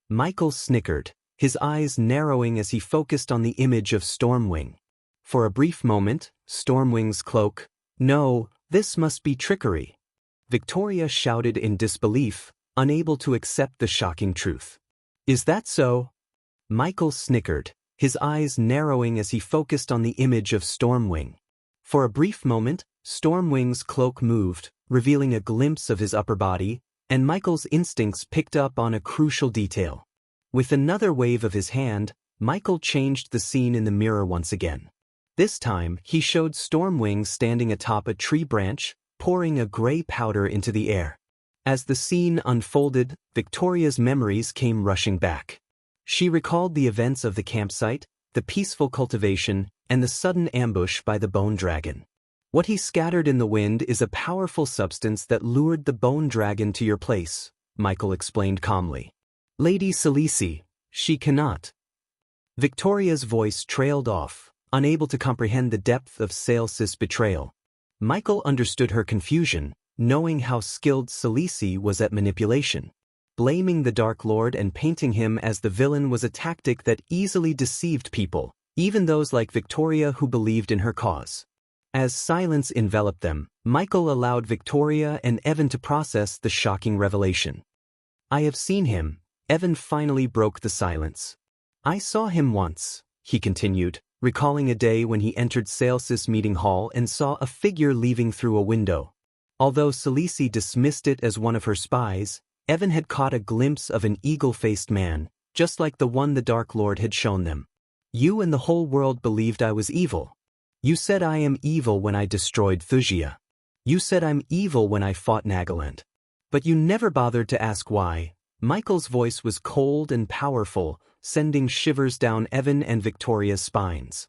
Michael snickered, his eyes narrowing as he focused on the image of Stormwing. For a brief moment, Stormwing's cloak. "No, this must be trickery." Victoria shouted in disbelief, unable to accept the shocking truth. "Is that so?" Michael snickered, his eyes narrowing as he focused on the image of Stormwing. For a brief moment, Stormwing's cloak moved, revealing a glimpse of his upper body, and Michael's instincts picked up on a crucial detail. With another wave of his hand, Michael changed the scene in the mirror once again. This time, he showed Stormwing standing atop a tree branch, pouring a gray powder into the air. As the scene unfolded, Victoria's memories came rushing back. She recalled the events of the campsite, the peaceful cultivation, and the sudden ambush by the bone dragon. "What he scattered in the wind is a powerful substance that lured the bone dragon to your place," Michael explained calmly. "Lady Xianxia, she cannot." Victoria's voice trailed off, unable to comprehend the depth of Xianxia's betrayal. Michael understood her confusion, knowing how skilled Xianxia was at manipulation. Blaming the Dark Lord and painting him as the villain was a tactic that easily deceived people, even those like Victoria who believed in her cause. As silence enveloped them, Michael allowed Victoria and Evan to process the shocking revelation. "I have seen him." Evan finally broke the silence. "I saw him once," he continued, recalling a day when he entered Xianxia's meeting hall and saw a figure leaving through a window. Although Xianxia dismissed it as one of her spies, Evan had caught a glimpse of an eagle-faced man, just like the one the Dark Lord had shown them. "You and the whole world believed I was evil. You said I am evil when I destroyed Wuxia. You said I'm evil when I fought Nagaland. But you never bothered to ask why." Michael's voice was cold and powerful, sending shivers down Evan and Victoria's spines.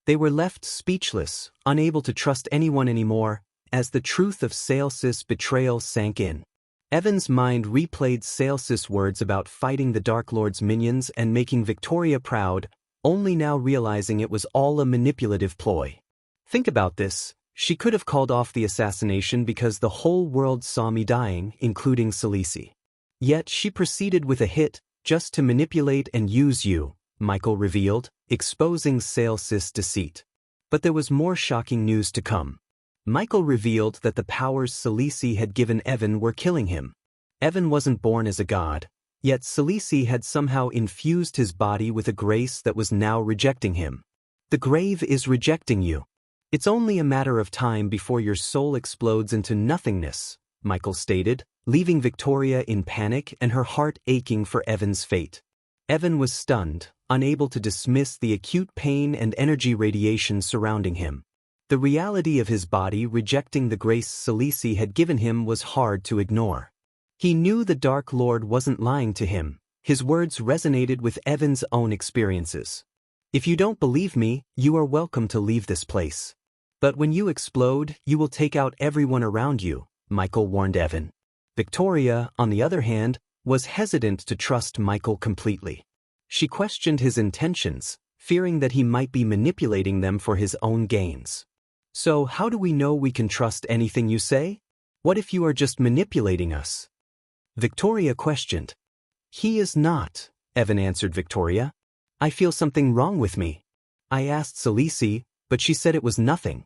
They were left speechless, unable to trust anyone anymore, as the truth of Xianxia's betrayal sank in. Evan's mind replayed Xianxia's words about fighting the Dark Lord's minions and making Victoria proud, only now realizing it was all a manipulative ploy. "Think about this. She could have called off the assassination because the whole world saw me dying, including Xianxia. Yet she proceeded with a hit, just to manipulate and use you," Michael revealed, exposing Xianxia's deceit. But there was more shocking news to come. Michael revealed that the powers Xianxia had given Evan were killing him. Evan wasn't born as a god, yet Xianxia had somehow infused his body with a grace that was now rejecting him. "The grave is rejecting you. It's only a matter of time before your soul explodes into nothingness," Michael stated, leaving Victoria in panic and her heart aching for Evan's fate. Evan was stunned, unable to dismiss the acute pain and energy radiation surrounding him. The reality of his body rejecting the grace Xianxia had given him was hard to ignore. He knew the Dark Lord wasn't lying to him. His words resonated with Evan's own experiences. "If you don't believe me, you are welcome to leave this place. But when you explode, you will take out everyone around you," Michael warned Evan. Victoria, on the other hand, was hesitant to trust Michael completely. She questioned his intentions, fearing that he might be manipulating them for his own gains. "So how do we know we can trust anything you say? What if you are just manipulating us?" Victoria questioned. "He is not," Evan answered Victoria. "I feel something wrong with me. I asked Xianxia, but she said it was nothing.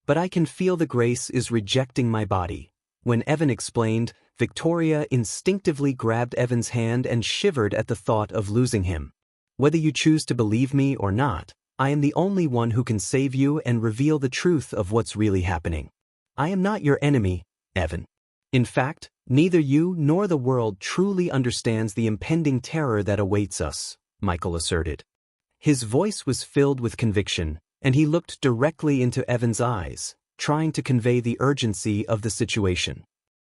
But I can feel the grace is rejecting my body." When Evan explained, Victoria instinctively grabbed Evan's hand and shivered at the thought of losing him. "Whether you choose to believe me or not, I am the only one who can save you and reveal the truth of what's really happening. I am not your enemy, Evan. In fact, neither you nor the world truly understands the impending terror that awaits us," Michael asserted. His voice was filled with conviction, and he looked directly into Evan's eyes, trying to convey the urgency of the situation.